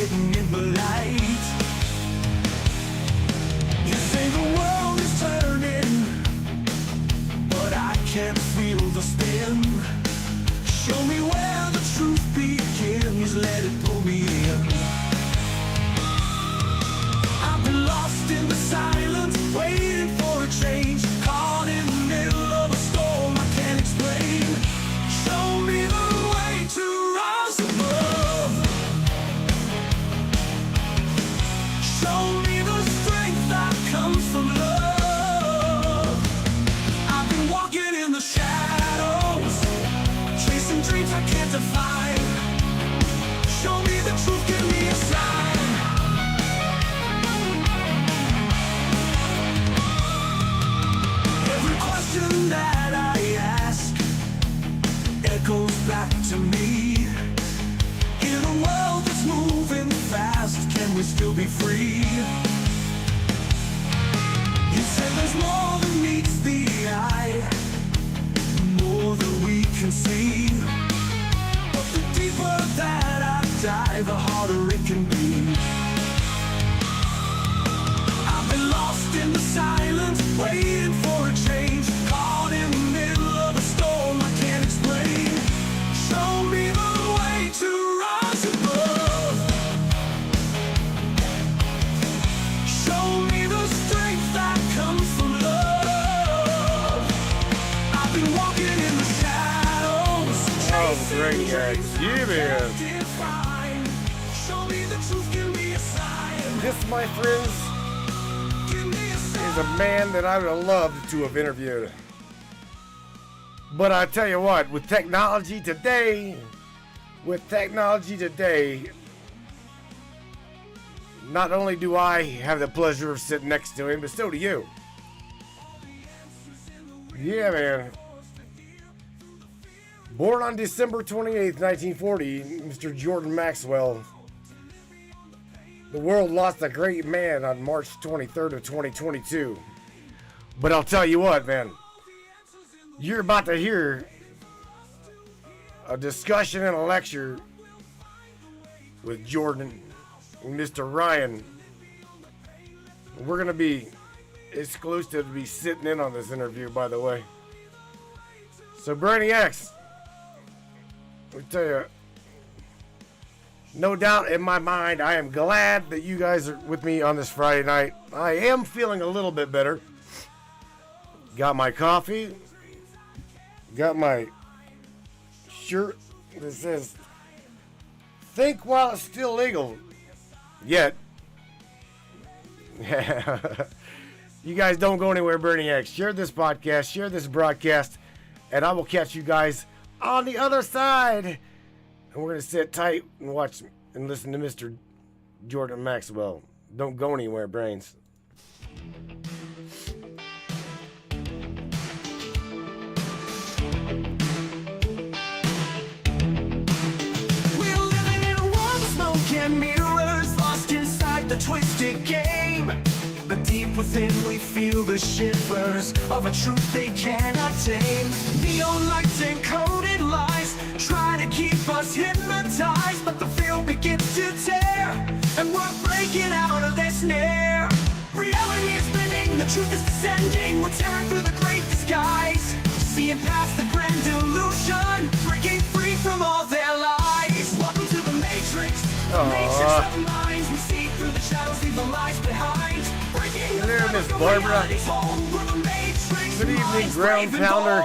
hidden in the light. You say the world is turning, but I can't feel the spin. Show me where the truth begins, let it pull me in. I've been lost in the silence, waiting for a change, caught in the middle of a storm I can't explain. Show me the way to rise above. Show me the strength that comes from love. I've been walking in the shadows, chasing dreams I can't define. Show me the truth, give me a sign. Every question that I ask echoes back to me. In a world that's moving fast, can we still be free? You said there's more than meets the eye, more than we can see. But the deeper that I dive, the harder it can be. I've been lost in the silence, waiting for a change, caught in the middle of a storm I can't explain. Show me the way to rise above. Show me the strength that comes from love. I've been walking in the shadows, chasing great guy. dreams I Yeah, man. can't define. Show me the truth, give me a sign. This, my friends, Give me a sign. is a man that I would have loved to have interviewed. But I tell you what, with technology today, not only do I have the pleasure of sitting next to him, but so do you. Yeah, man. Born on December 28th, 1940, Mr. Jordan Maxwell. The world lost a great man on March 23rd of 2022. But I'll tell you what, man. You're about to hear a discussion and a lecture with Jordan and Mr. Ryan. We're going to be exclusive to be sitting in on this interview, by the way. So, Brainy X, let me tell you, no doubt in my mind, I am glad that you guys are with me on this Friday night. I am feeling a little bit better. Got my coffee. Got my shirt that says, think while it's still legal. Yet. You guys don't go anywhere, Bernie X. Share this podcast, share this broadcast, and I will catch you guys on the other side. And we're going to sit tight and watch and listen to Mr. Jordan Maxwell. Don't go anywhere, brains. And mirrors lost inside the twisted game. But deep within we feel the shivers of a truth they cannot tame. Neon lights and coded lies try to keep us hypnotized, but the field begins to tear, and we're breaking out of their snare. Reality is spinning, the truth is descending. We're tearing through the great disguise, seeing past the grand illusion, breaking free from all their lies. Welcome to the Matrix. Matrix of minds, we see through the shadows, leave the lies behind. Breaking the there, Miss Barbara. Good evening, Ground Pounder.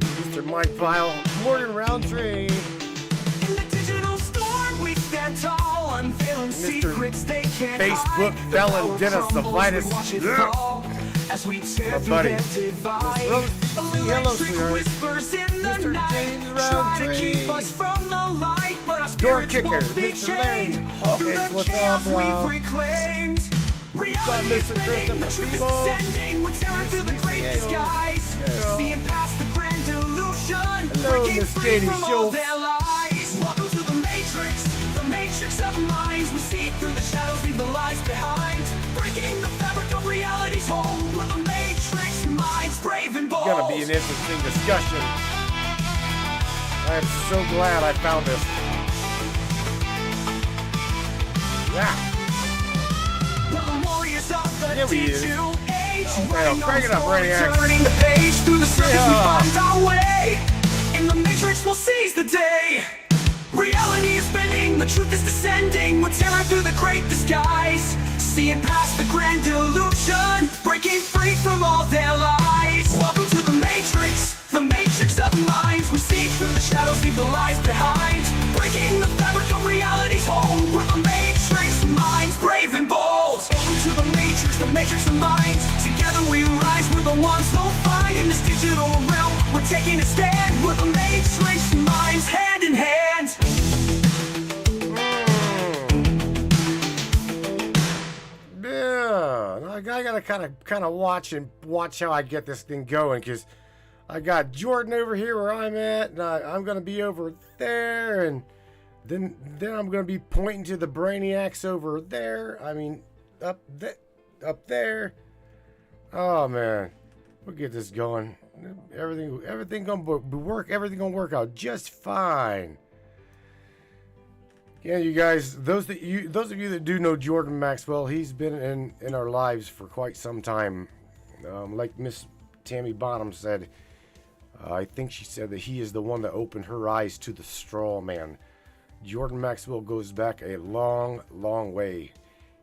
Mr. Mike Pyle. Morgan Roundtree. In the digital storm, we stand tall, unveiling secrets they can't Facebook hide. felon Dennis the Vitus. As we tear My through buddy. their divide, Hello, sweetheart. whispers in the Mr. night, James try to Roundtree. keep us from the light, but our Door spirits kicker, won't be Mr. Larry. chained. Okay, Through the what's chaos up, bro? we've reclaimed. Reality is Mr. spinning, the Christopher truth is People. descending. We're tearing through the great Yeah. disguise, Yeah. seeing past the grand illusion, Hello, breaking Miss free Katie from all Schultz. their lies. Welcome to the matrix of minds. We see through the shadows, leave the lies behind. Breaking the fabric of reality's hold, with the matrix minds brave and bold. Gonna be an interesting discussion. I am so glad I found this. Well, the warriors of the There he is. digital age, Well, crank it up, Brainiac. turning the page through the surface Yeah. we find our way. In the matrix we'll seize the day. Reality is bending, the truth is descending. We're tearing through the great disguise, seeing past the grand illusion, breaking free from all their lies. Welcome to the matrix of minds. We see through the shadows, leave the lies behind, breaking the fabric of reality's home. We're the matrix minds, brave and bold. Welcome to the matrix of minds. Together we rise, we're the ones who'll find. In this digital realm, we're taking a stand. We're the matrix minds, hand in hand. Yeah, I gotta kind of watch how I get this thing going, because I got Jordan over here where I'm at, and I'm gonna be over there, and then I'm gonna be pointing to the Brainiacs over there. I mean, up there. Oh man, we'll get this going. Everything gonna work. Everything gonna work out just fine. Yeah, you guys, those of you that do know Jordan Maxwell, he's been in our lives for quite some time. Like Miss Tammy Bonham said, I think she said that he is the one that opened her eyes to the straw man. Jordan Maxwell goes back a long, long way.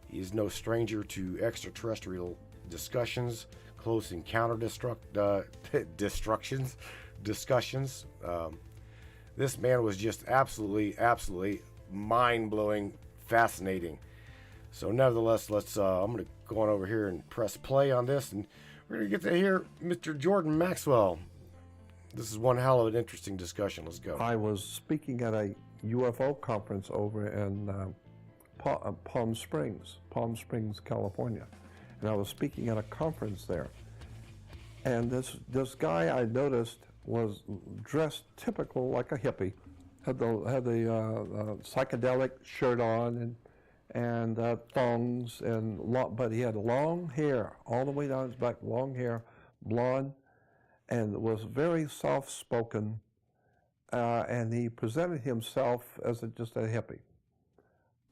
He is no stranger to extraterrestrial discussions, close encounter discussions. This man was just absolutely mind-blowing, fascinating. So nevertheless, I'm going to go on over here and press play on this, and we're going to get to hear Mr. Jordan Maxwell. This is one hell of an interesting discussion. Let's go. I was speaking at a UFO conference over in Palm Springs, California, and I was speaking at a conference there. And this guy I noticed was dressed typical like a hippie. Had the psychedelic shirt on and thongs but he had long hair all the way down his back, long hair, blonde, and was very soft-spoken. And he presented himself as just a hippie,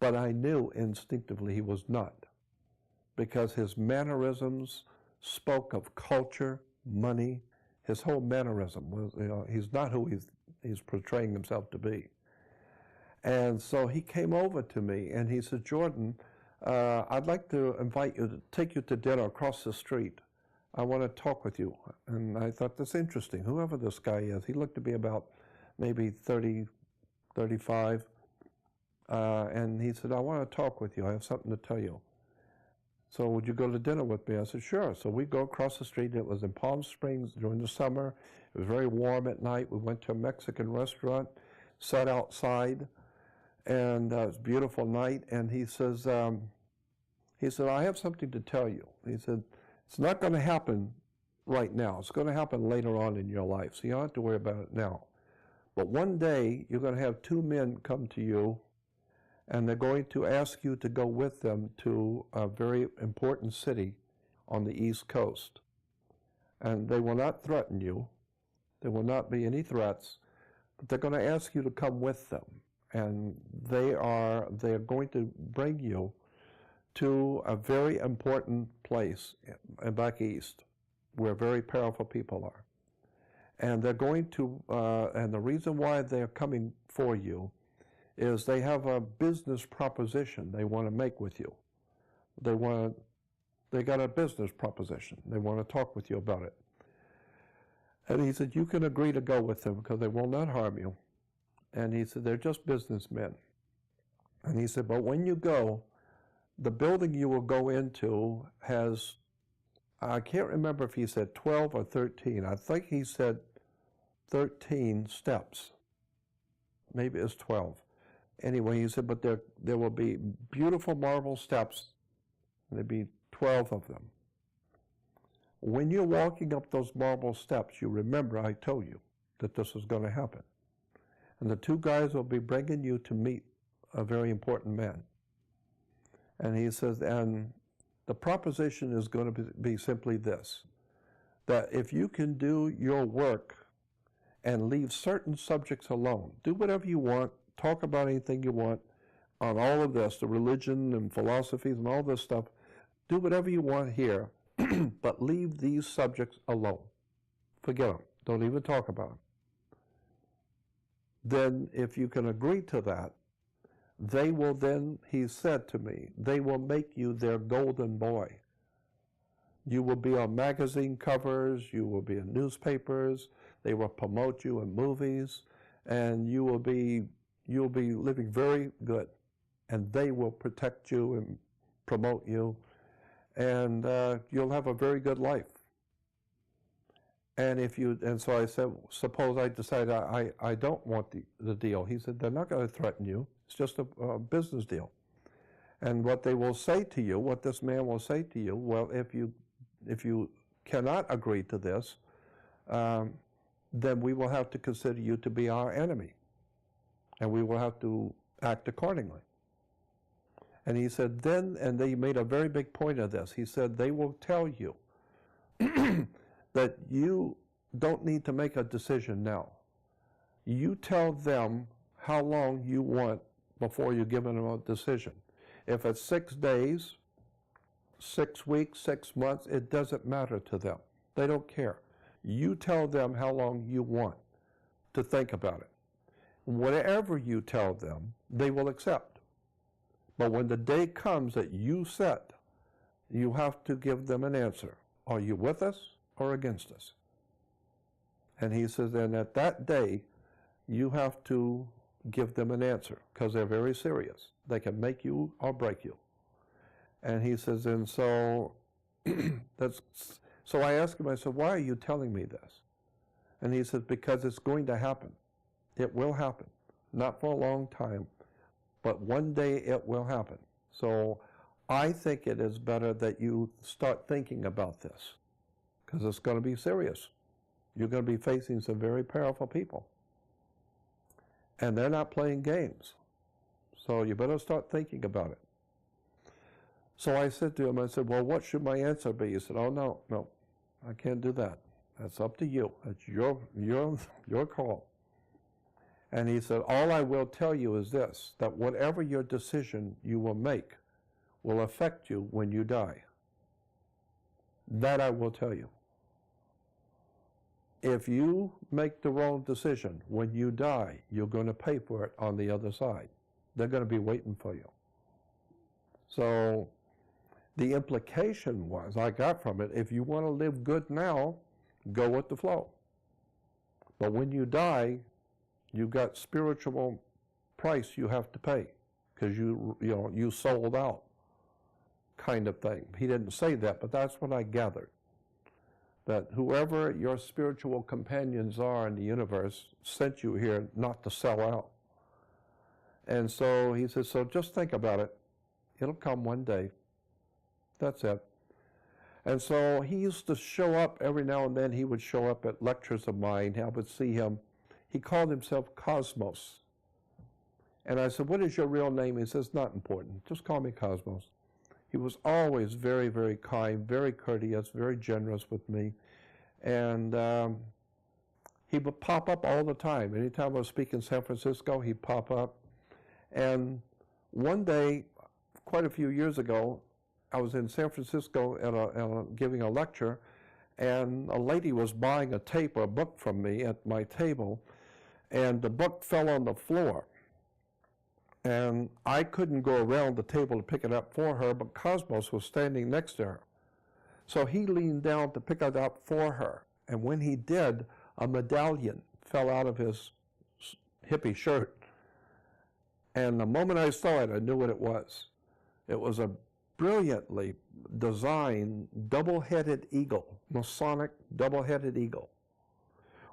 but I knew instinctively he was not, because his mannerisms spoke of culture, money. His whole mannerism was, he's not who he's portraying himself to be. And so he came over to me and he said, Jordan, I'd like to take you to dinner across the street. I want to talk with you. And I thought, that's interesting. Whoever this guy is, he looked to be about maybe 30, 35. And he said, I want to talk with you. I have something to tell you. So would you go to dinner with me? I said, sure. So we go across the street. It was in Palm Springs during the summer. It was very warm at night. We went to a Mexican restaurant, sat outside, and it was a beautiful night. And he said, I have something to tell you. He said, it's not going to happen right now. It's going to happen later on in your life, so you don't have to worry about it now. But one day, you're going to have two men come to you, and they're going to ask you to go with them to a very important city on the East Coast. And they will not threaten you. There will not be any threats, but they're going to ask you to come with them. And they're going to bring you to a very important place back east, where very powerful people are. And they're going to, and the reason why they're coming for you is they have a business proposition they want to make with you. They got a business proposition. They want to talk with you about it. And he said, you can agree to go with them because they will not harm you. And he said, they're just businessmen. And he said, but when you go, the building you will go into has, I can't remember if he said 12 or 13. I think he said 13 steps. Maybe it's 12. Anyway, he said, but there will be beautiful marble steps, and there'll be 12 of them. When you're walking up those marble steps, you remember I told you that this was going to happen. And the two guys will be bringing you to meet a very important man. And he says, and the proposition is going to be simply this, that if you can do your work and leave certain subjects alone, do whatever you want, talk about anything you want, on all of this, the religion and philosophies and all this stuff. Do whatever you want here, but leave these subjects alone. Forget them. Don't even talk about them. Then if you can agree to that, they will then, he said to me, they will make you their golden boy. You will be on magazine covers, you will be in newspapers, they will promote you in movies, and you'll be living very good. And they will protect you and promote you, and you'll have a very good life. And so I said, suppose I decide I don't want the deal. He said, they're not going to threaten you. It's just a business deal. And what they will say to you, what this man will say to you, well, if you cannot agree to this, then we will have to consider you to be our enemy. And we will have to act accordingly. And he said, then, and they made a very big point of this, he said, they will tell you that you don't need to make a decision now. You tell them how long you want before you give them a decision. If it's 6 days, 6 weeks, 6 months, it doesn't matter to them. They don't care. You tell them how long you want to think about it. Whatever you tell them, they will accept. But when the day comes that you set, you have to give them an answer. Are you with us or against us? And he says, and at that day, you have to give them an answer, because they're very serious. They can make you or break you. And he says, and so so I asked him, I said, why are you telling me this? And he said, because it's going to happen. It will happen. Not for a long time, but one day it will happen. So I think it is better that you start thinking about this, because it's going to be serious. You're going to be facing some very powerful people. And they're not playing games. So you better start thinking about it. So I said to him, I said, well, what should my answer be? He said, oh, no, I can't do that. That's up to you. That's your call. And he said, all I will tell you is this, that whatever your decision you will make will affect you when you die. That I will tell you. If you make the wrong decision, when you die, you're going to pay for it on the other side. They're going to be waiting for you. So the implication was, I got from it, if you want to live good now, go with the flow. But when you die, you've got spiritual price you have to pay, because you sold out, kind of thing. He didn't say that, but that's what I gathered. That whoever your spiritual companions are in the universe sent you here not to sell out. And so he says, so just think about it. It'll come one day. That's it. And so he used to show up every now and then. He would show up at lectures of mine. I would see him. He called himself Cosmos. And I said, what is your real name? He says, not important. Just call me Cosmos. He was always very, very kind, very courteous, very generous with me. And he would pop up all the time. Anytime I was speaking in San Francisco, he'd pop up. And one day, quite a few years ago, I was in San Francisco giving a lecture, and a lady was buying a tape or a book from me at my table, and the book fell on the floor. And I couldn't go around the table to pick it up for her, but Cosmos was standing next to her. So he leaned down to pick it up for her. And when he did, a medallion fell out of his hippie shirt. And the moment I saw it, I knew what it was. It was a brilliantly designed double-headed eagle, Masonic double-headed eagle,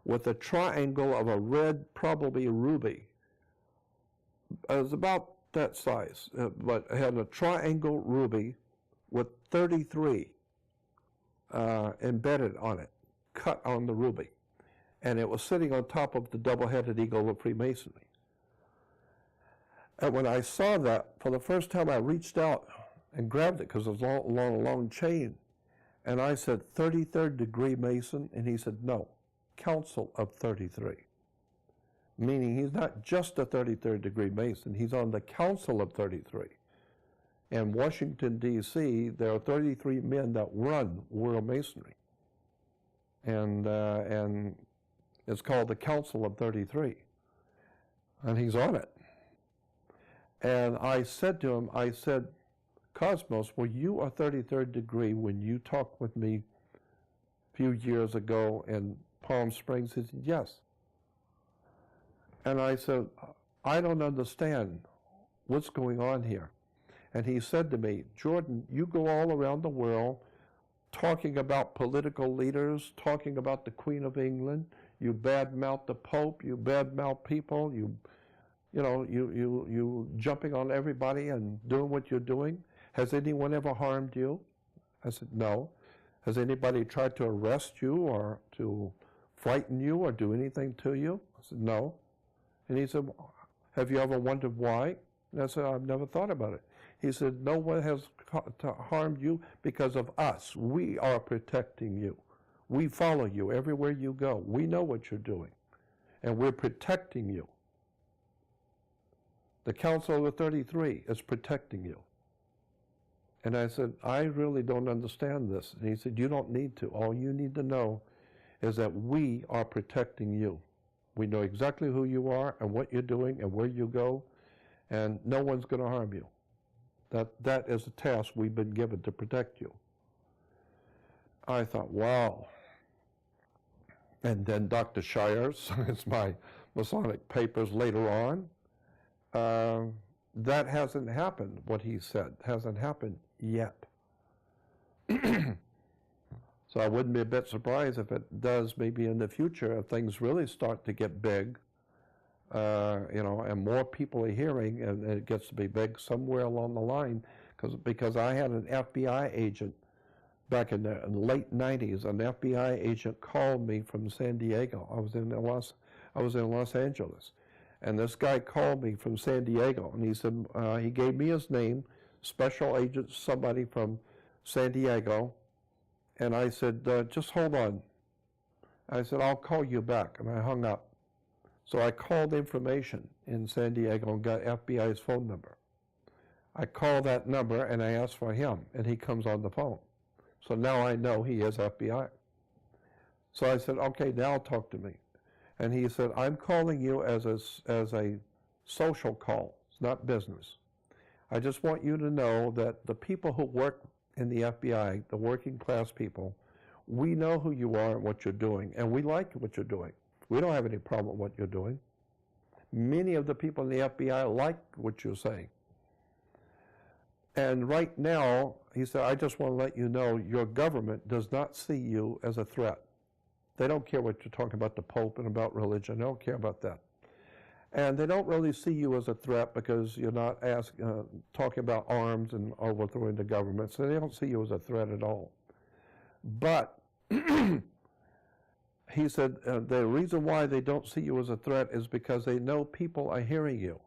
with a triangle of a red, probably ruby. It was about that size, but it had a triangle ruby with 33 embedded on it, cut on the ruby. And it was sitting on top of the double-headed eagle of Freemasonry. And when I saw that, for the first time I reached out and grabbed it, because it was along a long chain. And I said, 33rd degree Mason? And he said, no, Council of 33. meaning he's not just a 33rd degree Mason, he's on the Council of 33. In Washington, D.C., there are 33 men that run World Masonry. And it's called the Council of 33. And he's on it. And I said to him, I said, Cosmos, were you a 33rd degree when you talked with me a few years ago in Palm Springs? He said, yes. And I said, I don't understand what's going on here. And he said to me, Jordan, you go all around the world talking about political leaders, talking about the Queen of England, you badmouth the Pope, you badmouth people, you jumping on everybody and doing what you're doing. Has anyone ever harmed you? I said, no. Has anybody tried to arrest you or to frighten you or do anything to you? I said, no. And he said, have you ever wondered why? And I said, I've never thought about it. He said, no one has harmed you because of us. We are protecting you. We follow you everywhere you go. We know what you're doing, and we're protecting you. The Council of 33 is protecting you. And I said, I really don't understand this. And he said, you don't need to. All you need to know is that we are protecting you. We know exactly who you are and what you're doing and where you go, and no one's going to harm you. That is a task we've been given to protect you. I thought, wow. And then Dr. Shire signs my Masonic papers later on. That hasn't happened, what he said. Hasn't happened yet. So I wouldn't be a bit surprised if it does maybe in the future, if things really start to get big, and more people are hearing, and it gets to be big somewhere along the line, because I had an FBI agent back in the late 90s. An FBI agent called me from San Diego. I was in Los Angeles, and this guy called me from San Diego, and he said he gave me his name, Special Agent somebody from San Diego, and I said, just hold on. I said, I'll call you back, and I hung up. So I called information in San Diego and got FBI's phone number. I called that number and I asked for him, and he comes on the phone. So now I know he is FBI. So I said, okay, now talk to me. And he said, I'm calling you as a social call. It's not business. I just want you to know that the people who work in the FBI, the working class people, we know who you are and what you're doing, and we like what you're doing. We don't have any problem with what you're doing. Many of the people in the FBI like what you're saying. And right now, he said, I just want to let you know your government does not see you as a threat. They don't care what you're talking about the Pope and about religion. They don't care about that. And they don't really see you as a threat because you're not talking about arms and overthrowing the government. So they don't see you as a threat at all. But he said the reason why they don't see you as a threat is because they know people are hearing you,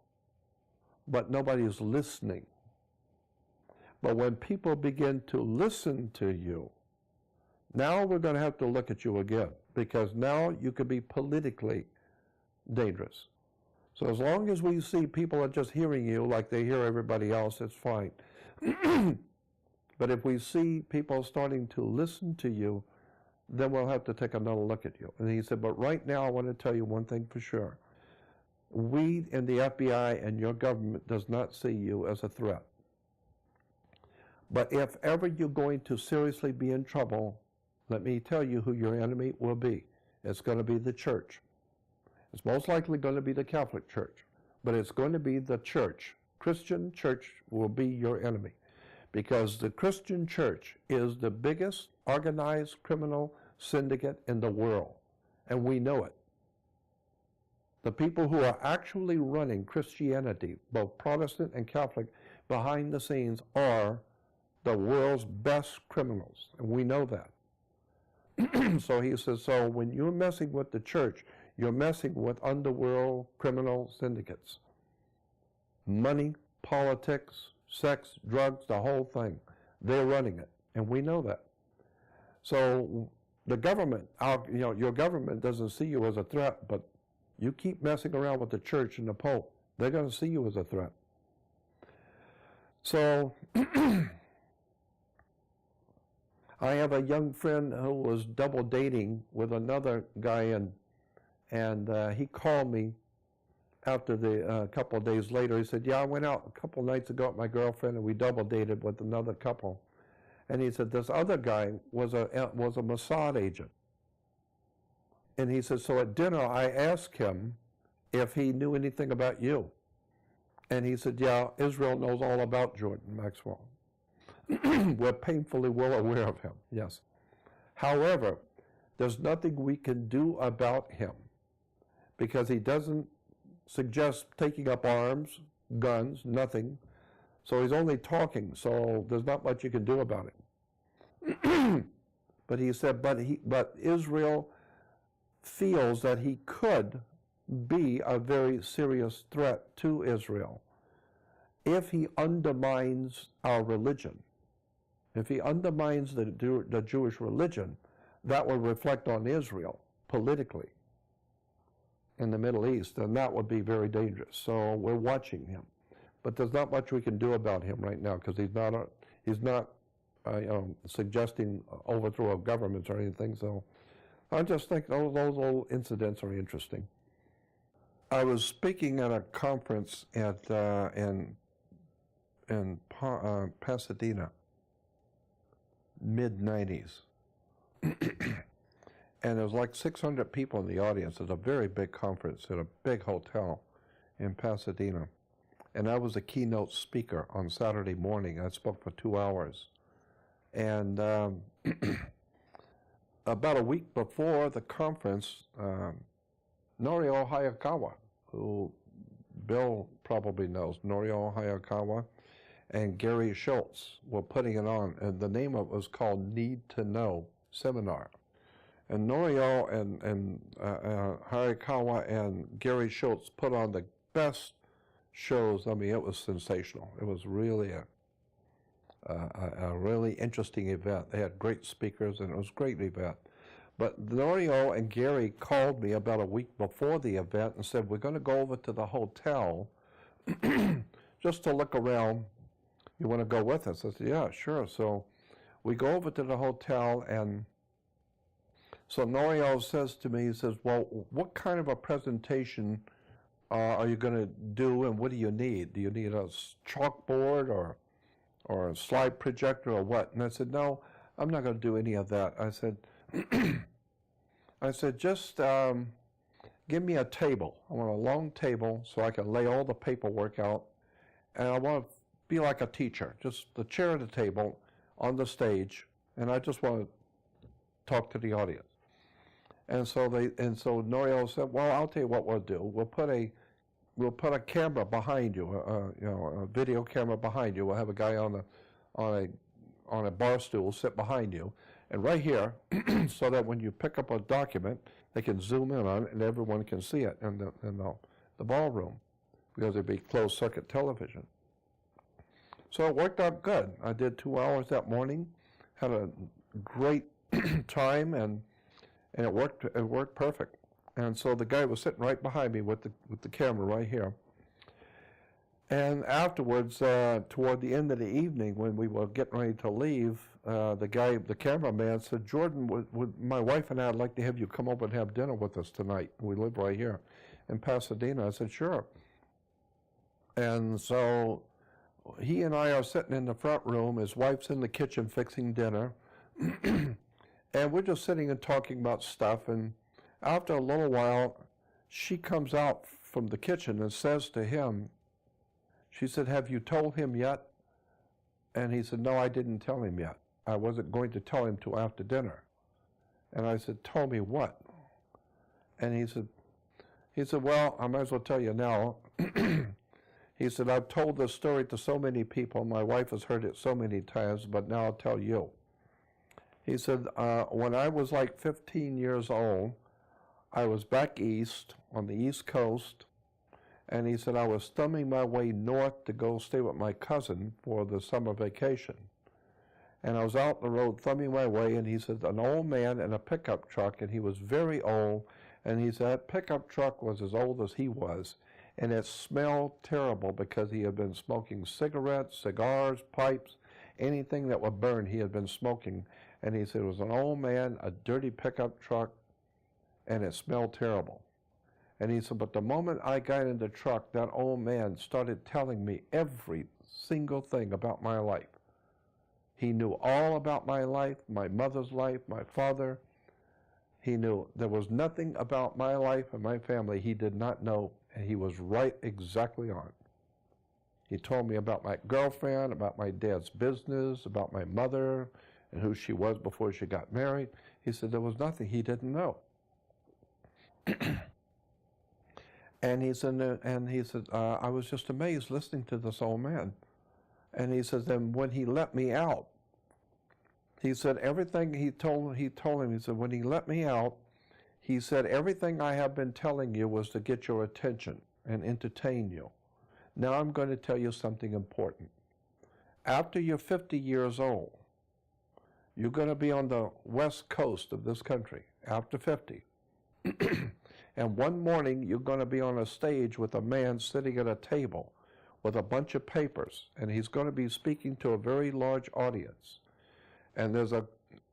but nobody is listening. But when people begin to listen to you, now we're going to have to look at you again, because now you could be politically dangerous. So as long as we see people are just hearing you like they hear everybody else, it's fine. But if we see people starting to listen to you, then we'll have to take another look at you. And he said, but right now I want to tell you one thing for sure. We in the FBI and your government does not see you as a threat. But if ever you're going to seriously be in trouble, let me tell you who your enemy will be. It's going to be the church. It's most likely going to be the Catholic Church, but it's going to be the church. Christian church will be your enemy, because the Christian church is the biggest organized criminal syndicate in the world, and we know it. The people who are actually running Christianity, both Protestant and Catholic, behind the scenes are the world's best criminals, and we know that. So he says, so when you're messing with the church, you're messing with underworld criminal syndicates. Money, politics, sex, drugs, the whole thing. They're running it, and we know that. So the government, your government doesn't see you as a threat, but You keep messing around with the church and the Pope, they're going to see you as a threat. So I have a young friend who was double dating with another guy, and he called me after a couple of days later. He said, yeah, I went out a couple of nights ago with my girlfriend, and we double dated with another couple. And he said, this other guy was a Mossad agent. And he said, so at dinner, I asked him if he knew anything about you. And he said, yeah, Israel knows all about Jordan Maxwell. We're painfully well aware of him, yes. However, there's nothing we can do about him because he doesn't suggest taking up arms, guns, nothing. So he's only talking, so there's not much you can do about it. But he said, but Israel feels that he could be a very serious threat to Israel if he undermines our religion. If he undermines the Jewish religion, that will reflect on Israel politically in the Middle East, and that would be very dangerous. So we're watching him. But there's not much we can do about him right now because he's not suggesting overthrow of governments or anything. So I just think those little incidents are interesting. I was speaking at a conference in Pasadena, mid-90s. And there was like 600 people in the audience. It was a very big conference at a big hotel in Pasadena. And I was a keynote speaker on Saturday morning. I spoke for 2 hours. And about a week before the conference, Norio Hayakawa, who Bill probably knows, Norio Hayakawa, and Gary Schultz were putting it on. And the name of it was called Need to Know Seminar. And Norio and Hayakawa and Gary Schultz put on the best shows. I mean, it was sensational. It was really a really interesting event. They had great speakers, and it was a great event. But Norio and Gary called me about a week before the event and said, we're going to go over to the hotel just to look around. You want to go with us? I said, yeah, sure. So we go over to the hotel, and so Norio says to me, he says, well, what kind of a presentation are you going to do, and what do you need? Do you need a chalkboard or a slide projector or what? And I said, no, I'm not going to do any of that. I said, just give me a table. I want a long table so I can lay all the paperwork out, and I want to be like a teacher, just the chair at the table on the stage, and I just want to talk to the audience. And so Norio said, well, I'll tell you what we'll do. We'll put a camera behind you, a video camera behind you. We'll have a guy on a bar stool sit behind you, and right here, so that when you pick up a document, they can zoom in on it and everyone can see it in the ballroom, because it'd be closed circuit television. So it worked out good. I did 2 hours that morning, had a great time, and it worked perfect. And so the guy was sitting right behind me with the camera right here. And afterwards, toward the end of the evening, when we were getting ready to leave, the cameraman said, Jordan, would my wife and I would like to have you come over and have dinner with us tonight. We live right here in Pasadena. I said, sure. And so he and I are sitting in the front room. His wife's in the kitchen fixing dinner. And we're just sitting and talking about stuff. And after a little while, she comes out from the kitchen and says to him, she said, have you told him yet? And he said, no, I didn't tell him yet. I wasn't going to tell him till after dinner. And I said, tell me what? And he said, well, I might as well tell you now. He said, I've told this story to so many people. My wife has heard it so many times, but now I'll tell you. He said, when I was like 15 years old, I was back east on the East Coast, and he said I was thumbing my way north to go stay with my cousin for the summer vacation. And I was out the road thumbing my way, and he said an old man in a pickup truck, and he was very old, And he said that pickup truck was as old as he was, and it smelled terrible because he had been smoking cigarettes, cigars, pipes, anything that would burn he had been smoking. And he said it was an old man, a dirty pickup truck, and it smelled terrible. And he said, but the moment I got in the truck, that old man started telling me every single thing about my life. He knew all about my life, my mother's life, my father. He knew there was nothing about my life and my family he did not know, and he was right exactly on. He told me about my girlfriend, about my dad's business, about my mother, and who she was before she got married. He said there was nothing he didn't know. And he said, I was just amazed listening to this old man. And he says, then when he let me out, he said everything he told him, he said, when he let me out, he said, everything I have been telling you was to get your attention and entertain you. Now I'm going to tell you something important. After you're 50 years old, you're going to be on the west coast of this country, after 50. And one morning, you're going to be on a stage with a man sitting at a table with a bunch of papers, and he's going to be speaking to a very large audience. And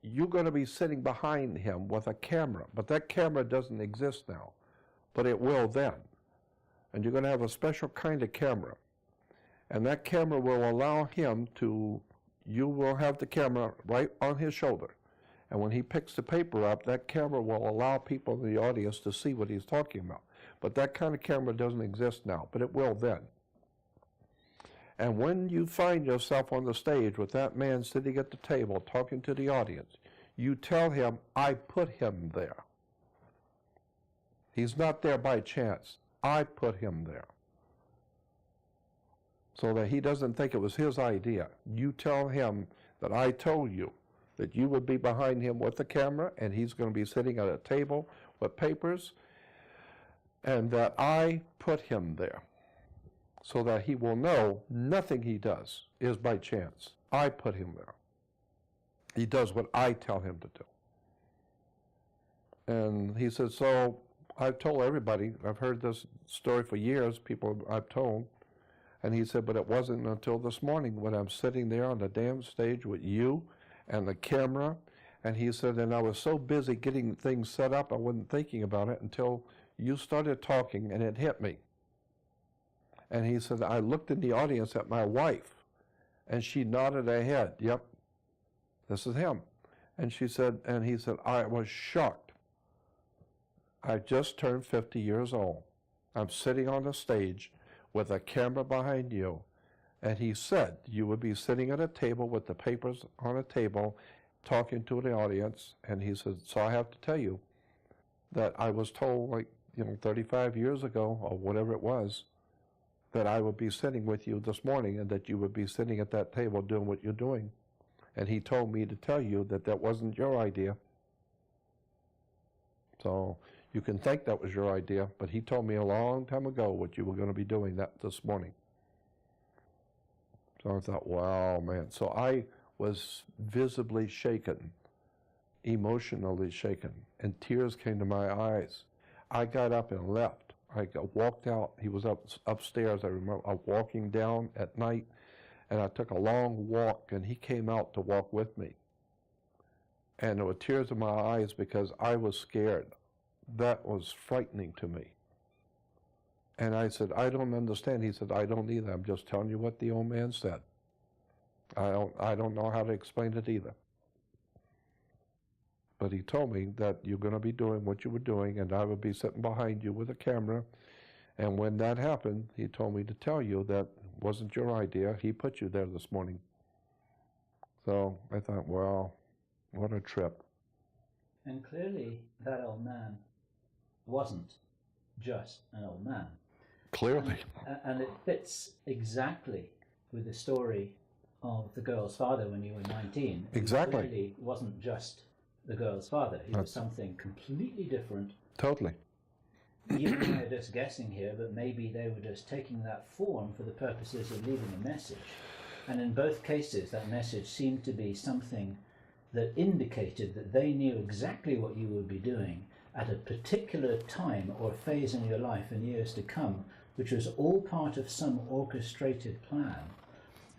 you're going to be sitting behind him with a camera, but that camera doesn't exist now, but it will then. And you're going to have a special kind of camera. And that camera will allow him you will have the camera right on his shoulder. And when he picks the paper up, that camera will allow people in the audience to see what he's talking about. But that kind of camera doesn't exist now, but it will then. And when you find yourself on the stage with that man sitting at the table talking to the audience, you tell him, I put him there. He's not there by chance. I put him there. So that he doesn't think it was his idea. You tell him that I told you that you would be behind him with the camera, and he's going to be sitting at a table with papers, and that I put him there, so that he will know nothing he does is by chance. I put him there. He does what I tell him to do. And he said, so I've told everybody, I've heard this story for years, people I've told, and he said, but it wasn't until this morning when I'm sitting there on the damn stage with you and the camera, and he said, and I was so busy getting things set up, I wasn't thinking about it until you started talking, and it hit me. And he said, I looked in the audience at my wife, and she nodded her head, yep, this is him. And she said, and he said, I was shocked. I just turned 50 years old. I'm sitting on the stage with a camera behind you. And he said, you would be sitting at a table with the papers on a table, talking to the audience. And he said, so I have to tell you that I was told, 35 years ago, or whatever it was, that I would be sitting with you this morning and that you would be sitting at that table doing what you're doing. And he told me to tell you that that wasn't your idea. So you can think that was your idea, but he told me a long time ago what you were going to be doing this morning. So I thought, wow, man. So I was visibly shaken, emotionally shaken, and tears came to my eyes. I got up and left. I walked out. He was upstairs. I remember walking down at night, and I took a long walk, and he came out to walk with me. And there were tears in my eyes because I was scared. That was frightening to me. And I said, I don't understand. He said, I don't either. I'm just telling you what the old man said. I don't know how to explain it either. But he told me that you're going to be doing what you were doing, and I would be sitting behind you with a camera. And when that happened, he told me to tell you that wasn't your idea. He put you there this morning. So I thought, well, what a trip. And clearly, that old man wasn't just an old man. Clearly. And it fits exactly with the story of the girl's father when you were 19. Exactly. He clearly wasn't just the girl's father. He was something completely different. Totally. You and I are just guessing here, but maybe they were just taking that form for the purposes of leaving a message. And in both cases, that message seemed to be something that indicated that they knew exactly what you would be doing at a particular time or phase in your life in years to come, which was all part of some orchestrated plan.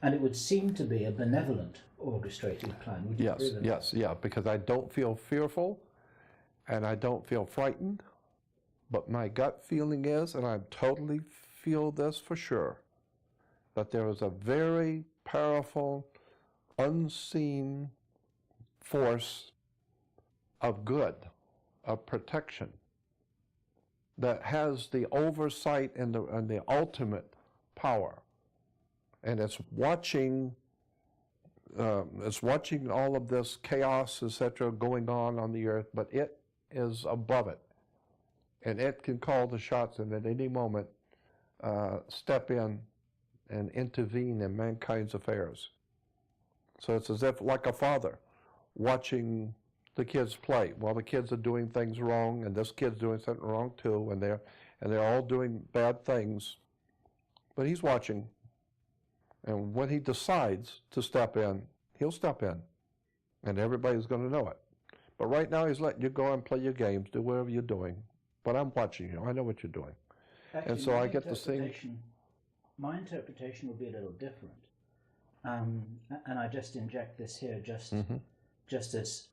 And it would seem to be a benevolent orchestrated plan. Would you agree with that? Yes, yeah, because I don't feel fearful and I don't feel frightened, but my gut feeling is, and I totally feel this for sure, that there is a very powerful, unseen force of good, of protection, that has the oversight and the ultimate power. And it's watching all of this chaos, etc., going on the earth, but it is above it. And it can call the shots and at any moment step in and intervene in mankind's affairs. So it's as if like a father watching the kids play while the kids are doing things wrong, and this kid's doing something wrong too, and they're all doing bad things, but he's watching. And when he decides to step in, he'll step in, and everybody's going to know it. But right now he's letting you go and play your games, do whatever you're doing, but I'm watching you. I know what you're doing. Actually, and so I get to see. My interpretation will be a little different. And I just inject this here just as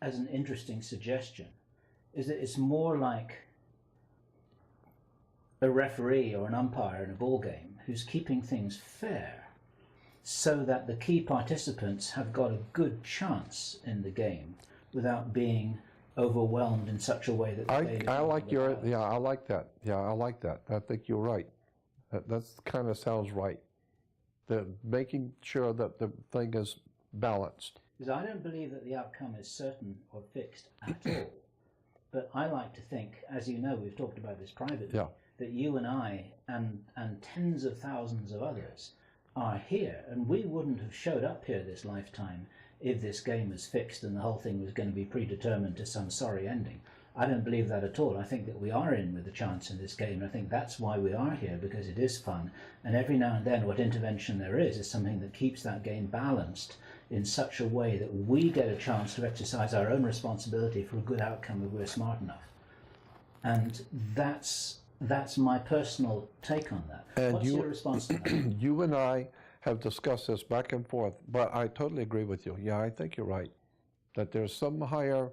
an interesting suggestion, is that it's more like a referee or an umpire in a ball game who's keeping things fair so that the key participants have got a good chance in the game without being overwhelmed in such a way that I like your, yeah, I like that. Yeah, I like that. I think you're right. That kind of sounds right. Making sure that the thing is balanced. Because I don't believe that the outcome is certain or fixed at all. But I like to think, as you know, we've talked about this privately, that you and I and tens of thousands of others are here, and we wouldn't have showed up here this lifetime if this game was fixed and the whole thing was going to be predetermined to some sorry ending. I don't believe that at all. I think that we are in with a chance in this game, and I think that's why we are here, because it is fun. And every now and then what intervention there is something that keeps that game balanced in such a way that we get a chance to exercise our own responsibility for a good outcome if we're smart enough. And that's my personal take on that. And what's your response to that? You and I have discussed this back and forth, but I totally agree with you. Yeah, I think you're right, that there's some higher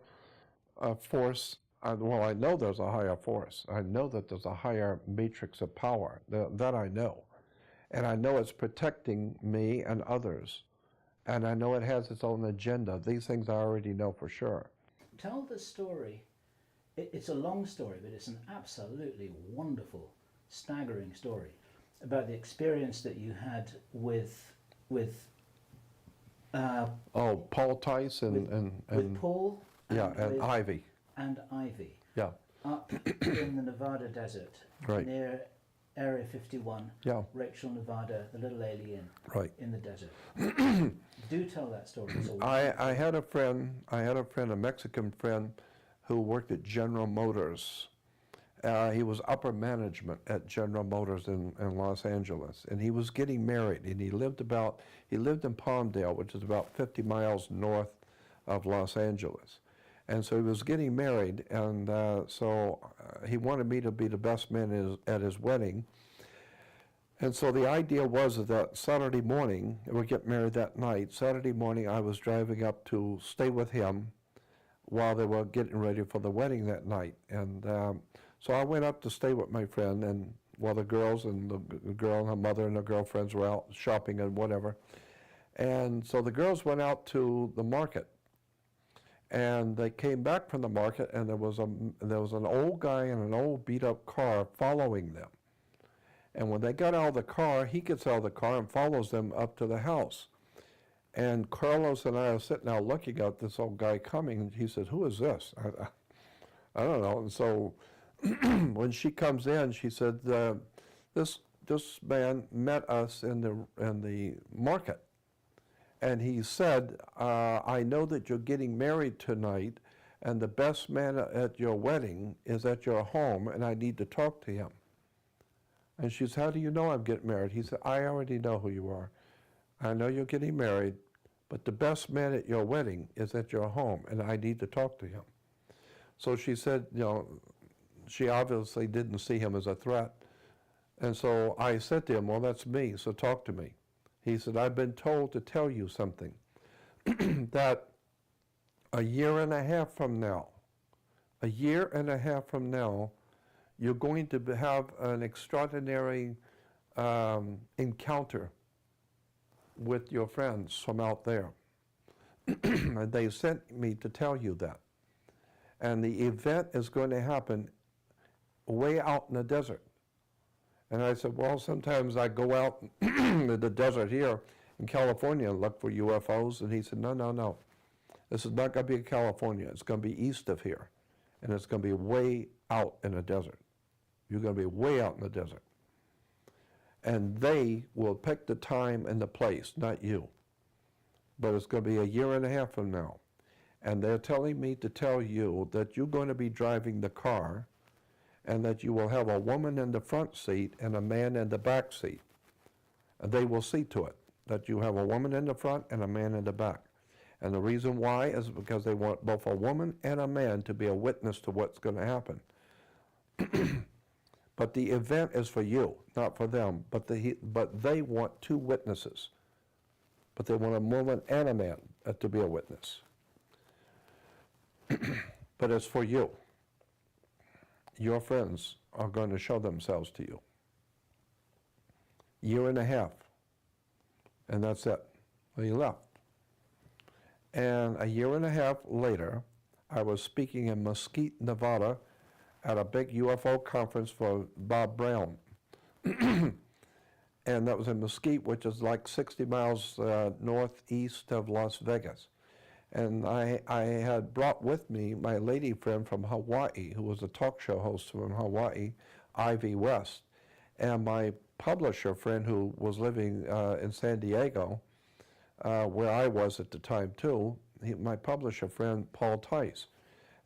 force. Well, I know there's a higher force. I know that there's a higher matrix of power. That I know. And I know it's protecting me and others. And I know it has its own agenda. These things I already know for sure. Tell the story. It's a long story, but it's an absolutely wonderful, staggering story about the experience that you had with Paul Tice and Paul and Ivy. And Ivy. Yeah. Up in the Nevada desert, right. Near Area 51, yeah. Rachel, Nevada, the little alien, right. in the desert. Do tell that story. I had a friend, a Mexican friend, who worked at General Motors. He was upper management at General Motors in Los Angeles, and he was getting married, and he lived in Palmdale, which is about 50 miles north of Los Angeles. And so he was getting married, and so he wanted me to be the best man at his wedding. And so the idea was that Saturday morning, we get married that night, Saturday morning I was driving up to stay with him while they were getting ready for the wedding that night. And so I went up to stay with my friend, and while the girls and the girl and her mother and her girlfriends were out shopping and whatever. And so the girls went out to the market. And they came back from the market, and there was an old guy in an old beat-up car following them. And when they got out of the car, he gets out of the car and follows them up to the house. And Carlos and I are sitting out looking at this old guy coming, and he said, "Who is this?" I don't know. And so when she comes in, she said, "This man met us in the market." And he said, "I know that you're getting married tonight, and the best man at your wedding is at your home, and I need to talk to him." And she said, "How do you know I'm getting married?" He said, "I already know who you are. I know you're getting married, but the best man at your wedding is at your home, and I need to talk to him." So she said, you know, she obviously didn't see him as a threat. And so I said to him, well, that's me, so talk to me. He said, I've been told to tell you something, that a year and a half from now, you're going to have an extraordinary encounter with your friends from out there. And they sent me to tell you that. And the event is going to happen way out in the desert. And I said, well, sometimes I go out in the desert here in California and look for UFOs. And he said, no, no, no. This is not going to be in California. It's going to be east of here. And it's going to be way out in the desert. You're going to be way out in the desert. And they will pick the time and the place, not you. But it's going to be a year and a half from now. And they're telling me to tell you that you're going to be driving the car and that you will have a woman in the front seat and a man in the back seat. And they will see to it that you have a woman in the front and a man in the back. And the reason why is because they want both a woman and a man to be a witness to what's going to happen. But the event is for you, not for them. But they want two witnesses. But they want a woman and a man to be a witness. But it's for you. Your friends are going to show themselves to you. Year and a half. And that's it. Well, he left. And a year and a half later, I was speaking in Mesquite, Nevada, at a big UFO conference for Bob Brown. And that was in Mesquite, which is like 60 miles northeast of Las Vegas. And I had brought with me my lady friend from Hawaii, who was a talk show host from Hawaii, Ivy West, and my publisher friend who was living in San Diego, where I was at the time too, my publisher friend, Paul Tice.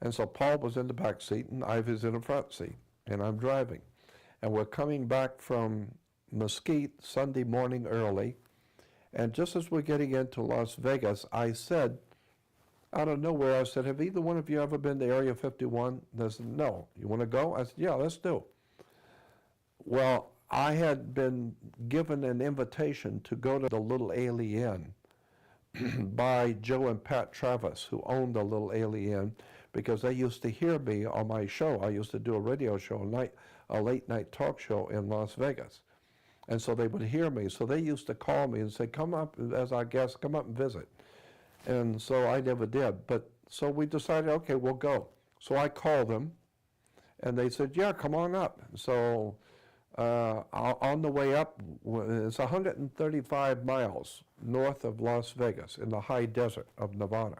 And so Paul was in the back seat and Ivy's in the front seat, and I'm driving. And we're coming back from Mesquite Sunday morning early, and just as we're getting into Las Vegas, I said, out of nowhere, I said, have either one of you ever been to Area 51? They said, no. You want to go? I said, yeah, let's do. Well, I had been given an invitation to go to the Little Alien by Joe and Pat Travis, who owned the Little Alien, because they used to hear me on my show. I used to do a radio show, a late night talk show in Las Vegas. And so they would hear me. So they used to call me and say, come up as our guest, come up and visit. And so I never did. But so we decided, okay, we'll go. So I called them, and they said, yeah, come on up. So on the way up, it's 135 miles north of Las Vegas in the high desert of Nevada.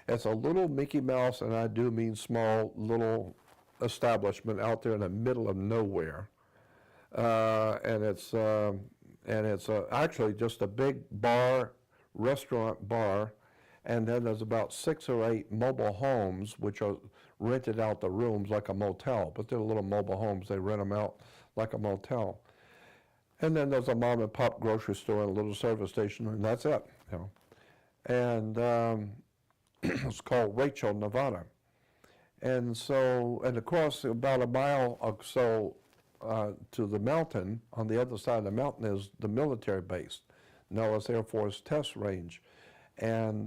It's a little Mickey Mouse, and I do mean small, little establishment out there in the middle of nowhere. And it's actually just a big restaurant bar, and then there's about 6 or 8 mobile homes which are rented out the rooms like a motel, but they're little mobile homes. They rent them out like a motel. And then there's a mom and pop grocery store and a little service station, and that's it. You know. And it's called Rachel, Nevada. And so, and across about a mile or so to the mountain, on the other side of the mountain is the military base, Nellis Air Force Test Range, and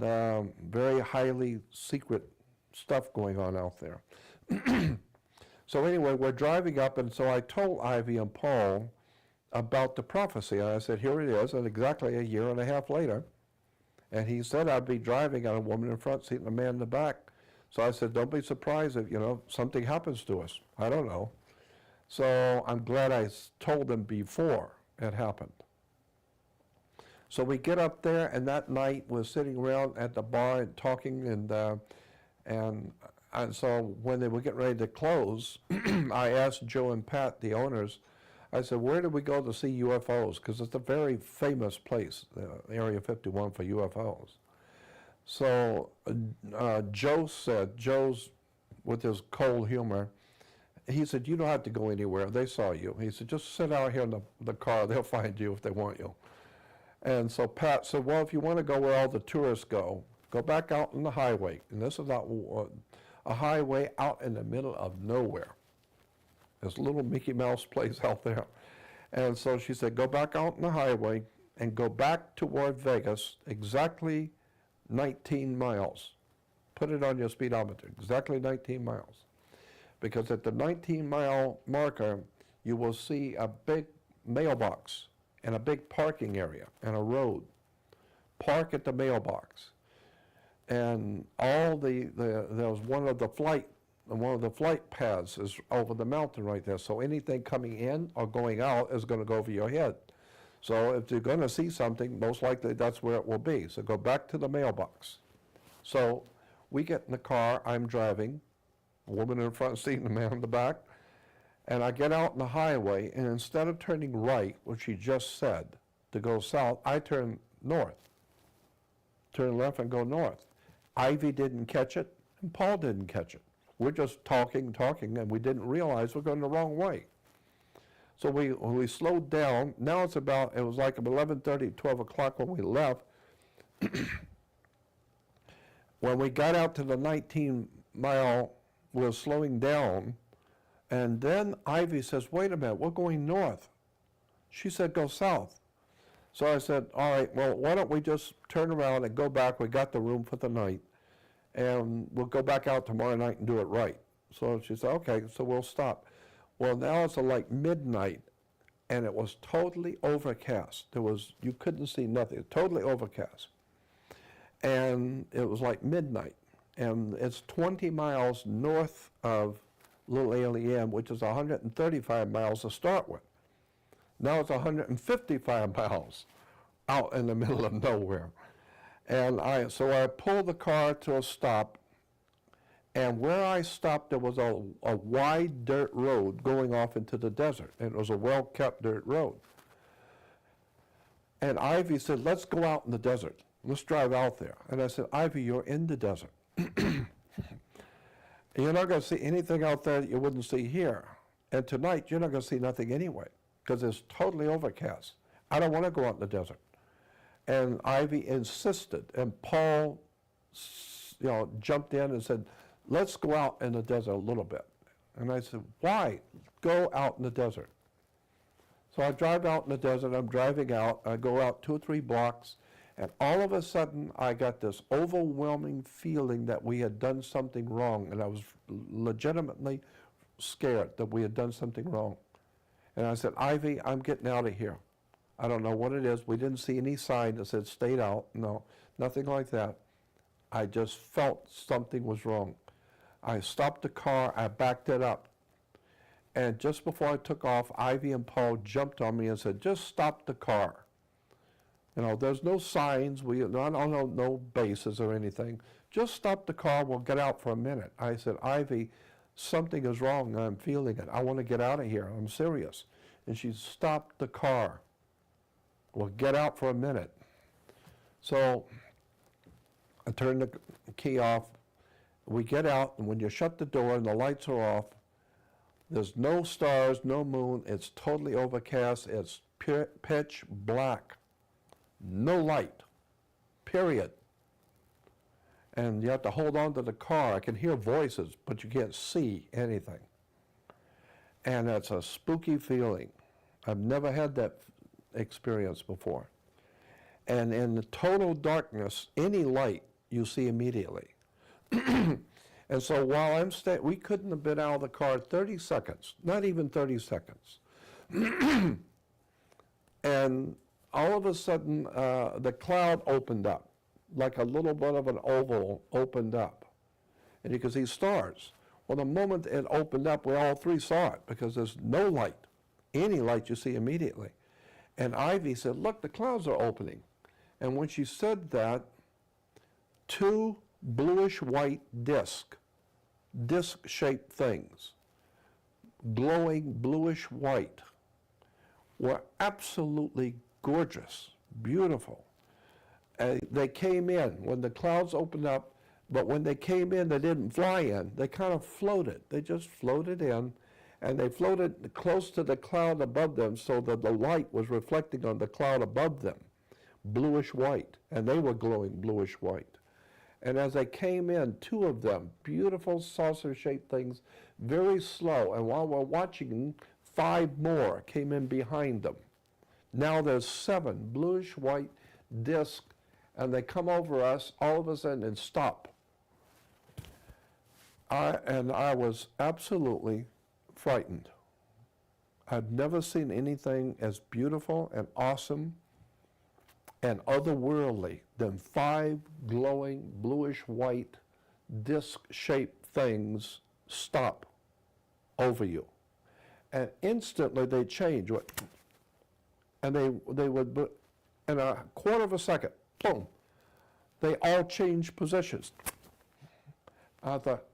very highly secret stuff going on out there. So anyway, we're driving up, and so I told Ivy and Paul about the prophecy, and I said, here it is, and exactly a year and a half later, and he said I'd be driving on a woman in the front seat and a man in the back. So I said, don't be surprised if, something happens to us. I don't know. So I'm glad I told them before it happened. So we get up there, and that night we're sitting around at the bar and talking, and so when they were getting ready to close, I asked Joe and Pat, the owners, I said, where do we go to see UFOs? Because it's a very famous place, Area 51 for UFOs. So Joe said, Joe's with his cold humor, he said, you don't have to go anywhere. They saw you. He said, just sit out here in the car. They'll find you if they want you. And so Pat said, well, if you want to go where all the tourists go back out on the highway. And this is out a highway out in the middle of nowhere. This little Mickey Mouse place out there. And so she said, go back out on the highway and go back toward Vegas exactly 19 miles. Put it on your speedometer, exactly 19 miles. Because at the 19-mile marker, you will see a big mailbox and a big parking area and a road. Park at the mailbox. And all there was one of the flight paths is over the mountain right there. So anything coming in or going out is going to go over your head. So if you're going to see something, most likely that's where it will be. So go back to the mailbox. So we get in the car, I'm driving, a woman in the front seat and a man in the back, and I get out on the highway, and instead of turning right, which she just said, to go south, I turn north. Turn left and go north. Ivy didn't catch it, and Paul didn't catch it. We're just talking, and we didn't realize we're going the wrong way. So we slowed down. Now it was like 11:30, 12 o'clock when we left. When we got out to the 19-mile, we were slowing down, and then Ivy says, wait a minute, we're going north. She said, go south. So I said, all right, well, why don't we just turn around and go back? We got the room for the night, and we'll go back out tomorrow night and do it right. So she said, okay, so we'll stop. Well, now it's like midnight, and it was totally overcast. You couldn't see nothing, totally overcast. And it was like midnight, and it's 20 miles north of Little Alien, which is 135 miles to start with. Now it's 155 miles out in the middle of nowhere. And so I pulled the car to a stop, and where I stopped, there was a wide dirt road going off into the desert, and it was a well-kept dirt road. And Ivy said, let's go out in the desert. Let's drive out there. And I said, Ivy, you're in the desert. You're not going to see anything out there that you wouldn't see here. And tonight, you're not going to see nothing anyway, because it's totally overcast. I don't want to go out in the desert. And Ivy insisted, and Paul, jumped in and said, let's go out in the desert a little bit. And I said, why? Go out in the desert. So I drive out in the desert, I'm driving out, I go out 2 or 3 blocks, and all of a sudden I got this overwhelming feeling that we had done something wrong, and I was legitimately scared that we had done something wrong. And I said, Ivy, I'm getting out of here. I don't know what it is. We didn't see any sign that said stayed out. No, nothing like that. I just felt something was wrong. I stopped the car, I backed it up. And just before I took off, Ivy and Paul jumped on me and said, just stop the car. There's no signs, no bases or anything. Just stop the car, we'll get out for a minute. I said, Ivy, something is wrong, I'm feeling it. I want to get out of here, I'm serious. And she stopped the car. We'll get out for a minute. So I turned the key off. We get out, and when you shut the door and the lights are off, there's no stars, no moon, it's totally overcast, it's pitch black. No light, period. And you have to hold on to the car. I can hear voices, but you can't see anything. And it's a spooky feeling. I've never had that experience before. And in the total darkness, any light you see immediately. And so while I'm we couldn't have been out of the car 30 seconds, not even 30 seconds. And all of a sudden, the cloud opened up, like a little bit of an oval opened up. And you could see stars. Well, the moment it opened up, we all 3 saw it, because there's no light. Any light you see immediately. And Ivy said, look, the clouds are opening. And when she said that, 2 bluish-white disc-shaped things, glowing bluish-white, were absolutely gorgeous, beautiful. They came in when the clouds opened up, but when they came in, they didn't fly in. They kind of floated. They just floated in, and they floated close to the cloud above them so that the light was reflecting on the cloud above them, bluish white, and they were glowing bluish white. And as they came in, 2 of them, beautiful saucer-shaped things, very slow. And while we're watching, 5 more came in behind them. Now there's 7 bluish-white discs, and they come over us all of a sudden and stop. I was absolutely frightened. I've never seen anything as beautiful and awesome and otherworldly than 5 glowing bluish-white disc-shaped things stop over you. And instantly they change. And they would, in a quarter of a second, boom, they all change positions. I thought,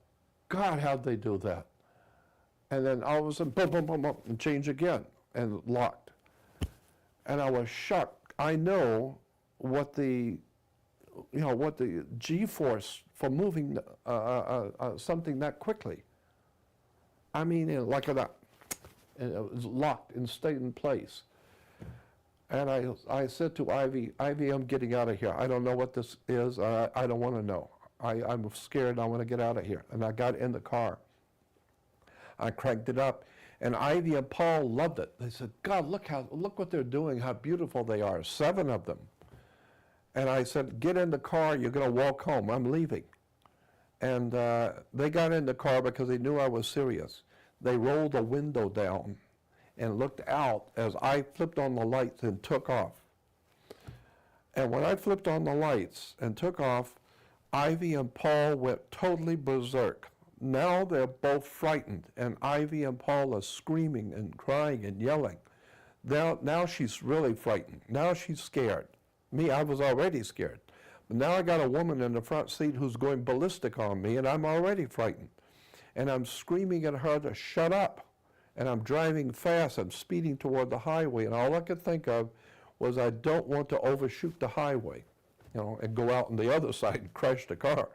God, how'd they do that? And then all of a sudden, boom, boom, boom, boom, and change again, and locked. And I was shocked. I know what the G-force for moving something that quickly. I mean, like that, and it was locked and stayed in place. And I said to Ivy, I'm getting out of here. I don't know what this is. I don't want to know. I'm scared. I want to get out of here. And I got in the car. I cranked it up, and Ivy and Paul loved it. They said, God, look what they're doing, how beautiful they are, 7 of them. And I said, get in the car, you're going to walk home, I'm leaving. And they got in the car because they knew I was serious. They rolled the window down and looked out as I flipped on the lights and took off. And when I flipped on the lights and took off, Ivy and Paul went totally berserk. Now they're both frightened, and Ivy and Paul are screaming and crying and yelling. Now she's really frightened. Now she's scared. Me, I was already scared. But now I got a woman in the front seat who's going ballistic on me, and I'm already frightened. And I'm screaming at her to shut up. And I'm driving fast. I'm speeding toward the highway, and all I could think of was I don't want to overshoot the highway, and go out on the other side and crash the car.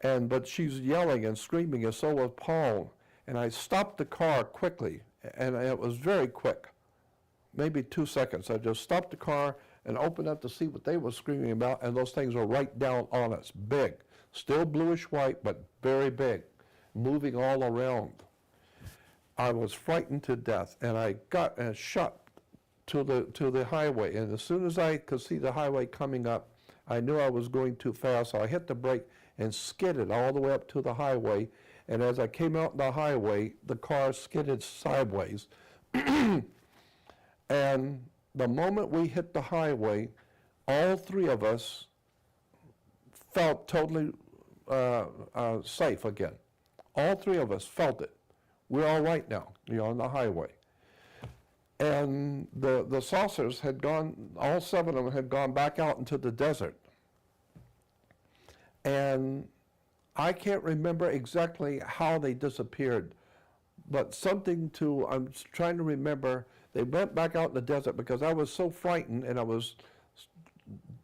But she's yelling and screaming, and so was Paul. And I stopped the car quickly, and it was very quick, maybe 2 seconds. I just stopped the car and opened up to see what they were screaming about, and those things were right down on us, big. Still bluish white, but very big, moving all around. I was frightened to death, and I got shot to the highway. And as soon as I could see the highway coming up, I knew I was going too fast, so I hit the brake and skidded all the way up to the highway. And as I came out the highway, the car skidded sideways. And the moment we hit the highway, all 3 of us felt totally safe again. All 3 of us felt it. We're all right now, on the highway. And the saucers had gone, all 7 of them had gone back out into the desert. And I can't remember exactly how they disappeared, but I'm trying to remember, they went back out in the desert because I was so frightened, and I was,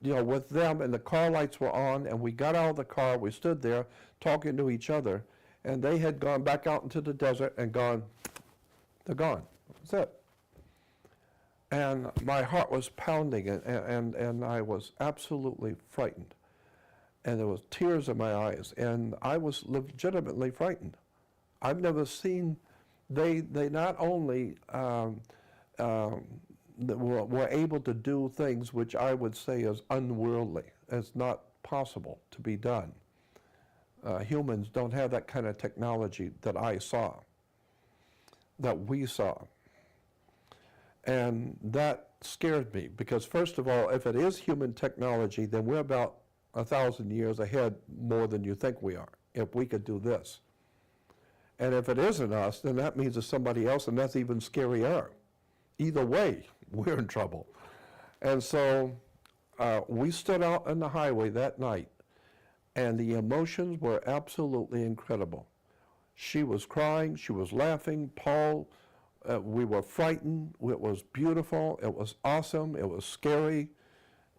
with them, and the car lights were on, and we got out of the car, we stood there talking to each other, and they had gone back out into the desert and they're gone. That's it. And my heart was pounding, and I was absolutely frightened. And there was tears in my eyes, and I was legitimately frightened. I've never seen, they not only were able to do things which I would say is unworldly. It's not possible to be done. Humans don't have that kind of technology that I saw, that we saw. And that scared me, because first of all, if it is human technology, then we're about 1,000 years ahead more than you think we are, if we could do this. And if it isn't us, then that means it's somebody else, and that's even scarier. Either way, we're in trouble. And so we stood out on the highway that night, and the emotions were absolutely incredible. She was crying, she was laughing, Paul, we were frightened, it was beautiful, it was awesome, it was scary,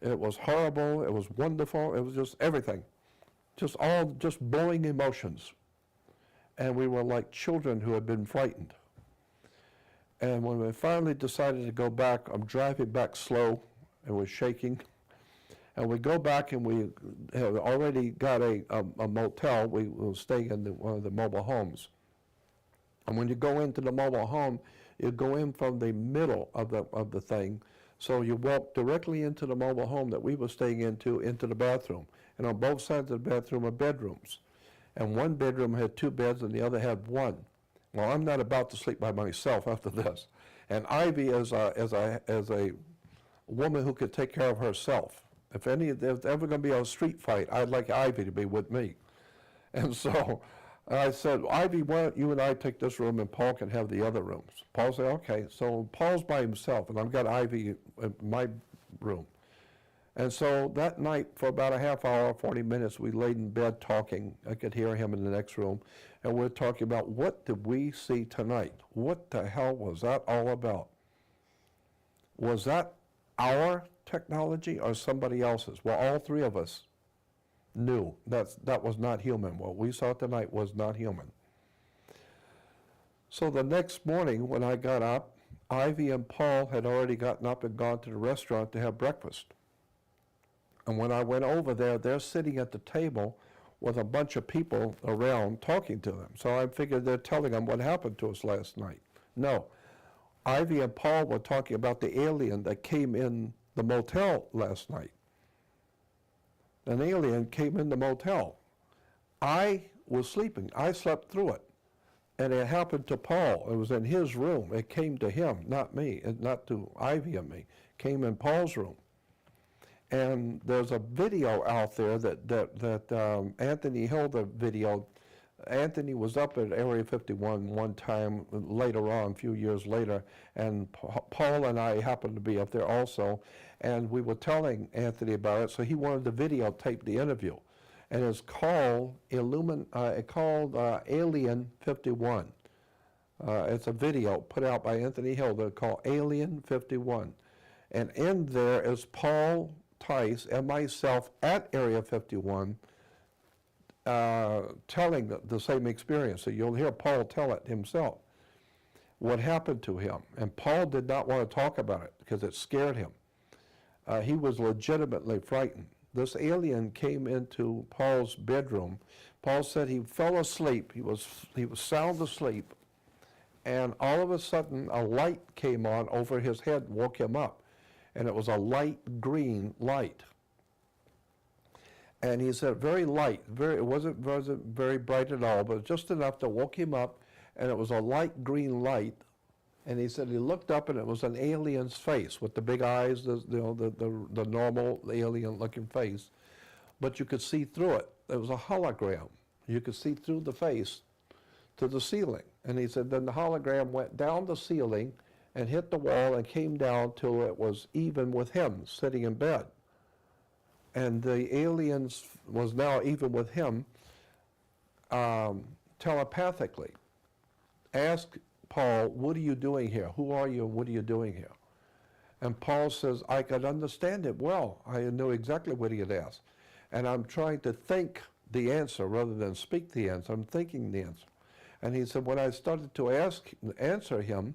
it was horrible, it was wonderful, it was just everything. Just blowing emotions. And we were like children who had been frightened. And when we finally decided to go back, I'm driving back slow, it was shaking, And we go back and we have already got a motel. We will stay in one of the mobile homes. And when you go into the mobile home, you go in from the middle of the thing. So you walk directly into the mobile home that we were staying into the bathroom. And on both sides of the bathroom are bedrooms. And one bedroom had 2 beds and the other had 1. Well, I'm not about to sleep by myself after this. And Ivy is a woman who could take care of herself. If there's ever going to be a street fight, I'd like Ivy to be with me. And so I said, Ivy, why don't you and I take this room and Paul can have the other rooms? Paul said, okay. So Paul's by himself and I've got Ivy in my room. And so that night, for about a half hour, 40 minutes, we laid in bed talking. I could hear him in the next room. And we're talking about, what did we see tonight? What the hell was that all about? Was that our technology or somebody else's? Well, all 3 of us knew that was not human. What we saw tonight was not human. So the next morning when I got up, Ivy and Paul had already gotten up and gone to the restaurant to have breakfast. And when I went over there, they're sitting at the table with a bunch of people around talking to them. So I figured they're telling them what happened to us last night. No. Ivy and Paul were talking about the alien that came in the motel last night. An alien came in the motel. I was sleeping. I slept through it. And it happened to Paul. It was in his room. It came to him, not me, and not to Ivy and me. It came in Paul's room. And there's a video out there that Anthony held a video. Anthony was up at Area 51 one time later on, a few years later, and Paul and I happened to be up there also, and we were telling Anthony about it, so he wanted to videotape the interview. And it's called Alien 51. It's a video put out by Anthony Hilda called Alien 51. And in there is Paul Tice and myself at Area 51 telling the same experience. So you'll hear Paul tell it himself, what happened to him. And Paul did not want to talk about it because it scared him. He was legitimately frightened. This alien came into Paul's bedroom. Paul said he fell asleep. He was sound asleep. And all of a sudden, a light came on over his head, woke him up. And it was a light green light. And he said, very light, it wasn't very bright at all, but just enough to woke him up, and it was a light green light. And he said he looked up and it was an alien's face with the big eyes, the normal alien-looking face, but you could see through it. It was a hologram. You could see through the face to the ceiling. And he said then the hologram went down the ceiling and hit the wall and came down till it was even with him sitting in bed. And the aliens was now even with him telepathically. Ask Paul, what are you doing here? Who are you and what are you doing here? And Paul says, I could understand it well. I knew exactly what he had asked. And I'm trying to think the answer rather than speak the answer. I'm thinking the answer. And he said, when I started to answer him,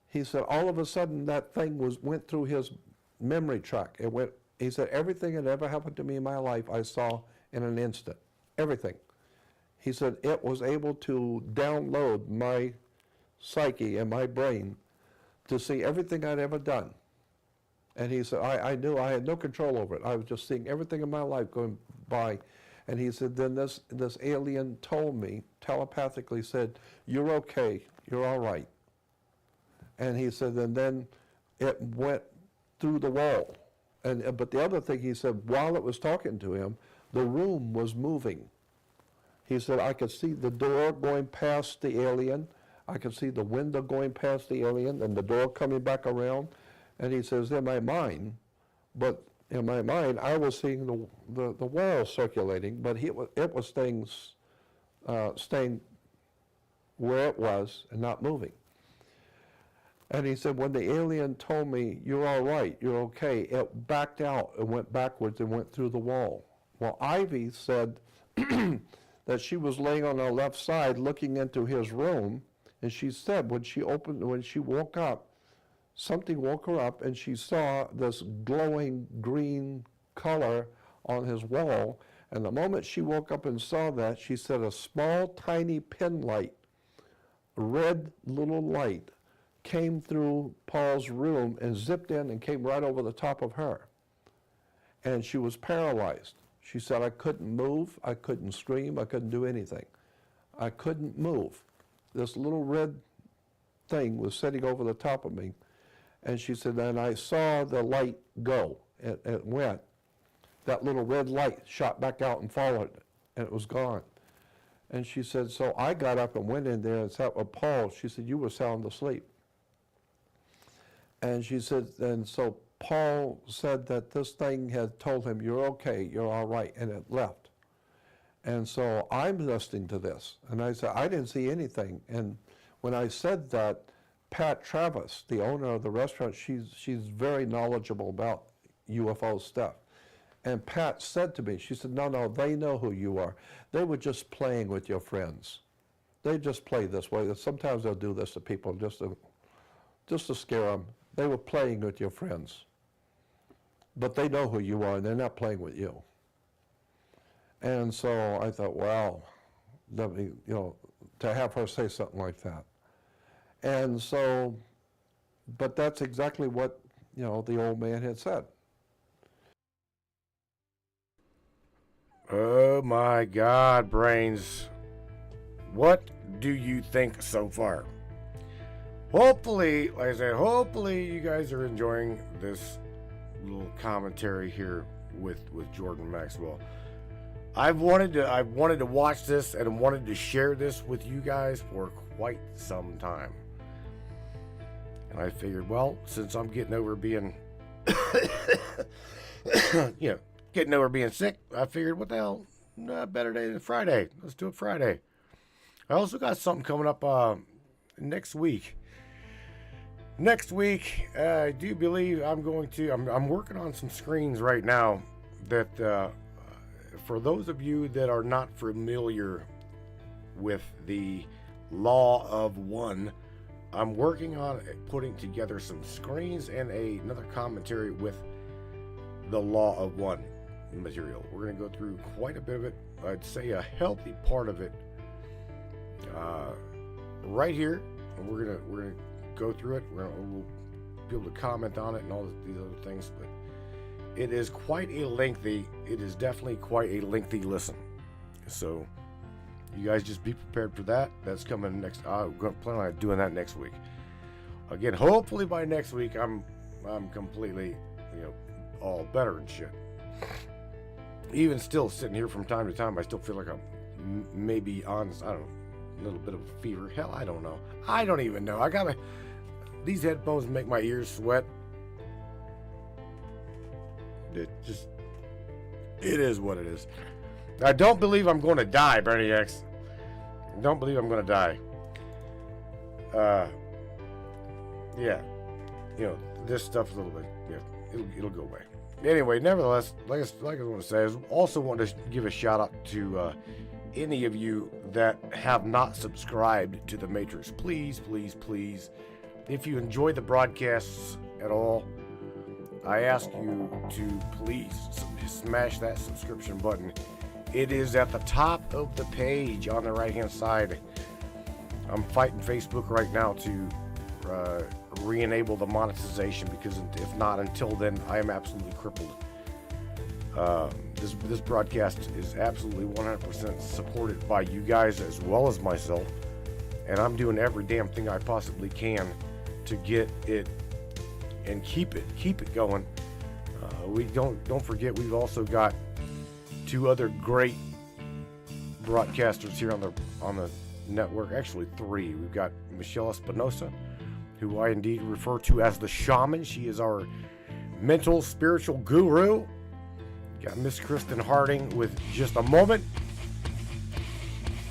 he said, all of a sudden that thing went through his memory track. He said, everything that ever happened to me in my life, I saw in an instant. Everything. He said, it was able to download my psyche and my brain to see everything I'd ever done. And he said, I knew I had no control over it. I was just seeing everything in my life going by. And he said, then this alien told me, telepathically said, you're okay, you're all right. And he said, and then it went through the wall. But the other thing he said, while it was talking to him, the room was moving. He said, I could see the door going past the alien. I could see the window going past the alien and the door coming back around. And he says, in my mind, I was seeing the wall circulating, but it was staying where it was and not moving. And he said, when the alien told me, you're all right, you're okay, it backed out and went backwards and went through the wall. Well, Ivy said that she was laying on her left side looking into his room, and she said when she woke up, something woke her up and she saw this glowing green color on his wall. And the moment she woke up and saw that, she said a small, tiny pin light, a red little light, came through Paul's room and zipped in and came right over the top of her. And she was paralyzed. She said, I couldn't move, I couldn't scream, I couldn't do anything. I couldn't move. This little red thing was sitting over the top of me. And she said, and I saw the light go. It went. That little red light shot back out and followed it, and it was gone. And she said, so I got up and went in there and sat with Paul. She said, you were sound asleep. And she said, and so Paul said that this thing had told him, you're okay, you're all right, and it left. And so I'm listening to this, and I said, I didn't see anything. And when I said that, Pat Travis, the owner of the restaurant, she's very knowledgeable about UFO stuff. And Pat said to me, she said, no, they know who you are. They were just playing with your friends. They just play this way. Sometimes they'll do this to people just to scare them. They were playing with your friends. But they know who you are, and they're not playing with you. And so I thought, wow, to have her say something like that. And so, but that's exactly what, the old man had said. Oh my God, Brains. What do you think so far? Hopefully, like I said, hopefully you guys are enjoying this little commentary here with Jordan Maxwell. I've wanted to watch this and wanted to share this with you guys for quite some time. And I figured, well, since I'm getting over being getting over being sick, I figured, what the hell, better day than Friday. Let's do it Friday. I also got something coming up next week. Next week, I do believe I'm working on some screens right now that, for those of you that are not familiar with the Law of One, I'm working on putting together some screens and another commentary with the Law of One material. We're going to go through quite a bit of it. I'd say a healthy part of it right here. And we're gonna go through it. We'll be able to comment on it and all these other things. But it is definitely quite a lengthy listen. So you guys just be prepared for that. That's coming next. I'm going to plan on doing that next week. Again, hopefully by next week I'm completely, all better and shit. Even still sitting here from time to time, I still feel like I'm maybe on, I don't know, a little bit of a fever. Hell, I don't know. I don't even know. These headphones make my ears sweat. It is what it is. I don't believe I'm going to die, Bernie X. I don't believe I'm going to die. Yeah. This stuff's a little bit, it'll go away. Anyway, nevertheless, like I want to say, I also want to give a shout out to any of you that have not subscribed to the Matrix. Please, please, please, if you enjoy the broadcasts at all, I ask you to please smash that subscription button. It is at the top of the page on the right hand side. I'm fighting Facebook right now to re-enable the monetization, because if not, until then, I am absolutely crippled. This broadcast is absolutely 100% supported by you guys as well as myself, and I'm doing every damn thing I possibly can to get it and keep it going. We don't forget, we've also got two other great broadcasters here on the network. Actually, three. We've got Michelle Espinosa, who I indeed refer to as the shaman. She is our mental, spiritual guru. Got Miss Kristen Harding with Just a Moment.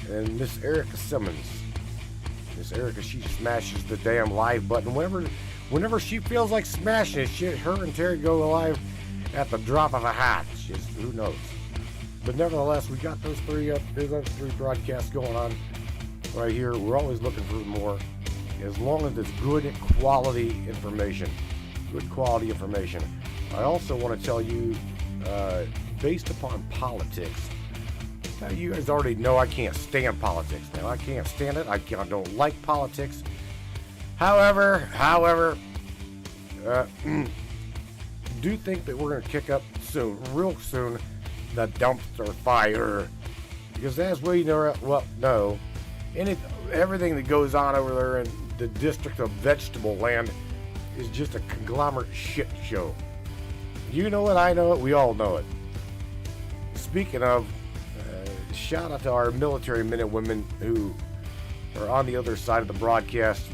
And Miss Erica Simmons. Miss Erica, she smashes the damn live button. Whenever she feels like smashing it, her and Terry go live at the drop of a hat. Who knows? But nevertheless, we got those three broadcasts going on right here. We're always looking for more, as long as it's good quality information. I also want to tell you based upon politics. Now, you guys already know I can't stand politics. Now, I can't stand it. I don't like politics. However, do think that we're going to kick up soon, real soon, the dumpster fire. Because as we know, everything that goes on over there in the district of vegetable land is just a conglomerate shit show. You know it, I know it, we all know it. Speaking of, shout out to our military men and women who are on the other side of the broadcast.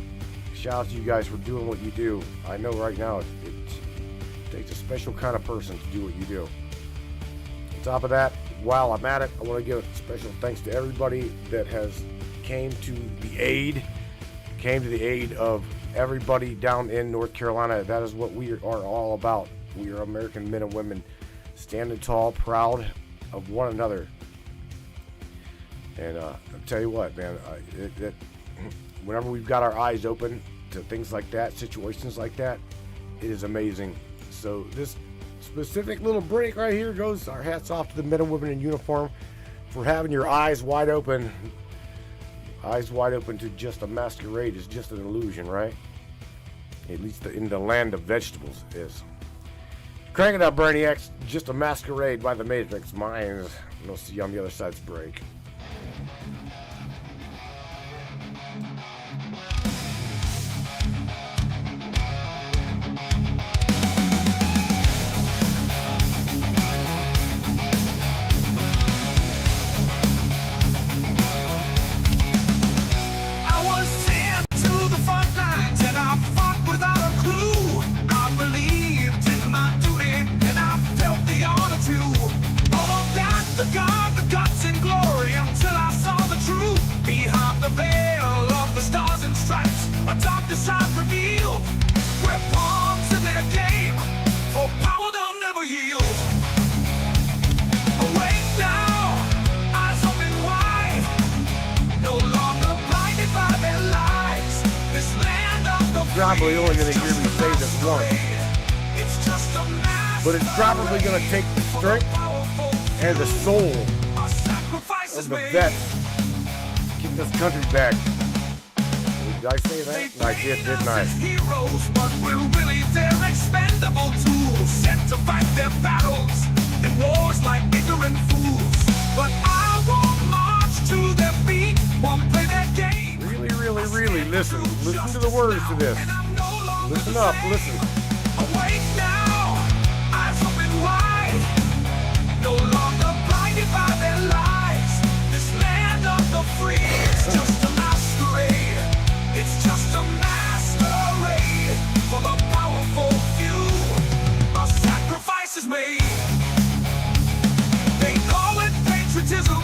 Shout out to you guys for doing what you do. I know right now it takes a special kind of person to do what you do. On top of that, while I'm at it, I want to give a special thanks to everybody that has came to the aid of everybody down in North Carolina. That is what we are all about. We are American men and women standing tall, proud of one another. And I'll tell you what, man, whenever we've got our eyes open to things like that, situations like that, it is amazing. So this specific little break right here goes our hats off to the men and women in uniform for having your eyes wide open. Eyes wide open to just a masquerade is just an illusion, right? At least in the land of vegetables is. Crank it up, Brainiacs. Just a masquerade by the Matrix Minds. And we'll see you on the other side's break. Probably only going to hear me say this once, but it's probably going to take the strength and the soul of the vets to get this country back. Did I say that? I did, didn't I? Heroes, but we're really their expendable tools, sent to fight their battles in wars like ignorant fools. But I won't march to their beat, won't play their game. Really, listen to the words to this. Listen up, listen. Awake now, eyes open wide, no longer blinded by their lies. This land of the free is just a masquerade. It's just a masquerade for the powerful few. A sacrifice is made. They call it patriotism,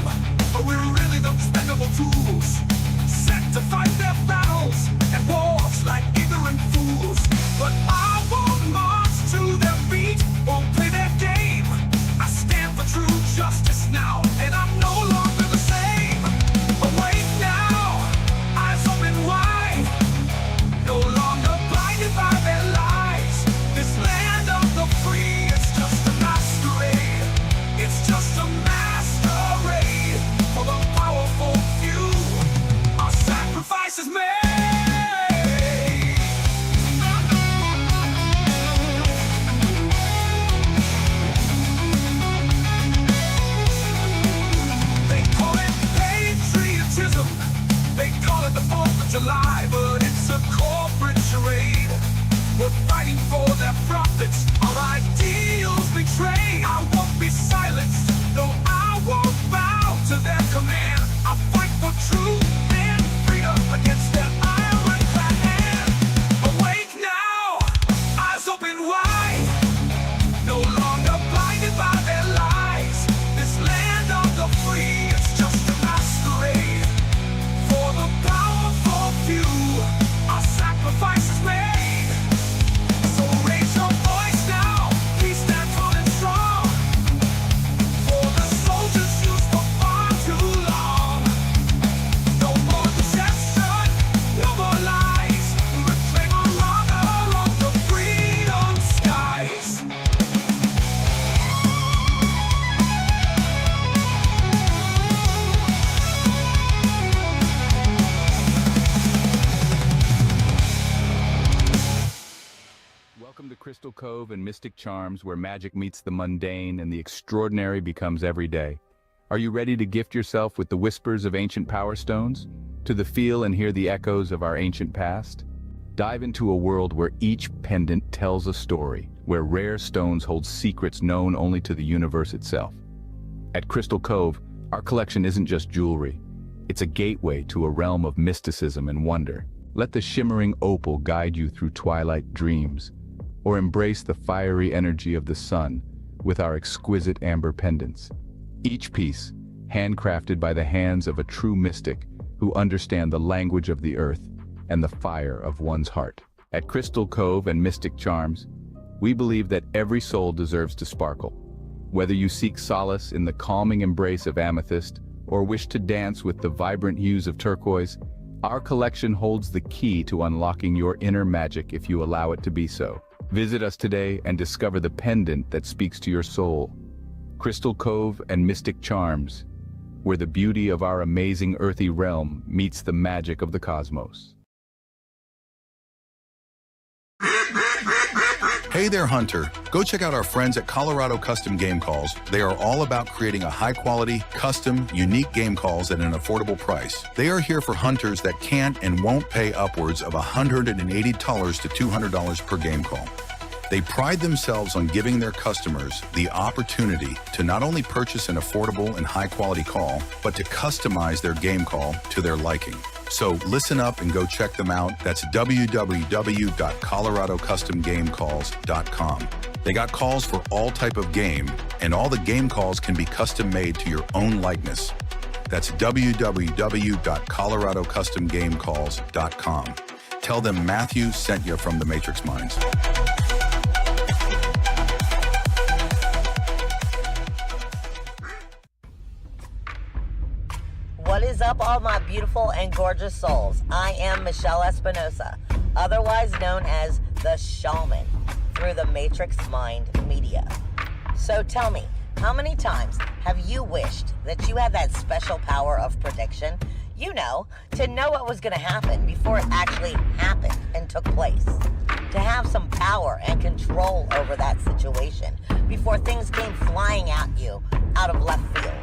but we're really the expendable tools, sent to fight their battles and wars like ignorant fools. But I won't Cove and mystic charms, where magic meets the mundane and the extraordinary becomes everyday. Are you ready to gift yourself with the whispers of ancient power stones? To the feel and hear the echoes of our ancient past? Dive into a world where each pendant tells a story, where rare stones hold secrets known only to the universe itself. At Crystal Cove, our collection isn't just jewelry. It's a gateway to a realm of mysticism and wonder. Let the shimmering opal guide you through twilight dreams, or embrace the fiery energy of the sun with our exquisite amber pendants. Each piece, handcrafted by the hands of a true mystic who understand the language of the earth and the fire of one's heart. At Crystal Cove and Mystic Charms, we believe that every soul deserves to sparkle. Whether you seek solace in the calming embrace of amethyst or wish to dance with the vibrant hues of turquoise, our collection holds the key to unlocking your inner magic if you allow it to be so. Visit us today and discover the pendant that speaks to your soul. Crystal Cove and Mystic Charms, where the beauty of our amazing earthy realm meets the magic of the cosmos. Hey there, Hunter. Go check out our friends at Colorado Custom Game Calls. They are all about creating a high-quality, custom, unique game calls at an affordable price. They are here for hunters that can't and won't pay upwards of $180 to $200 per game call. They pride themselves on giving their customers the opportunity to not only purchase an affordable and high-quality call, but to customize their game call to their liking. So listen up and go check them out. That's www.coloradocustomgamecalls.com. They got calls for all type of game, and all the game calls can be custom made to your own likeness. That's www.coloradocustomgamecalls.com. Tell them Matthew sent you from the Matrix Minds. What is up, all my beautiful and gorgeous souls? I am Michelle Espinosa, otherwise known as the Shaman, through the Matrix Mind Media. So tell me, how many times have you wished that you had that special power of prediction? You know, to know what was going to happen before it actually happened and took place. To have some power and control over that situation before things came flying at you out of left field.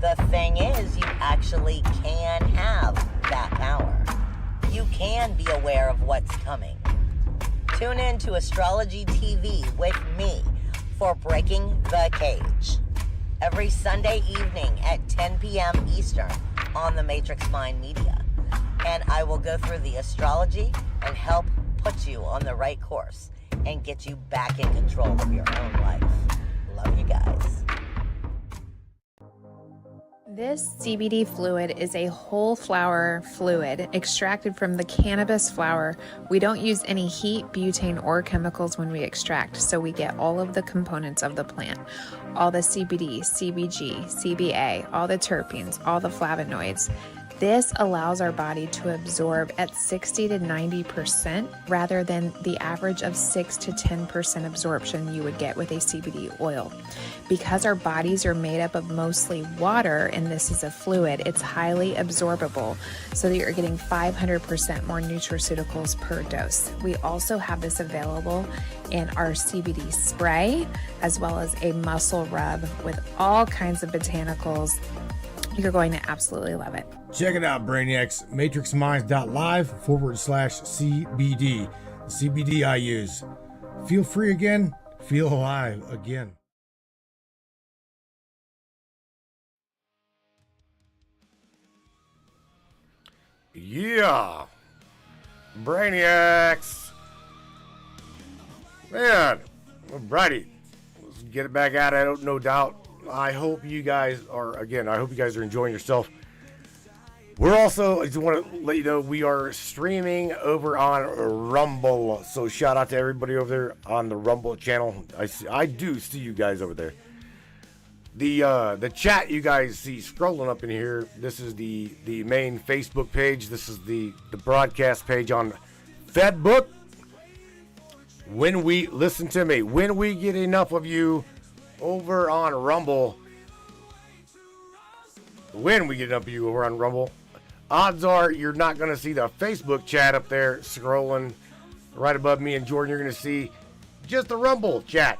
The thing is, you actually can have that power. You can be aware of what's coming. Tune in to Astrology TV with me for Breaking the Cage every Sunday evening at 10 p.m. Eastern on the Matrix Mind Media. And I will go through the astrology and help put you on the right course and get you back in control of your own life. Love you guys. This CBD fluid is a whole flower fluid extracted from the cannabis flower. We don't use any heat, butane, or chemicals when we extract, so we get all of the components of the plant. All the CBD, CBG, CBA, all the terpenes, all the flavonoids. This allows our body to absorb at 60 to 90% rather than the average of 6 to 10% absorption you would get with a CBD oil. Because our bodies are made up of mostly water and this is a fluid, it's highly absorbable so that you're getting 500% more nutraceuticals per dose. We also have this available in our CBD spray as well as a muscle rub with all kinds of botanicals. You're going to absolutely love it. Check it out, Brainiacs. MatrixMinds.live/CBD. The CBD I use. Feel free again. Feel alive again. Yeah. Brainiacs. Man. Alrighty. Let's get it back at it, no doubt. I hope you guys are enjoying yourself. We're also, I just want to let you know, we are streaming over on Rumble. So shout out to everybody over there on the Rumble channel. I do see you guys over there. The chat you guys see scrolling up in here, this is the main Facebook page. This is the broadcast page on Fedbook. When we get enough of you over on Rumble, odds are you're not going to see the Facebook chat up there scrolling right above me and Jordan. You're going to see just the Rumble chat.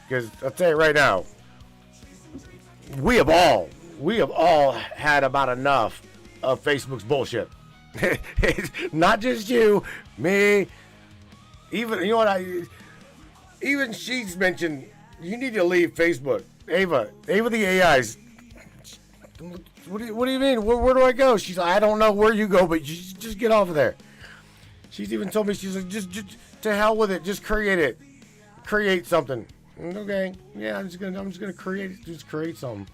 Because I'll tell you right now, we have all had about enough of Facebook's bullshit. Not just you, me, even, you know what, even she's mentioned, you need to leave Facebook. Ava the AIs, what do you mean? Where do I go? She's like, I don't know where you go, but just get off of there. She's even told me, she's like, just to hell with it, just create it. Create something. Okay, yeah, I'm just gonna create something.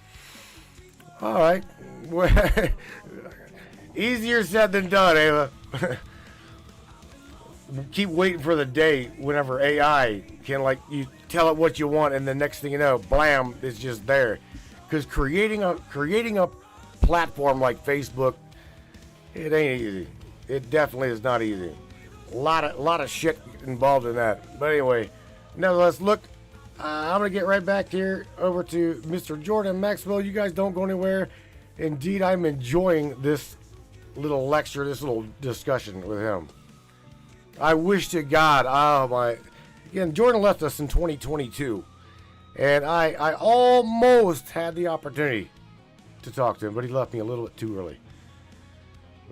All right. Easier said than done, Ava. Keep waiting for the day whenever AI can, like, you tell it what you want, and the next thing you know, blam, it's just there. Because creating a platform like Facebook, it ain't easy. It definitely is not easy. A lot of shit involved in that. But anyway, nevertheless, look, I'm gonna get right back here over to Mr. Jordan Maxwell. You guys don't go anywhere. Indeed, I'm enjoying this little lecture, this little discussion with him. I wish to God, again, Jordan left us in 2022, and I almost had the opportunity to talk to him, but he left me a little bit too early.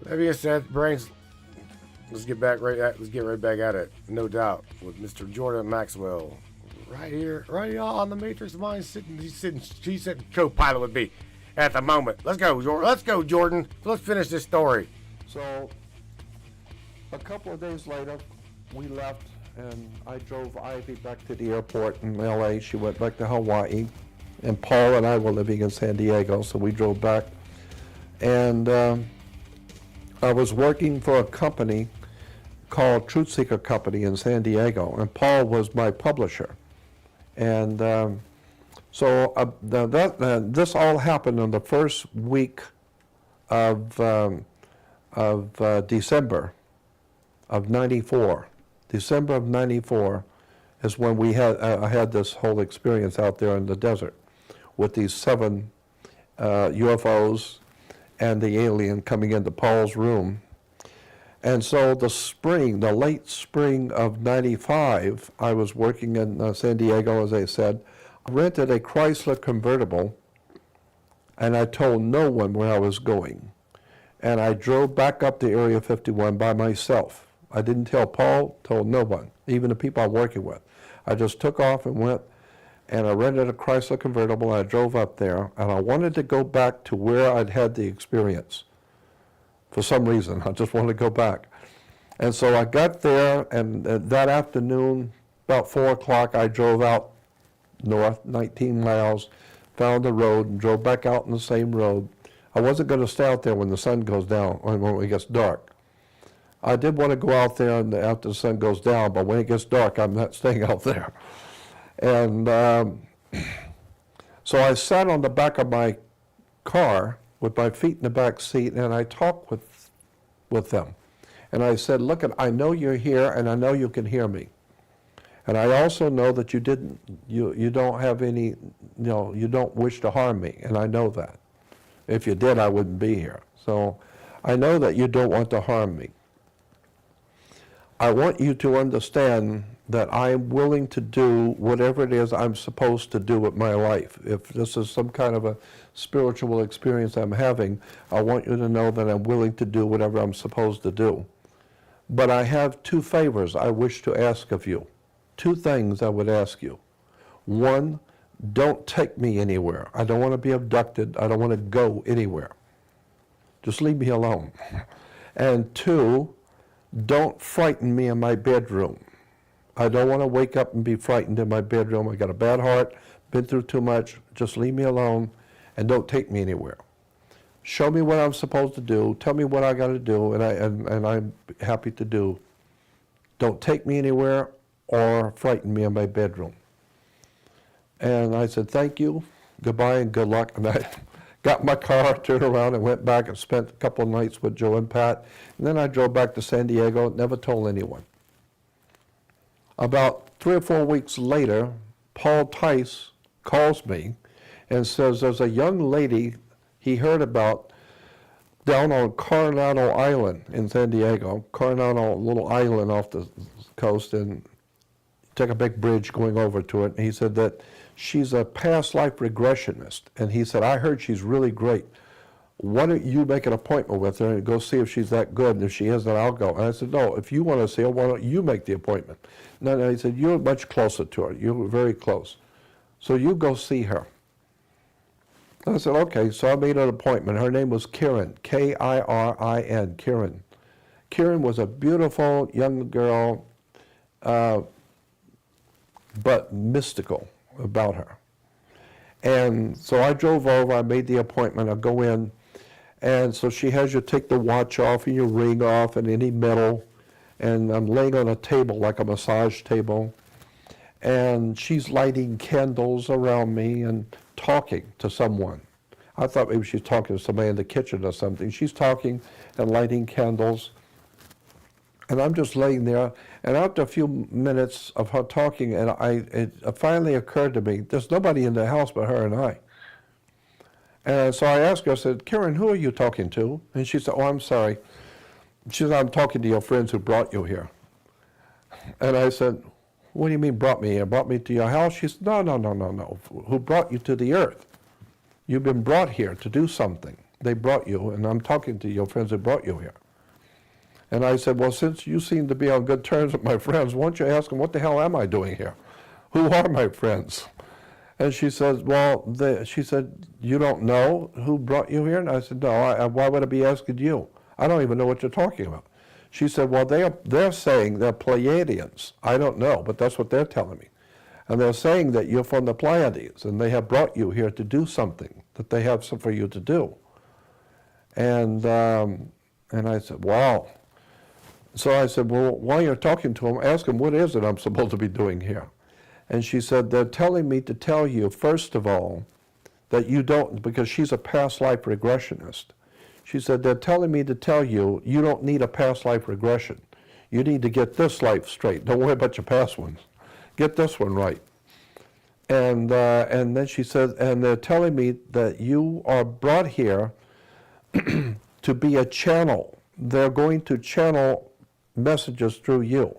That being said, brains, let's get right back at it, no doubt, with Mr. Jordan Maxwell, right here on the Matrix Mind. He's sitting co-pilot with me at the moment. Let's go, Jordan. Let's finish this story. So, a couple of days later, we left, and I drove Ivy back to the airport in LA. She went back to Hawaii, and Paul and I were living in San Diego, so we drove back. And I was working for a company called Truth Seeker Company in San Diego, and Paul was my publisher. And this all happened in the first week of December of '94. December of '94 is when I had this whole experience out there in the desert with these 7 UFOs and the alien coming into Paul's room. And so the late spring of '95, I was working in San Diego, as I said, rented a Chrysler convertible, and I told no one where I was going. And I drove back up to Area 51 by myself. I didn't tell Paul, told no one, even the people I'm working with. I just took off and went, and I rented a Chrysler convertible, and I drove up there, and I wanted to go back to where I'd had the experience. For some reason, I just wanted to go back. And so I got there, and that afternoon, about 4 o'clock, I drove out north, 19 miles, found the road, and drove back out on the same road. I wasn't going to stay out there when the sun goes down, or when it gets dark. I did want to go out there after the sun goes down, but when it gets dark, I'm not staying out there. And so I sat on the back of my car with my feet in the back seat, and I talked with them. And I said, look, I know you're here, and I know you can hear me. And I also know that you don't have any, you don't wish to harm me, and I know that. If you did, I wouldn't be here. So I know that you don't want to harm me. I want you to understand that I'm willing to do whatever it is I'm supposed to do with my life. If this is some kind of a spiritual experience I'm having, I want you to know that I'm willing to do whatever I'm supposed to do. But I have 2 favors I wish to ask of you. 2 things I would ask you. 1, don't take me anywhere. I don't want to be abducted. I don't want to go anywhere. Just leave me alone. And 2, don't frighten me in my bedroom. I don't want to wake up and be frightened in my bedroom. I got a bad heart, been through too much. Just leave me alone and don't take me anywhere. Show me what I'm supposed to do. Tell me what I got to do, and I'm happy to do. Don't take me anywhere or frighten me in my bedroom. And I said, thank you, goodbye, and good luck. And I got in my car, turned around, and went back and spent a couple of nights with Joe and Pat. And then I drove back to San Diego, never told anyone. About 3 or 4 weeks later, Paul Tice calls me and says there's a young lady he heard about down on Coronado Island in San Diego, Coronado, little island off the coast, and take a big bridge going over to it. And he said that she's a past life regressionist. And he said, I heard she's really great. Why don't you make an appointment with her and go see if she's that good? And if she is, then I'll go. And I said, no, if you want to see her, why don't you make the appointment? No, he said, you're much closer to her. You're very close. So you go see her. I said, okay. So I made an appointment. Her name was Kirin, K-I-R-I-N, Kirin. Kirin was a beautiful young girl, but mystical about her. And so I drove over, I made the appointment, I go in, and so she has you take the watch off and your ring off and any metal, and I'm laying on a table like a massage table, and she's lighting candles around me and talking to someone. I thought maybe she's talking to somebody in the kitchen or something. She's talking and lighting candles, and I'm just laying there, and after a few minutes of her talking, and it finally occurred to me, there's nobody in the house but her and I. And so I asked her, I said, Kirin, who are you talking to? And she said, oh, I'm sorry. She said, I'm talking to your friends who brought you here. And I said, what do you mean brought me here? Brought me to your house? She said, no. Who brought you to the earth? You've been brought here to do something. They brought you, and I'm talking to your friends who brought you here. And I said, well, since you seem to be on good terms with my friends, why don't you ask them, what the hell am I doing here? Who are my friends? And she says, well, she said, you don't know who brought you here? And I said, no, why would I be asking you? I don't even know what you're talking about. She said, well, they're saying they're Pleiadians. I don't know, but that's what they're telling me. And they're saying that you're from the Pleiades, and they have brought you here to do something, that they have something for you to do. And I said, wow. So I said, well, while you're talking to them, ask them, what is it I'm supposed to be doing here? And she said, they're telling me to tell you, first of all, that you don't, because she's a past life regressionist. She said, they're telling me to tell you, you don't need a past life regression. You need to get this life straight. Don't worry about your past ones. Get this one right. And then she said, and they're telling me that you are brought here to be a channel. They're going to channel messages through you,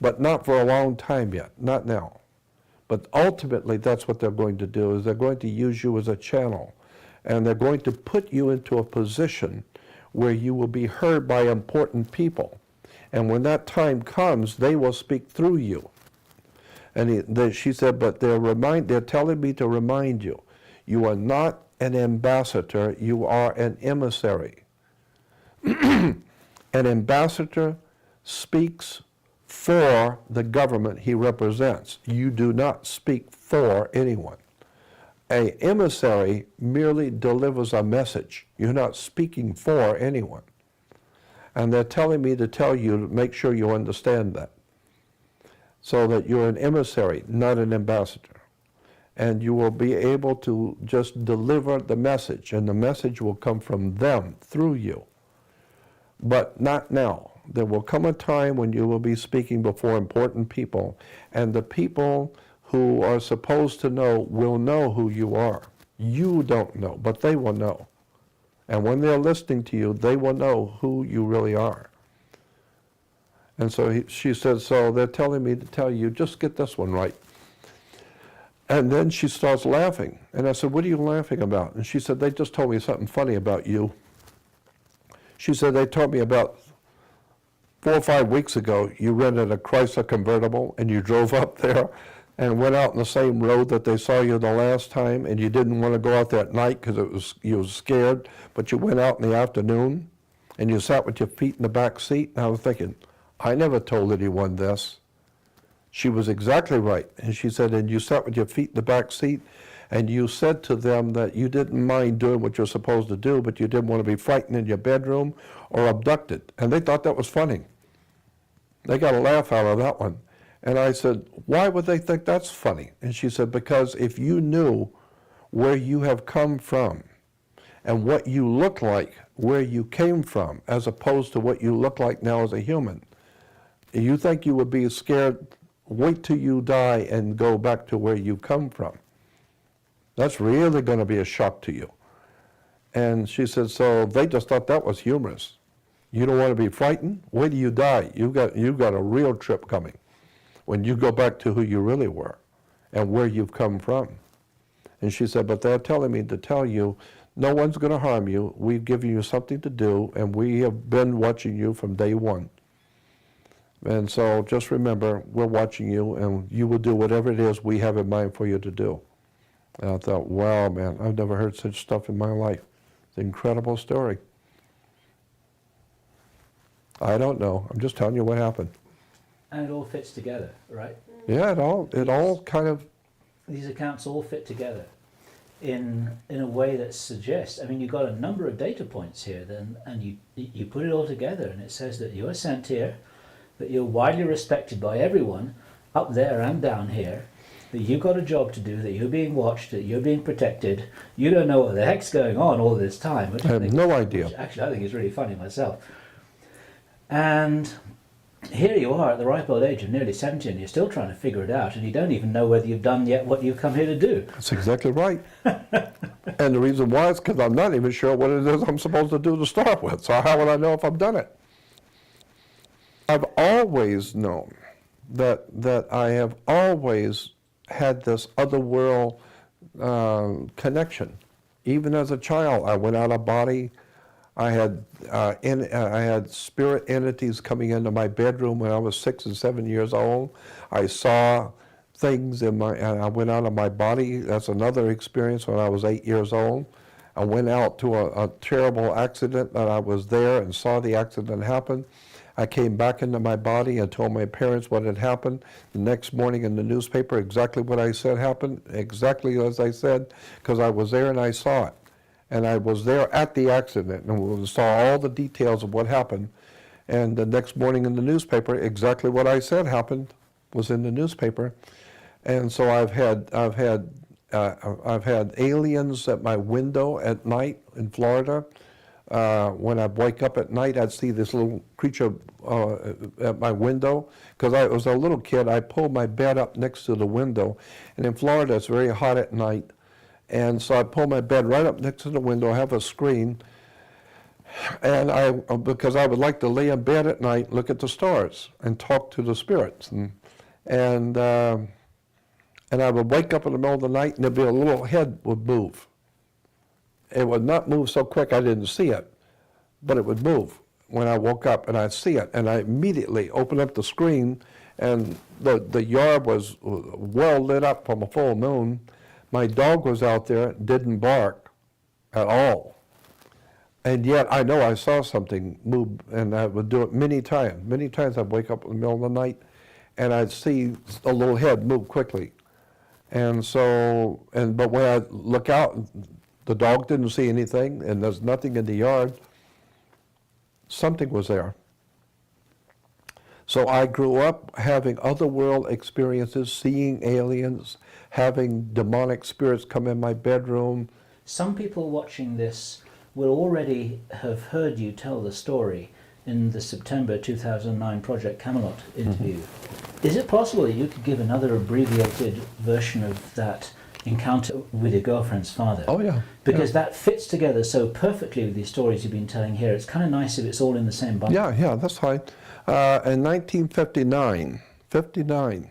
but not for a long time yet, not now. But ultimately, that's what they're going to do, is they're going to use you as a channel, and they're going to put you into a position where you will be heard by important people. And when that time comes, they will speak through you. And she said, but they're telling me to remind you, you are not an ambassador, you are an emissary. An ambassador speaks for the government he represents. You do not speak for anyone. An emissary merely delivers a message. You're not speaking for anyone. And they're telling me to tell you, to make sure you understand that. So that you're an emissary, not an ambassador. And you will be able to just deliver the message, and the message will come from them, through you. But not now. There will come a time when you will be speaking before important people, and the people who are supposed to know will know who you are. You don't know, but they will know. And when they're listening to you, they will know who you really are. And so she said, so they're telling me to tell you, just get this one right. And then she starts laughing. And I said, what are you laughing about? And she said, they just told me something funny about you. She said, they told me about 4 or 5 weeks ago, you rented a Chrysler convertible and you drove up there and went out on the same road that they saw you the last time, and you didn't want to go out there at night because you were scared, but you went out in the afternoon and you sat with your feet in the back seat. And I was thinking, I never told anyone this. She was exactly right. And she said, and you sat with your feet in the back seat and you said to them that you didn't mind doing what you're supposed to do, but you didn't want to be frightened in your bedroom or abducted. And they thought that was funny. They got a laugh out of that one. And I said, why would they think that's funny? And she said, because if you knew where you have come from and what you look like where you came from, as opposed to what you look like now as a human, you think you would be scared. Wait till you die and go back to where you come from. That's really going to be a shock to you. And she said, so they just thought that was humorous. You don't want to be frightened? Wait till you die. You've got a real trip coming. when you go back to who you really were and where you've come from. And she said, but they're telling me to tell you, no one's going to harm you. We've given you something to do, and we have been watching you from day one. And so just remember, we're watching you, and you will do whatever it is we have in mind for you to do. And I thought, wow, man, I've never heard such stuff in my life. It's an incredible story. I don't know. I'm just telling you what happened. And it all fits together, right? Yeah, it all kind of... These accounts all fit together in a way that suggests, I mean, you've got a number of data points here, then, and you put it all together, and it says that you're sent here, that you're widely respected by everyone, up there and down here, that you've got a job to do, that you're being watched, that you're being protected. You don't know what the heck's going on all this time. I have no idea. Which actually, I think is really funny myself. And here you are at the ripe old age of nearly 70, and you're still trying to figure it out, and you don't even know whether you've done yet what you've come here to do. That's exactly right. And the reason why is because I'm not even sure what it is I'm supposed to do to start with. So how would I know if I've done it? I've always known that I have always had this other world connection. Even as a child, I went out of body. I had spirit entities coming into my bedroom when I was 6 and 7 years old. I saw things and I went out of my body. That's another experience when I was 8 years old. I went out to a terrible accident, and I was there and saw the accident happen. I came back into my body and told my parents what had happened. The next morning in the newspaper, exactly what I said happened, exactly as I said, because I was there and I saw it. And I was there at the accident and saw all the details of what happened. And the next morning in the newspaper, exactly what I said happened was in the newspaper. And so I've had aliens at my window at night in Florida. When I wake up at night, I'd see this little creature at my window. Because I was a little kid, I pulled my bed up next to the window. And in Florida, it's very hot at night. And so I pull my bed right up next to the window, have a screen, and because I would like to lay in bed at night, look at the stars, and talk to the spirits. And I would wake up in the middle of the night, and there'd be a little head would move. It would not move so quick I didn't see it, but it would move when I woke up, and I'd see it. And I immediately opened up the screen, and the yard was well lit up from a full moon. My dog was out there, didn't bark at all. And yet I know I saw something move, and I would do it many times. Many times I'd wake up in the middle of the night, and I'd see a little head move quickly. And so, but when I look out, the dog didn't see anything, and there's nothing in the yard. Something was there. So I grew up having otherworld experiences, seeing aliens, having demonic spirits come in my bedroom. Some people watching this will already have heard you tell the story in the September 2009 Project Avalon interview. Is it possible that you could give another abbreviated version of that encounter with your girlfriend's father? Oh, yeah. Because that fits together so perfectly with the stories you've been telling here. It's kind of nice if it's all in the same bundle. Yeah, that's fine. In 1959,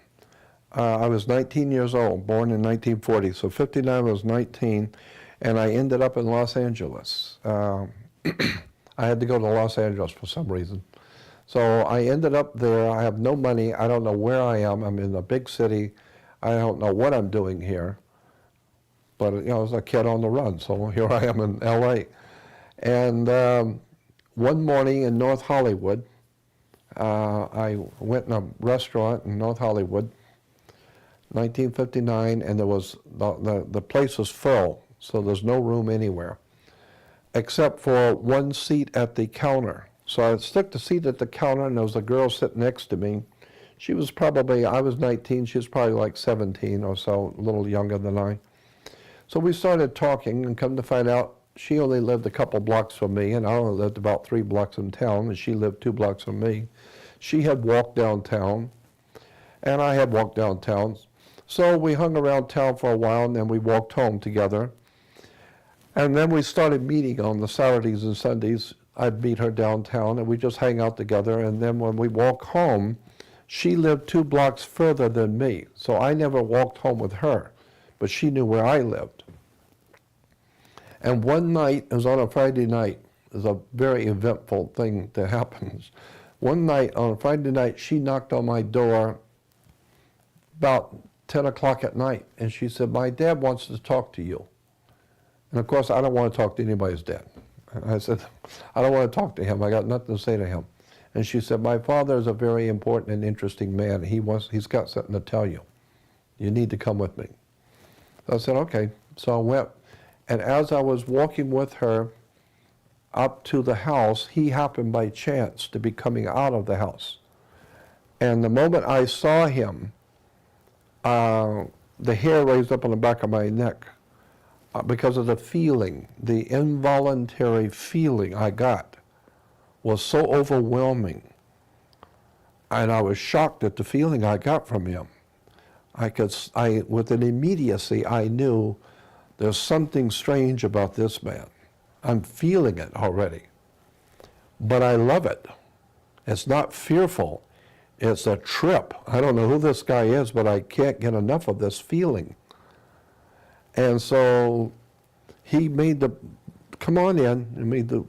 I was 19 years old, born in 1940, so 59 I was 19, and I ended up in Los Angeles. I had to go to Los Angeles for some reason. So I ended up there. I have no money. I don't know where I am. I'm in a big city. I don't know what I'm doing here. But, I was a kid on the run, so here I am in L.A. And one morning in North Hollywood, I went in a restaurant in North Hollywood, 1959, and there was the place was full, so there's no room anywhere, except for one seat at the counter. So I took the seat at the counter, and there was a girl sitting next to me. She was probably, I was 19, she was probably like 17 or so, a little younger than I. So we started talking, and come to find out, she only lived a couple blocks from me, and I only lived about 3 blocks in town, and she lived 2 blocks from me. She had walked downtown, and I had walked downtown. So we hung around town for a while, and then we walked home together. And then we started meeting on the Saturdays and Sundays. I'd meet her downtown, and we just hang out together. And then when we walk home, She lived 2 blocks further than me, so I never walked home with her, but she knew where I lived. And one night, it was on a Friday night, it was a very eventful thing that happens. One night, on a Friday night, she knocked on my door about 10 o'clock at night, and she said, "My dad wants to talk to you." And of course, I don't want to talk to anybody's dad. I said, "I don't want to talk to him. I got nothing to say to him." And she said, "My father is a very important and interesting man. He's got something to tell you. You need to come with me." So I said, "Okay." So I went, and as I was walking with her up to the house, he happened by chance to be coming out of the house. And the moment I saw him, the hair raised up on the back of my neck because of the feeling, the involuntary feeling I got was so overwhelming. And I was shocked at the feeling I got from him. With an immediacy, I knew there's something strange about this man. I'm feeling it already. But I love it. It's not fearful. It's a trip. I don't know who this guy is, but I can't get enough of this feeling. And so he made the, come on in,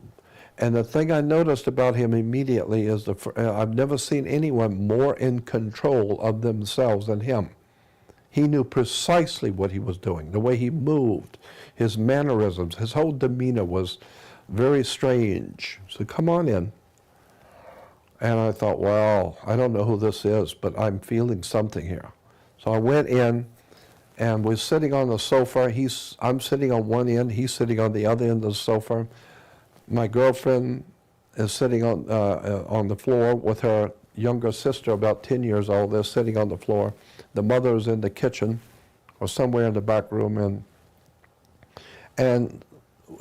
and the thing I noticed about him immediately is I've never seen anyone more in control of themselves than him. He knew precisely what he was doing, the way he moved, his mannerisms, his whole demeanor was very strange. So come on in. And I thought, well, I don't know who this is, but I'm feeling something here. So I went in, and we're sitting on the sofa. I'm sitting on one end, he's sitting on the other end of the sofa. My girlfriend is sitting on the floor with her younger sister, about 10 years old. They're sitting on the floor. The mother is in the kitchen or somewhere in the back room, and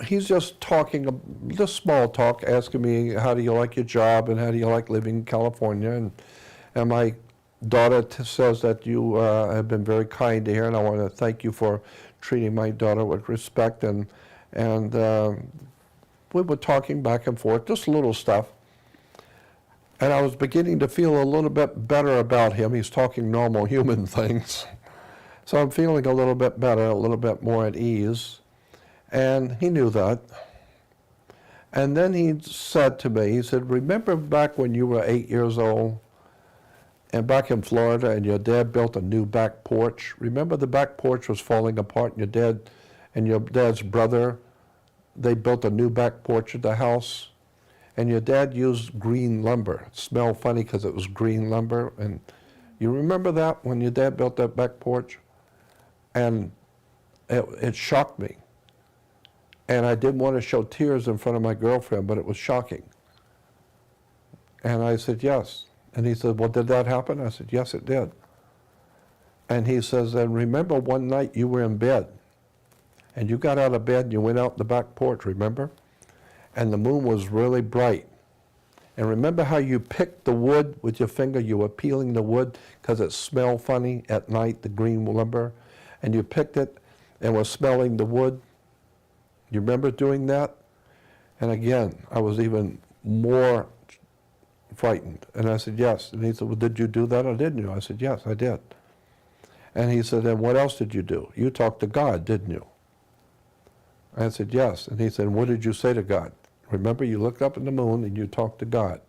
he's just talking, just small talk, asking me, how do you like your job and how do you like living in California? And my daughter says that you have been very kind to her, and I want to thank you for treating my daughter with respect. And we were talking back and forth, just little stuff. And I was beginning to feel a little bit better about him. He's talking normal human things. So I'm feeling a little bit better, a little bit more at ease. And he knew that. And then he said to me, he said, "Remember back when you were 8 years old and back in Florida and your dad built a new back porch? Remember the back porch was falling apart and your dad's brother, they built a new back porch at the house? And your dad used green lumber. It smelled funny because it was green lumber. And you remember that when your dad built that back porch?" And it shocked me. And I didn't want to show tears in front of my girlfriend, but it was shocking. And I said, "Yes." And he said, "Well, did that happen?" I said, "Yes, it did." And he says, "And remember one night you were in bed, and you got out of bed and you went out the back porch, remember? And the moon was really bright. And remember how you picked the wood with your finger? You were peeling the wood because it smelled funny at night, the green lumber. And you picked it and were smelling the wood. You remember doing that?" And again, I was even more frightened. And I said, "Yes." And he said, "Well, did you do that or didn't you?" I said, "Yes, I did." And he said, "And what else did you do? You talked to God, didn't you?" I said, "Yes." And he said, "What did you say to God? Remember, you looked up at the moon and you talked to God."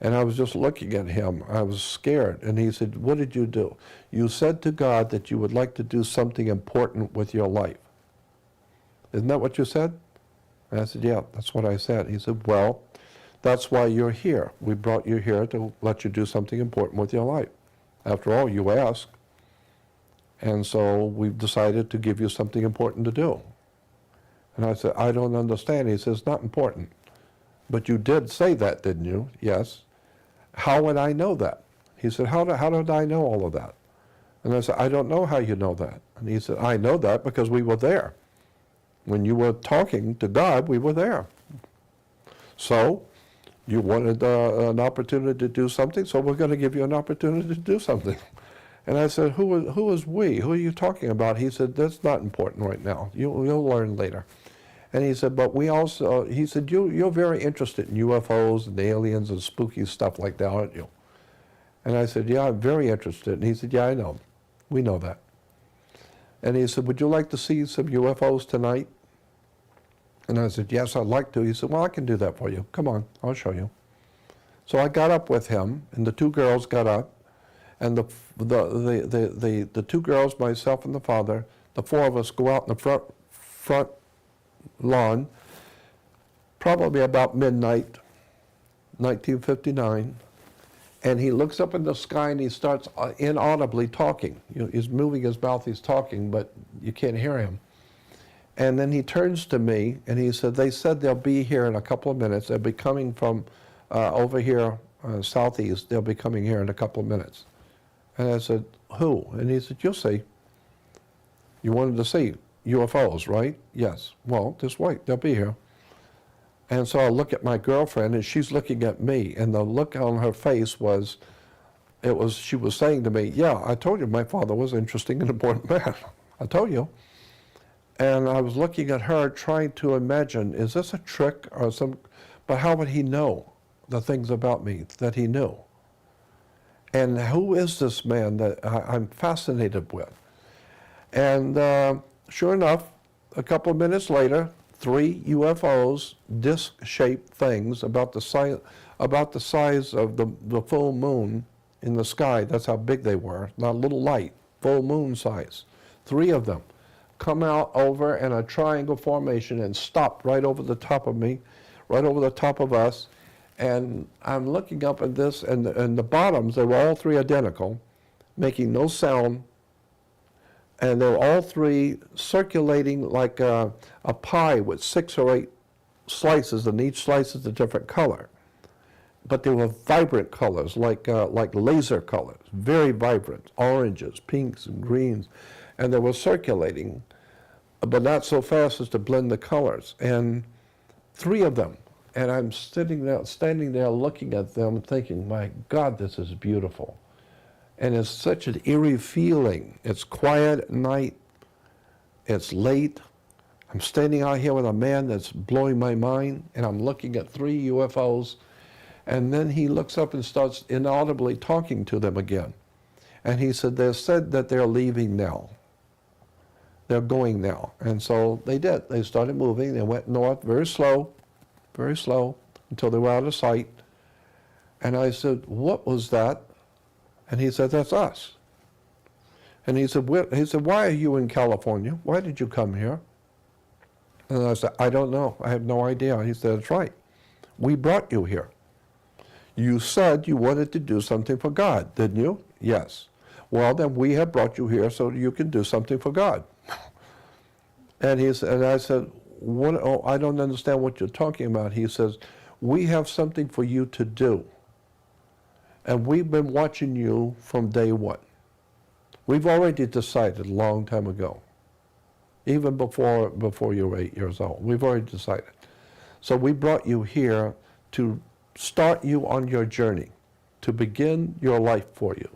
And I was just looking at him. I was scared. And he said, "What did you do?" "You said to God that you would like to do something important with your life. Isn't that what you said?" And I said, "Yeah, that's what I said." He said, "Well, that's why you're here. We brought you here to let you do something important with your life. After all, you asked. And so we've decided to give you something important to do." And I said, "I don't understand." He says, "Not important. But you did say that, didn't you?" "Yes." "How would I know that?" He said, how did I know all of that?" And I said, "I don't know how you know that." And he said, "I know that because we were there. When you were talking to God, we were there. So you wanted an opportunity to do something, so we're going to give you an opportunity to do something." And I said, who is we? Who are you talking about?" He said, "That's not important right now. You'll learn later." And he said, "But we also," he said, you're very interested in UFOs and aliens and spooky stuff like that, aren't you?" And I said, yeah, I'm very interested. And he said, yeah, I know. We know that. And he said, would you like to see some UFOs tonight? And I said, yes, I'd like to. He said, well, I can do that for you. Come on, I'll show you. So I got up with him, and the two girls got up, and the two girls, myself and the father, the four of us go out in the front lawn, probably about midnight, 1959, and he looks up in the sky and he starts inaudibly talking. He's moving his mouth, he's talking, but you can't hear him. And then he turns to me and he said, they said they'll be here in a couple of minutes. They'll be coming from over here, southeast. They'll be coming here in a couple of minutes. And I said, who? And he said, you'll see. You wanted to see UFOs, right? Yes. Well, just wait, they'll be here. And so I look at my girlfriend and she's looking at me, and the look on her face was, she was saying to me, yeah, I told you my father was an interesting and important man. I told you. And I was looking at her trying to imagine, is this a trick or but how would he know the things about me that he knew? And who is this man that I'm fascinated with? And sure enough, a couple of minutes later, 3 UFOs, disc-shaped things about the size of the full moon in the sky. That's how big they were, not a little light, full moon size. 3 of them come out over in a triangle formation and stop right over the top of me, right over the top of us. And I'm looking up at this, and the bottoms, they were all 3 identical, making no sound. And they were all 3 circulating like a pie with 6 or 8 slices, and each slice is a different color. But they were vibrant colors, like laser colors, very vibrant, oranges, pinks, and greens. And they were circulating, but not so fast as to blend the colors. And 3 of them. And I'm standing there looking at them thinking, my God, this is beautiful. And it's such an eerie feeling. It's quiet at night. It's late. I'm standing out here with a man that's blowing my mind, and I'm looking at 3 UFOs. And then he looks up and starts inaudibly talking to them again. And he said, they said that they're leaving now. They're going now. And so they did. They started moving. They went north very slow, until they were out of sight. And I said, what was that? And he said, that's us. And he said, why are you in California? Why did you come here? And I said, I don't know. I have no idea. He said, that's right. We brought you here. You said you wanted to do something for God, didn't you? Yes. Well, then we have brought you here so you can do something for God. And I said, what? Oh, I don't understand what you're talking about. He says, we have something for you to do. And we've been watching you from day one. We've already decided a long time ago, even before you were 8 years old. We've already decided. So we brought you here to start you on your journey, to begin your life for you.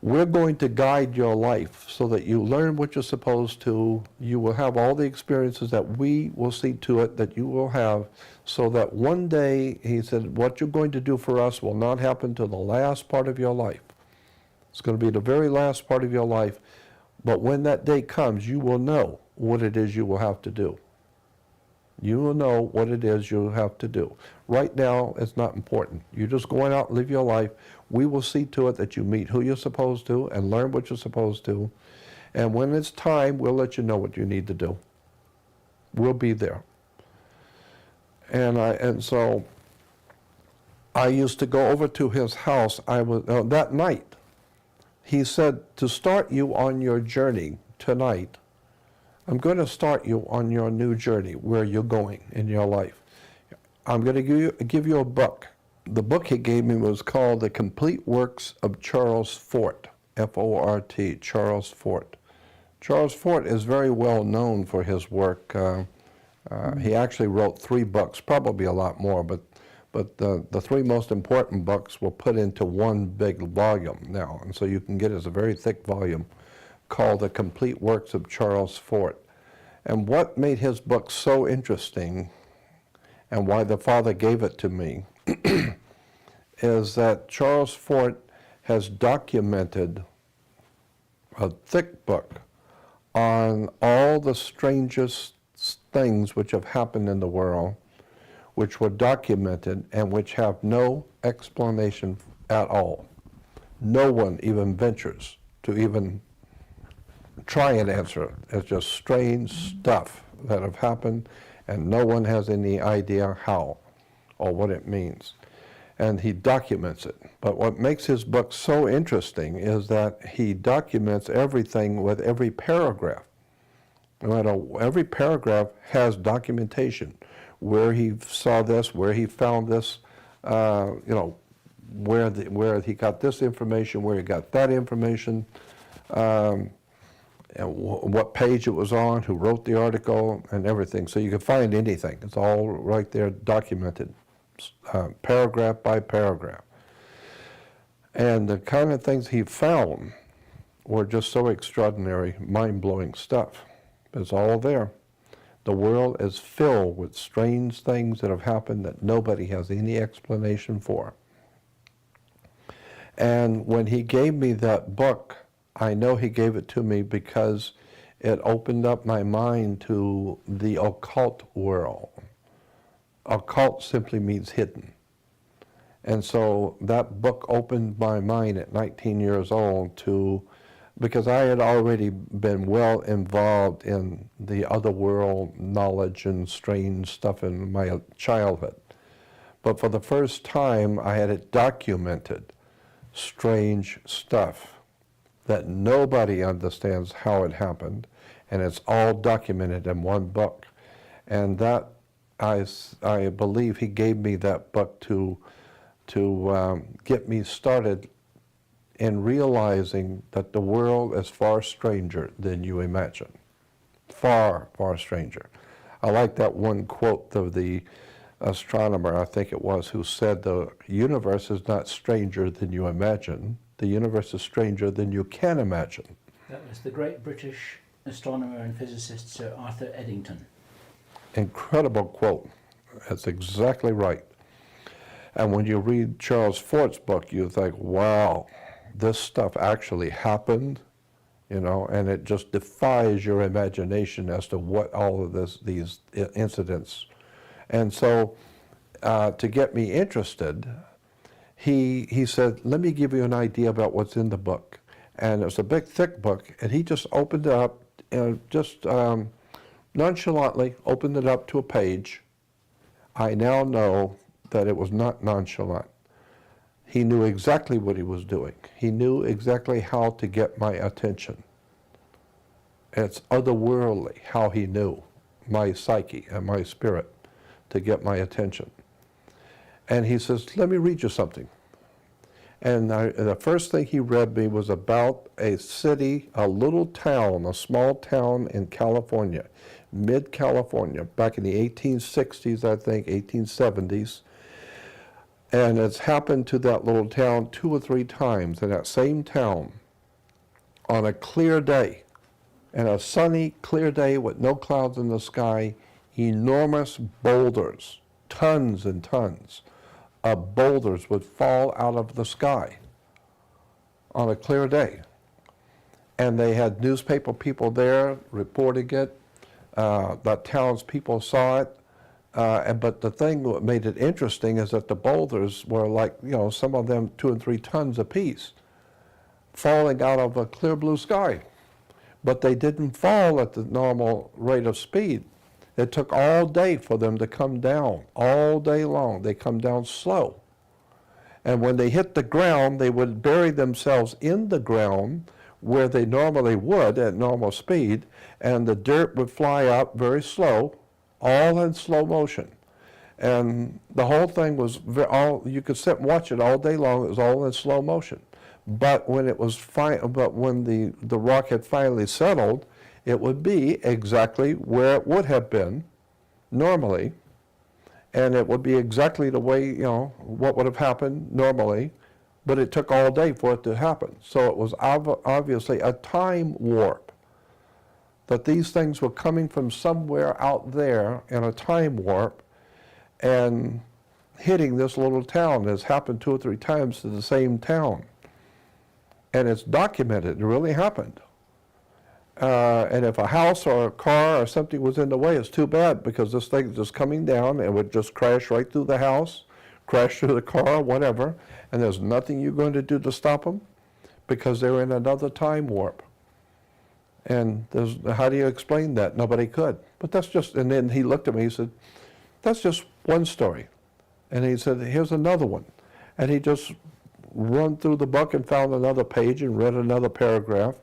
We're going to guide your life so that you learn what you're supposed to. You will have all the experiences that we will see to it that you will have, so that one day, he said, what you're going to do for us will not happen to the last part of your life. It's going to be the very last part of your life. But when that day comes, you will know what it is you will have to do. You will know what it is you have to do. Right now, it's not important. You're just going out and live your life. We will see to it that you meet who you're supposed to and learn what you're supposed to. And when it's time, we'll let you know what you need to do. We'll be there. And so I used to go over to his house. That night, he said, to start you on your journey tonight, I'm going to start you on your new journey, where you're going in your life. I'm going to give you a book. The book he gave me was called The Complete Works of Charles Fort, F-O-R-T, Charles Fort. Charles Fort is very well known for his work. He actually wrote 3 books, probably a lot more, but the 3 most important books were put into one big volume now, and so you can get it as a very thick volume called The Complete Works of Charles Fort. And what made his book so interesting, and why the Father gave it to me, is that Charles Fort has documented a thick book on all the strangest things which have happened in the world, which were documented and which have no explanation at all. No one even ventures to even try and answer it. It's just strange stuff that have happened, and no one has any idea how or what it means. And he documents it. But what makes his book so interesting is that he documents everything with every paragraph. Every paragraph has documentation, where he saw this, where he found this, where he got this information, where he got that information, and what page it was on, who wrote the article, and everything. So you can find anything. It's all right there documented, paragraph by paragraph. And the kind of things he found were just so extraordinary, mind-blowing stuff. It's all there. The world is filled with strange things that have happened that nobody has any explanation for. And when he gave me that book, I know he gave it to me because it opened up my mind to the occult world. Occult simply means hidden. And so that book opened my mind at 19 years old to, because I had already been well involved in the other world knowledge and strange stuff in my childhood. But for the first time, I had it documented, strange stuff that nobody understands how it happened, and it's all documented in one book. And that, I believe he gave me that book to get me started in realizing that the world is far stranger than you imagine. Far, far stranger. I like that one quote of the astronomer, I think it was, who said the universe is not stranger than you imagine. The universe is stranger than you can imagine. That was the great British astronomer and physicist Sir Arthur Eddington. Incredible quote. That's exactly right. And when you read Charles Fort's book, you think, wow, this stuff actually happened, and it just defies your imagination as to what all of these incidents. And so to get me interested, he said, let me give you an idea about what's in the book. And it was a big, thick book, and he just opened it up, just nonchalantly opened it up to a page. I now know that it was not nonchalant. He knew exactly what he was doing. He knew exactly how to get my attention. It's otherworldly how he knew my psyche and my spirit to get my attention. And he says, let me read you something. And the first thing he read me was about a city, a little town, a small town in California, mid-California, back in the 1860s, I think, 1870s. And it's happened to that little town 2 or 3 times in that same town on a clear day, and a sunny, clear day with no clouds in the sky, enormous boulders, tons and tons of boulders would fall out of the sky on a clear day. And they had newspaper people there reporting it. The townspeople saw it. But the thing that made it interesting is that the boulders were like, some of them 2 and 3 tons apiece, falling out of a clear blue sky. But they didn't fall at the normal rate of speed. It took all day for them to come down, all day long. They come down slow. And when they hit the ground, they would bury themselves in the ground where they normally would at normal speed, and the dirt would fly out very slow, all in slow motion. And the whole thing was, you could sit and watch it all day long. It was all in slow motion. But when it was when the rock had finally settled, it would be exactly where it would have been normally, and it would be exactly the way, what would have happened normally, but it took all day for it to happen. So it was obviously a time warp, that these things were coming from somewhere out there in a time warp, and hitting this little town. It's happened 2 or 3 times to the same town. And it's documented. It really happened. And if a house or a car or something was in the way, it's too bad, because this thing is just coming down and would just crash right through the house, crash through the car, whatever, and there's nothing you're going to do to stop them, because they're in another time warp. And how do you explain that? Nobody could. But that's just, and then he looked at me, he said, that's just one story. And he said, here's another one. And he just run through the book and found another page and read another paragraph.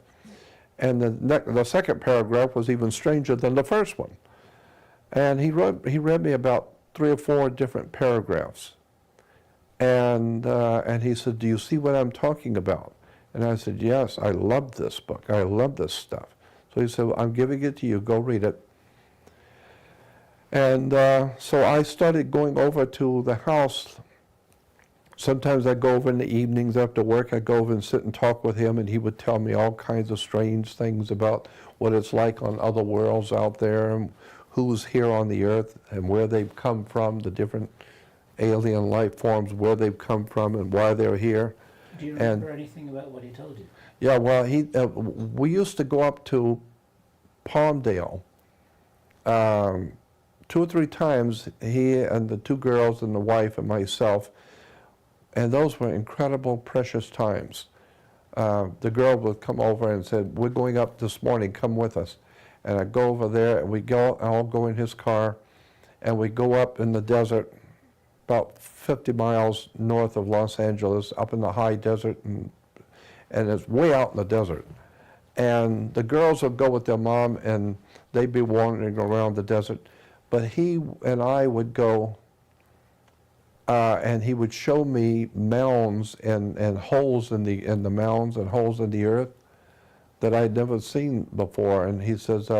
And the second paragraph was even stranger than the first one. And he read me about 3 or 4 different paragraphs. And he said, do you see what I'm talking about? And I said, yes, I love this book. I love this stuff. So he said, well, I'm giving it to you. Go read it. And so I started going over to the house. Sometimes I'd go over in the evenings after work. I'd go over and sit and talk with him, and he would tell me all kinds of strange things about what it's like on other worlds out there, and who's here on the earth, and where they've come from, the different alien life forms, where they've come from, and why they're here. Do you remember anything about what he told you? Yeah, well, we used to go up to Palmdale 2 or 3 times, he and the 2 girls and the wife and myself, and those were incredible, precious times. The girl would come over and said, we're going up this morning, come with us. And I'd go over there, and we'd all go in his car, and we'd go up in the desert, about 50 miles north of Los Angeles, up in the high desert, and it's way out in the desert. And the girls would go with their mom, and they'd be wandering around the desert. But he and I would go, and he would show me mounds and holes in the mounds and holes in the earth that I'd never seen before. And he says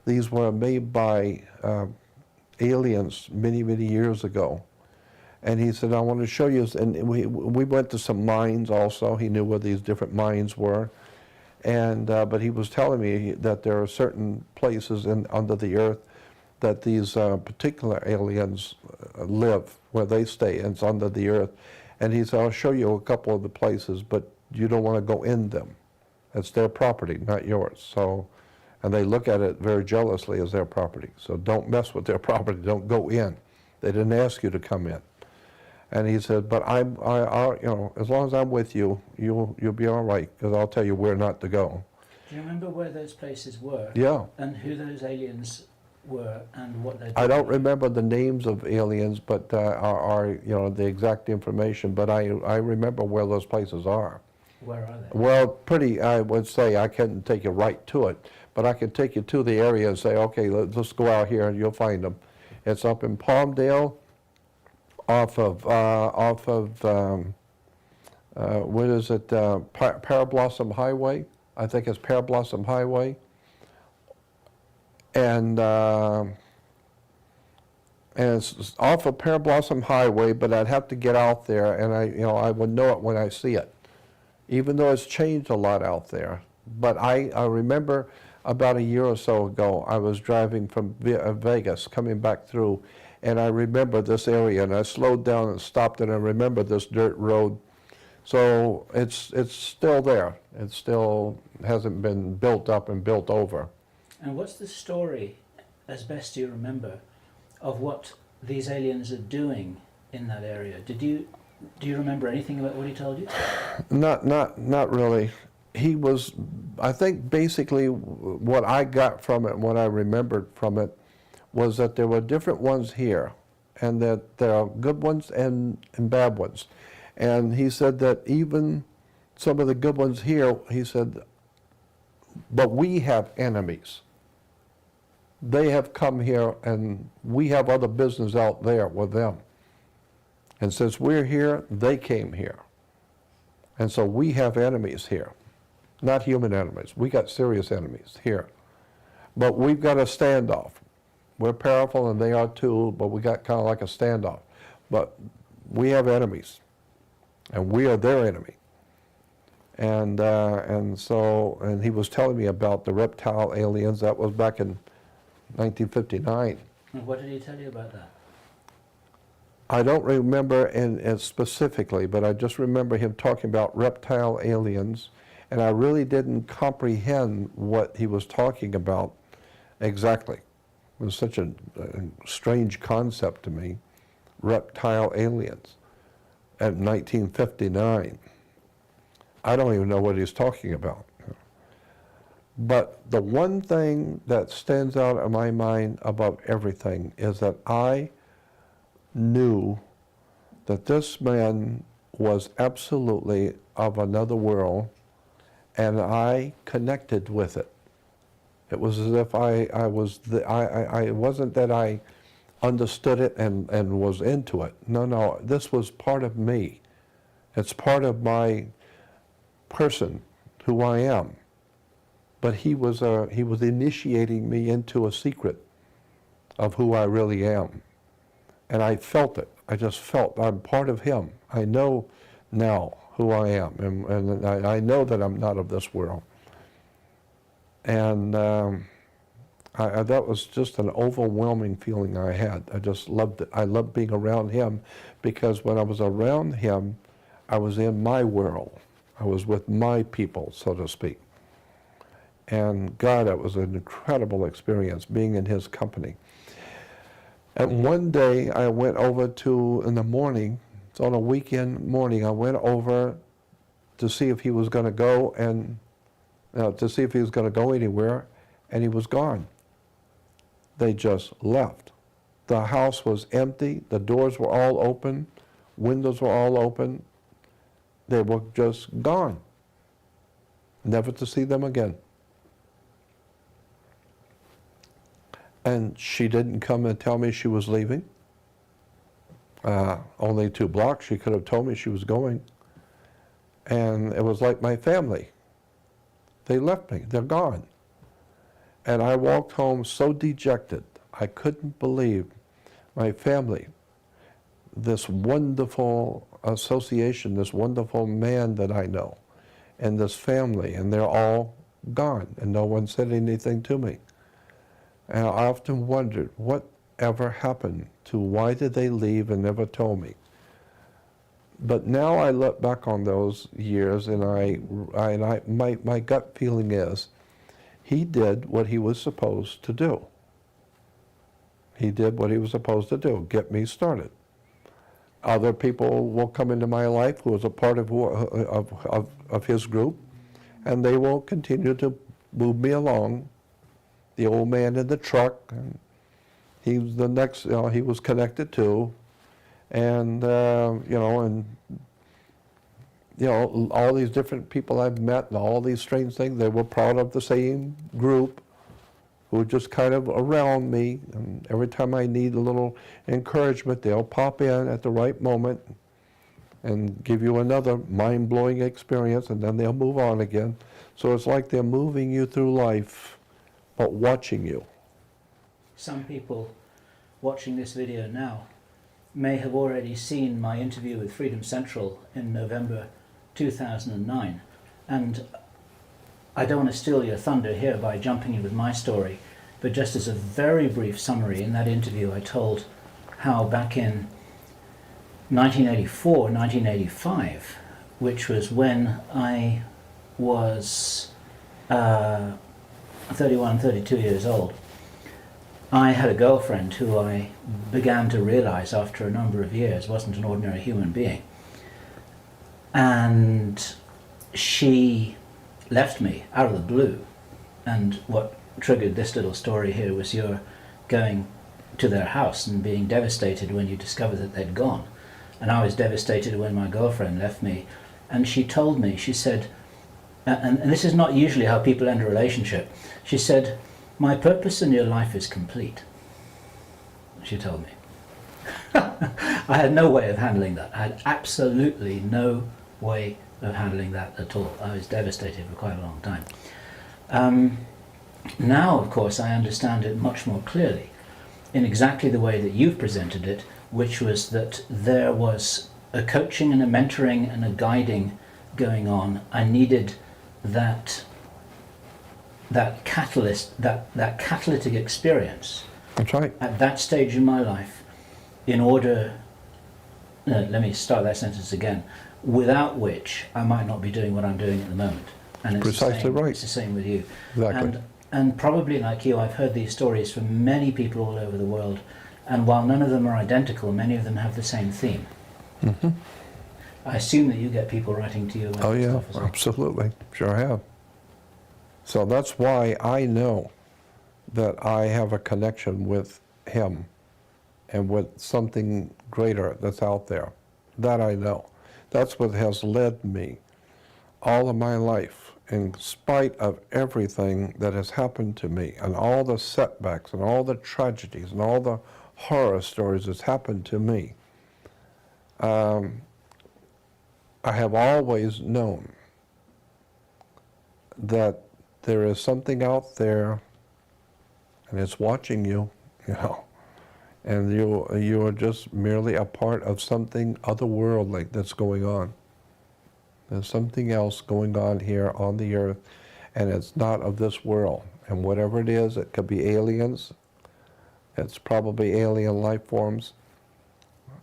these were made by aliens many, many years ago. And he said, I want to show you, and we went to some mines also. He knew where these different mines were. And but he was telling me that there are certain places under the earth that these particular aliens live, where they stay, and it's under the earth. And he said, I'll show you a couple of the places, but you don't want to go in them. It's their property, not yours. So, and they look at it very jealously as their property. So don't mess with their property, don't go in. They didn't ask you to come in. And he said, but I you know, as long as I'm with you, you'll be all right, because I'll tell you where not to go. Do you remember where those places were? Yeah. And who those aliens were and what they did? I don't remember the names of aliens, but are you know, the exact information. But I remember where those places are. Where are they? Well, pretty. I would say I couldn't take you right to it, but I could take you to the area and say, okay, let's go out here and you'll find them. It's up in Palmdale, off of what is it? Parablossom Highway. I think it's Parablossom Highway. And it's off of Parablossom Highway, but I'd have to get out there, and I would know it when I see it, even though it's changed a lot out there. But I remember about a year or so ago, I was driving from Vegas, coming back through, and I remember this area, and I slowed down and stopped, and I remember this dirt road. So it's still there. It still hasn't been built up and built over. And what's the story, as best you remember, of what these aliens are doing in that area? Do you remember anything about what he told you? Not really. He was, I think basically what I got from it, what I remembered from it, was that there were different ones here, and that there are good ones and bad ones. And he said that even some of the good ones here, he said, but we have enemies. They have come here, and we have other business out there with them. And since we're here, they came here. And so we have enemies here. Not human enemies. We got serious enemies here. But we've got a standoff. We're powerful, and they are too, but we got kind of like a standoff. But we have enemies, and we are their enemy. And he was telling me about the reptile aliens. That was back in 1959. And what did he tell you about that? I don't remember in specifically, but I just remember him talking about reptile aliens, and I really didn't comprehend what he was talking about exactly. It was such a strange concept to me, reptile aliens, at 1959. I don't even know what he's talking about. But the one thing that stands out in my mind above everything is that I knew that this man was absolutely of another world, and I connected with it. It was as if I wasn't that I understood it and was into it. No, this was part of me. It's part of my person, who I am. But he was initiating me into a secret of who I really am. And I felt it. I just felt I'm part of him. I know now who I am, and I know that I'm not of this world. And that was just an overwhelming feeling I had. I just loved it. I loved being around him, because when I was around him, I was in my world. I was with my people, so to speak. And God, it was an incredible experience being in his company. And one day I went over in the morning, it's on a weekend morning, I went over to see if he was going to go anywhere, and he was gone. They just left. The house was empty, the doors were all open, windows were all open. They were just gone. Never to see them again. And she didn't come and tell me she was leaving. Only 2 blocks, she could have told me she was going. And it was like my family. They left me, they're gone. And I walked home so dejected. I couldn't believe my family, this wonderful association, this wonderful man that I know, and this family, and they're all gone, and no one said anything to me. And I often wondered, whatever happened to, why did they leave and never told me? But now I look back on those years, and my gut feeling is, he did what he was supposed to do. He did what he was supposed to do, get me started. Other people will come into my life who is a part of his group, and they will continue to move me along. The old man in the truck, and he was the next, he was connected to, and all these different people I've met and all these strange things, they were part of the same group who were just kind of around me, and every time I need a little encouragement, they'll pop in at the right moment and give you another mind-blowing experience, and then they'll move on again. So it's like they're moving you through life, but watching you. Some people watching this video now may have already seen my interview with Freedom Central in November 2009, and I don't want to steal your thunder here by jumping in with my story, but just as a very brief summary, in that interview I told how back in 1984, 1985, which was when I was 31, 32 years old, I had a girlfriend who I began to realize after a number of years wasn't an ordinary human being. And she left me out of the blue. And what triggered this little story here was your going to their house and being devastated when you discovered that they'd gone. And I was devastated when my girlfriend left me. And she told me, she said, and this is not usually how people end a relationship, she said, "My purpose in your life is complete," she told me. I had no way of handling that. I had absolutely no way of handling that at all. I was devastated for quite a long time. Now, of course, I understand it much more clearly in exactly the way that you've presented it, which was that there was a coaching and a mentoring and a guiding going on. I needed that catalyst, that catalytic experience. That's right. At that stage in my life, in order let me start that sentence again. Without which I might not be doing what I'm doing at the moment. And it's Precisely the same, right. It's the same with you. Exactly. And probably like you, I've heard these stories from many people all over the world. And while none of them are identical, many of them have the same theme. Mm-hmm. I assume that you get people writing to you. Oh yeah, stuff as well. absolutely. Sure have. So that's why I know that I have a connection with him and with something greater that's out there. That I know. That's what has led me all of my life, in spite of everything that has happened to me and all the setbacks and all the tragedies and all the horror stories that's happened to me. I have always known that there is something out there and it's watching you, you know, and you are just merely a part of something otherworldly that's going on. There's something else going on here on the earth, and it's not of this world. And whatever it is, it could be aliens, it's probably alien life forms,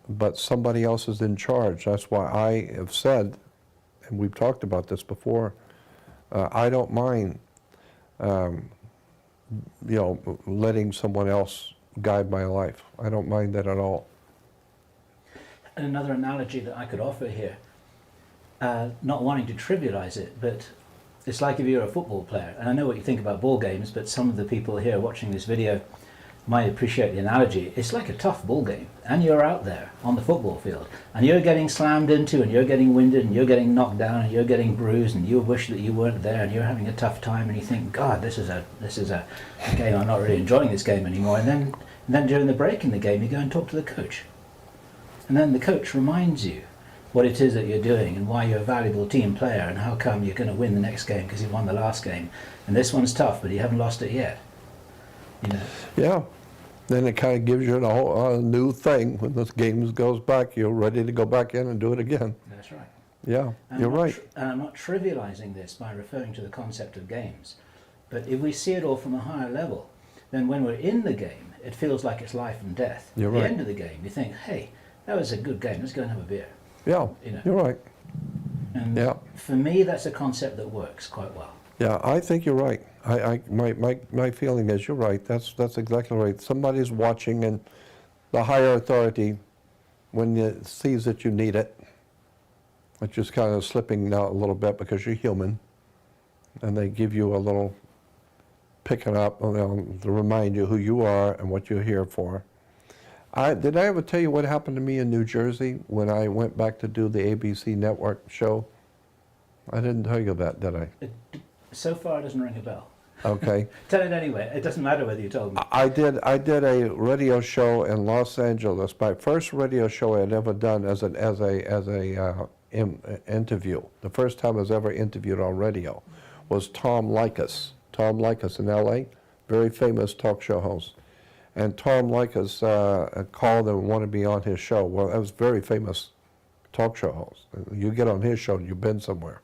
but somebody else is in charge. That's why I have said, and we've talked about this before, I don't mind, you know, letting someone else guide my life. I don't mind that at all. And another analogy that I could offer here, not wanting to trivialize it, but it's like if you're a football player, and I know what you think about ball games, but some of the people here watching this video might appreciate the analogy. It's like a tough ball game, and you're out there on the football field, and you're getting slammed into, and you're getting winded, and you're getting knocked down, and you're getting bruised, and you wish that you weren't there, and you're having a tough time, and you think, God, this is a game, I'm not really enjoying this game anymore. And then during the break in the game, you go and talk to the coach, and then the coach reminds you what it is that you're doing and why you're a valuable team player and how come you're going to win the next game because you won the last game, and this one's tough, but you haven't lost it yet. You know. Yeah, then it kind of gives you a whole new thing. When this game goes back, you're ready to go back in and do it again. That's right. Yeah, you're right. And I'm not trivializing this by referring to the concept of games, but if we see it all from a higher level, then when we're in the game, it feels like it's life and death. You're At right. the end of the game, you think, hey, that was a good game, let's go and have a beer. Yeah, You know. you're right. And Yeah. for me, that's a concept that works quite well. Yeah, I think you're right. My feeling is you're right. That's exactly right. Somebody's watching, and the higher authority, when it sees that you need it, it's just kind of slipping out a little bit because you're human, and they give you a little picking up, you know, to remind you who you are and what you're here for. Did I ever tell you what happened to me in New Jersey when I went back to do the ABC network show? I didn't tell you that, did I? So far, it doesn't ring a bell. Okay. Tell it anyway. It doesn't matter whether you told me. I did a radio show in Los Angeles. My first radio show I had ever done as an interview. The first time I was ever interviewed on radio was Tom Likas. Tom Likas in L.A., very famous talk show host. And Tom Likas called and wanted me on his show. Well, I was a very famous talk show host. You get on his show, you've been somewhere.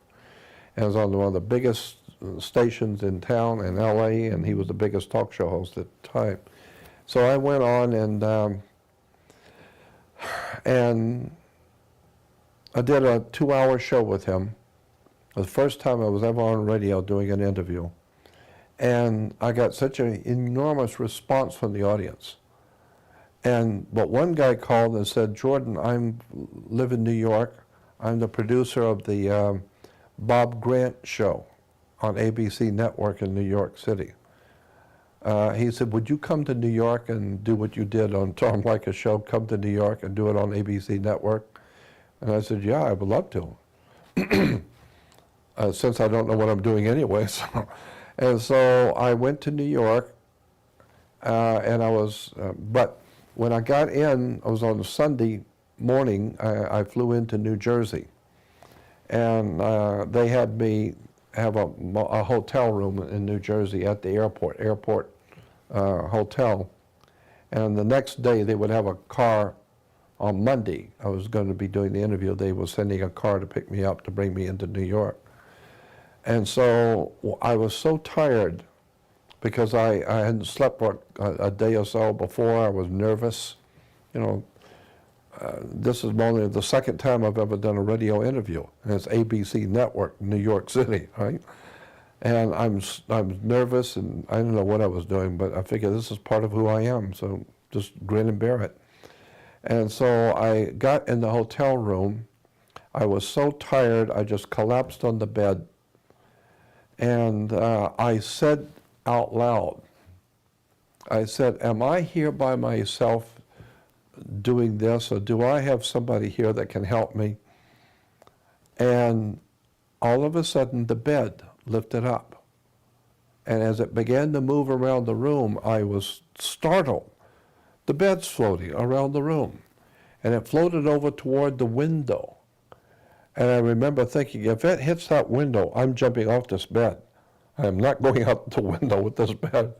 And I was on one of the biggest stations in town in L.A., and he was the biggest talk show host at the time. So I went on and I did a 2-hour show with him. It was the first time I was ever on radio doing an interview. And I got such an enormous response from the audience. But one guy called and said, Jordan, I live in New York. I'm the producer of the Bob Grant show on ABC Network in New York City. He said, would you come to New York and do what you did on Tom Likas' show, come to New York and do it on ABC Network? And I said, yeah, I would love to. Since I don't know what I'm doing anyway. And so I went to New York, and I was, but when I got in, I was on a Sunday morning, I flew into New Jersey. And they had me have a hotel room in New Jersey at the airport hotel. And the next day they would have a car. On Monday, I was going to be doing the interview. They were sending a car to pick me up to bring me into New York. And so I was so tired because I hadn't slept for a day or so before. I was nervous, you know, this is only the second time I've ever done a radio interview, and it's ABC Network, New York City, right? And I'm nervous, and I don't know what I was doing, but I figured this is part of who I am, so just grin and bear it. And so I got in the hotel room. I was so tired, I just collapsed on the bed, and I said out loud, I said, am I here by myself doing this, or do I have somebody here that can help me? And all of a sudden the bed lifted up, and as it began to move around the room, I was startled. The bed's floating around the room, and it floated over toward the window. And I remember thinking, if it hits that window, I'm jumping off this bed. I am not going out the window with this bed.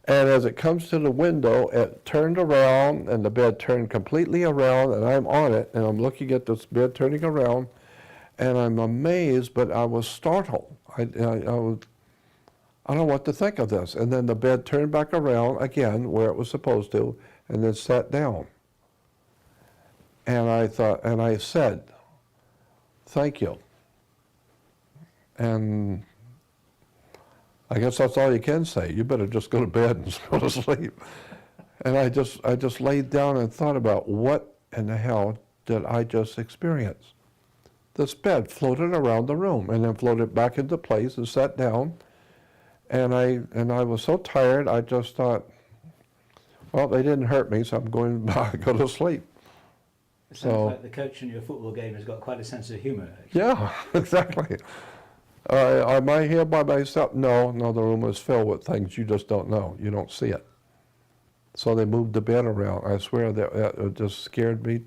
And as it comes to the window, it turned around, and the bed turned completely around, and I'm on it, and I'm looking at this bed turning around, and I'm amazed, but I was startled. I don't know what to think of this. And then the bed turned back around again, where it was supposed to, and then sat down. And I thought, and I said, thank you. And I guess that's all you can say. You better just go to bed and go to sleep. And I just laid down and thought about, what in the hell did I just experience? This bed floated around the room and then floated back into place and sat down. And I was so tired, I just thought, well, they didn't hurt me, so I'm going to go to sleep. It sounds like the coach in your football game has got quite a sense of humor, actually. Yeah, exactly. Am I here by myself? No, the room is filled with things you just don't know. You don't see it. So they moved the bed around. I swear that it just scared me.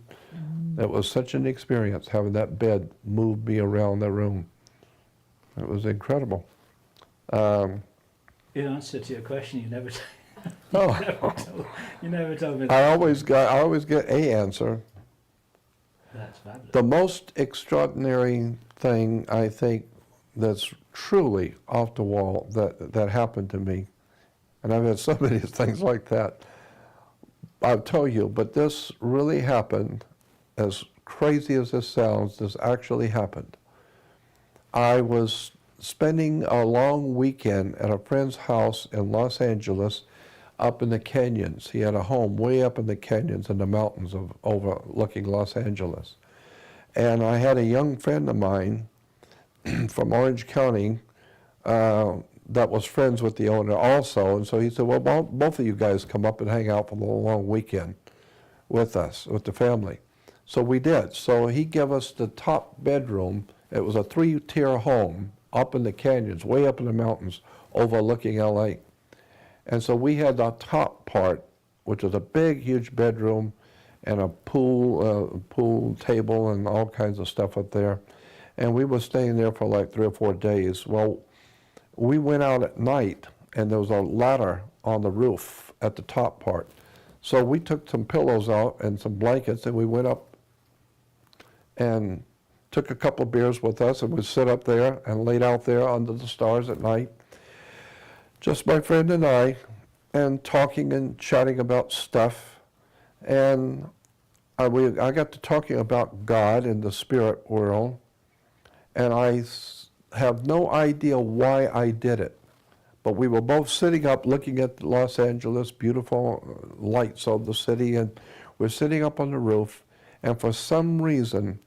It was such an experience, having that bed move me around the room. It was incredible. In answer to your question, you never told me that. I always get a answer. That's fabulous. The most extraordinary thing, I think, that's truly off the wall that happened to me, and I've had so many things like that, I'll tell you, but this really happened. As crazy as this sounds, this actually happened. I was spending a long weekend at a friend's house in Los Angeles, up in the canyons. He had a home way up in the canyons in the mountains overlooking Los Angeles. And I had a young friend of mine from Orange County that was friends with the owner also. And so he said, well, both of you guys come up and hang out for the long weekend with us, with the family. So we did. So he gave us the top bedroom. It was a 3-tier home up in the canyons, way up in the mountains, overlooking LA. And so we had the top part, which was a big, huge bedroom and a pool table and all kinds of stuff up there. And we were staying there for like 3 or 4 days. Well, we went out at night, and there was a ladder on the roof at the top part. So we took some pillows out and some blankets, and we went up and took a couple of beers with us, and we'd sit up there and laid out there under the stars at night. Just my friend and I, and talking and chatting about stuff. And I got to talking about God and the spirit world, and I have no idea why I did it. But we were both sitting up looking at Los Angeles, beautiful lights of the city, and we're sitting up on the roof, and for some reason,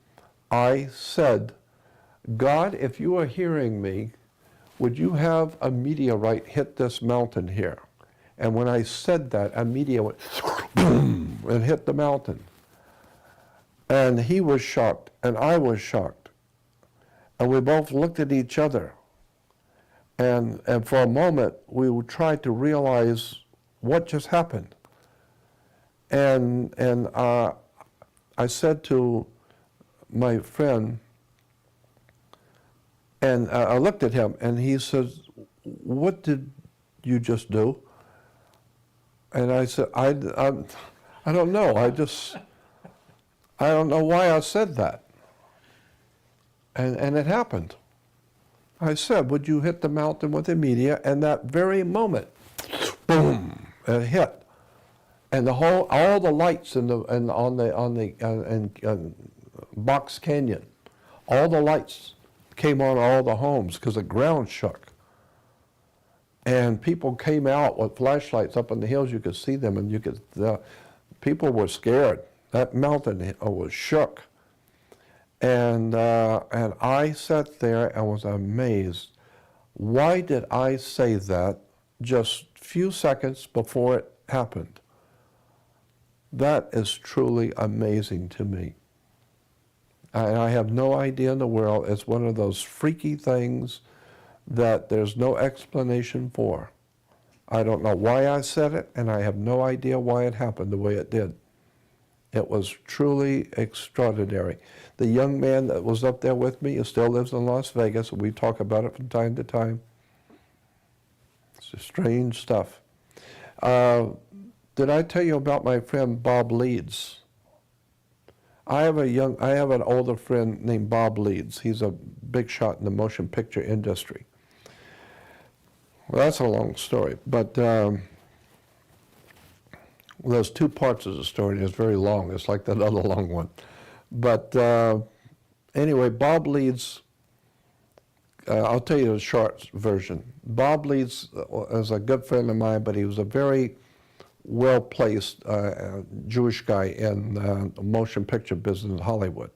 I said, God, if you are hearing me, would you have a meteorite hit this mountain here? And when I said that, a meteor went boom and hit the mountain. And he was shocked, and I was shocked. And we both looked at each other. And for a moment, we tried to realize what just happened. And I said to my friend, and I looked at him, and he says, what did you just do? And I said, I don't know. I don't know why I said that. And it happened. I said, would you hit the mountain with a meteor? And that very moment, boom, it hit. and all the lights on the Box Canyon, all the lights came on all the homes because the ground shook. And people came out with flashlights up on the hills. You could see them, and people were scared. That mountain was shook. And I sat there and was amazed. Why did I say that just a few seconds before it happened? That is truly amazing to me. And I have no idea in the world. It's one of those freaky things that there's no explanation for. I don't know why I said it, and I have no idea why it happened the way it did. It was truly extraordinary. The young man that was up there with me still lives in Las Vegas, and we talk about it from time to time. It's strange stuff. Did I tell you about my friend Bob Leeds? I have an older friend named Bob Leeds. He's a big shot in the motion picture industry. Well, that's a long story, but there's two parts of the story, and it's very long. It's like that other long one. But anyway, Bob Leeds, I'll tell you the short version. Bob Leeds is a good friend of mine, but he was a very well-placed Jewish guy in the motion picture business in Hollywood.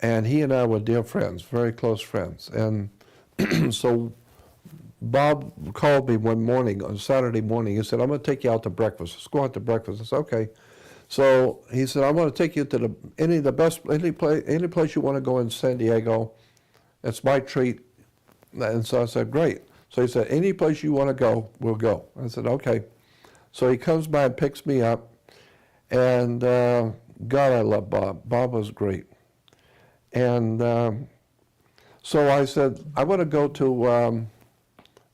And he and I were dear friends, very close friends. And so Bob called me one morning, on Saturday morning. He said, I'm going to take you out to breakfast. Let's go out to breakfast. I said, okay. So he said, I'm going to take you to any place you want to go in San Diego. It's my treat. And so I said, great. So he said, any place you want to go, we'll go. I said, okay. So he comes by and picks me up. And God, I love Bob. Bob was great. And so I said, I want to go to,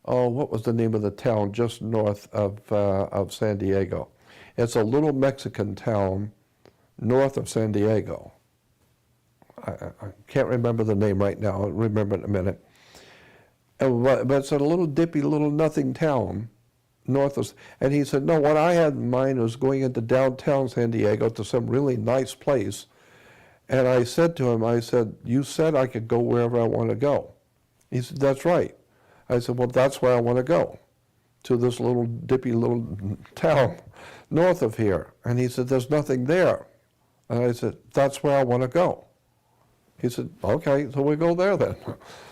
what was the name of the town just north of San Diego? It's a little Mexican town north of San Diego. I can't remember the name right now. I'll remember it in a minute. But it's a little dippy, little nothing town north of, and he said, no, what I had in mind was going into downtown San Diego to some really nice place. And I said to him, I said, you said I could go wherever I want to go. He said, that's right. I said, well, that's where I want to go, to this little dippy little town north of here. And he said, there's nothing there. And I said, that's where I want to go. He said, okay, so we go there then.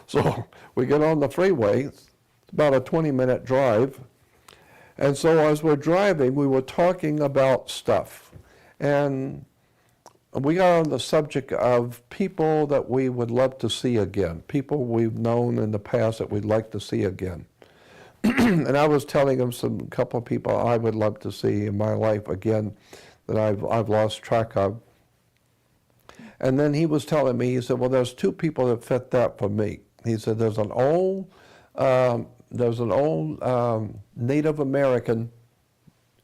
So we get on the freeway. It's about a 20-minute drive. And so as we're driving, we were talking about stuff. And we got on the subject of people that we would love to see again, people we've known in the past that we'd like to see again. And I was telling him a couple of people I would love to see in my life again that I've lost track of. And then he was telling me, he said, well, there's two people that fit that for me. He said, there's an old Native American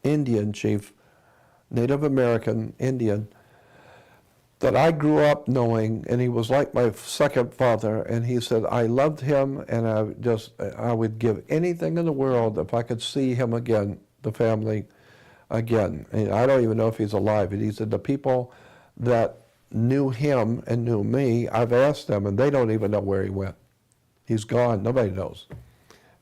Indian chief, Native American Indian, that I grew up knowing, and he was like my second father, and he said, I loved him, and I would give anything in the world if I could see him again, the family again. And I don't even know if he's alive. And he said, the people that knew him and knew me, I've asked them, and they don't even know where he went. He's gone. Nobody knows.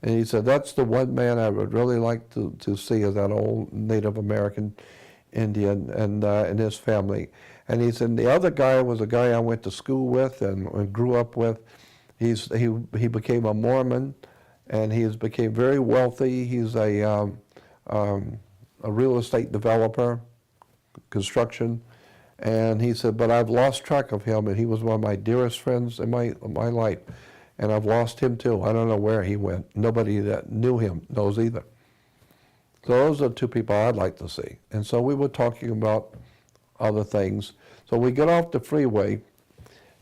And he said, that's the one man I would really like to see, is that old Native American Indian and his family. And he said, the other guy was a guy I went to school with and grew up with. He became a Mormon, and he became very wealthy. He's a real estate developer, construction. And he said, but I've lost track of him, and he was one of my dearest friends in my life. And I've lost him too. I don't know where he went. Nobody that knew him knows either. So those are two people I'd like to see. And so we were talking about other things. So we get off the freeway,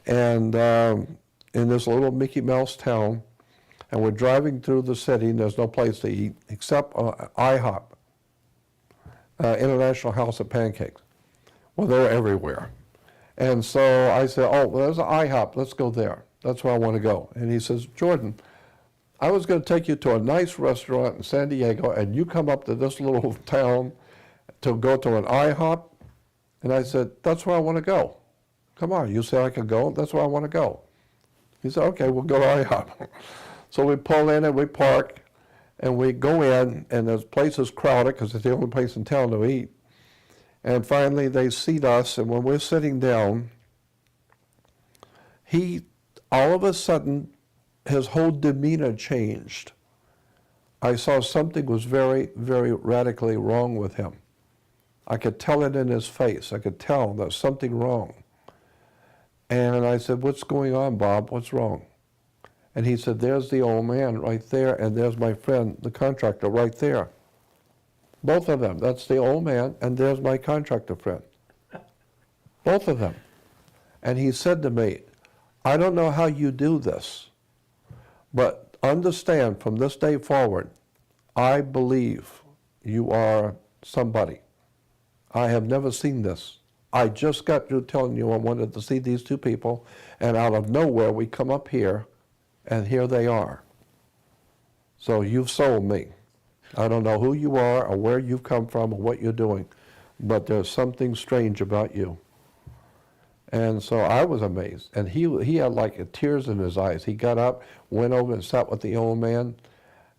and in this little Mickey Mouse town, and we're driving through the city, and there's no place to eat except IHOP, International House of Pancakes. Well, they're everywhere. And so I said, oh, well, there's an IHOP. Let's go there. That's where I want to go. And he says, Jordan, I was going to take you to a nice restaurant in San Diego, and you come up to this little town, to go to an IHOP. And I said, that's where I want to go. Come on, you say I can go? That's where I want to go. He said, okay, we'll go to IHOP. So we pull in and we park, and we go in, and the place is crowded because it's the only place in town to eat. And finally they seat us, and when we're sitting down, he, all of a sudden, his whole demeanor changed. I saw something was very, very radically wrong with him. I could tell it in his face. I could tell there's something wrong. And I said, what's going on, Bob? What's wrong? And he said, there's the old man right there, and there's my friend, the contractor, right there. Both of them. That's the old man, and there's my contractor friend. Both of them. And he said to me, I don't know how you do this, but understand from this day forward, I believe you are somebody. I have never seen this. I just got through telling you I wanted to see these two people, and out of nowhere we come up here, and here they are. So you've sold me. I don't know who you are or where you've come from or what you're doing, but there's something strange about you. And so I was amazed, and he had like tears in his eyes. He got up, went over and sat with the old man,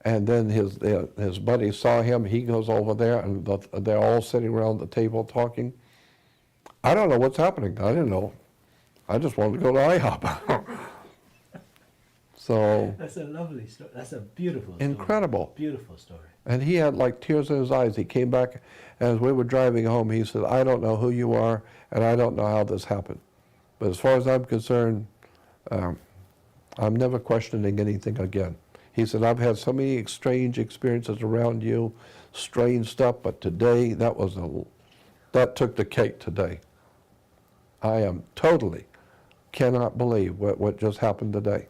and then his buddy saw him. He goes over there, and they're all sitting around the table talking. I don't know what's happening. I didn't know. I just wanted to go to IHOP. So that's a lovely story. That's a beautiful story. Incredible. Beautiful story. And he had like tears in his eyes. He came back, as we were driving home, he said, I don't know who you are, and I don't know how this happened. But as far as I'm concerned, I'm never questioning anything again. He said, I've had so many strange experiences around you, strange stuff, but today, that took the cake today. I am totally cannot believe what just happened today.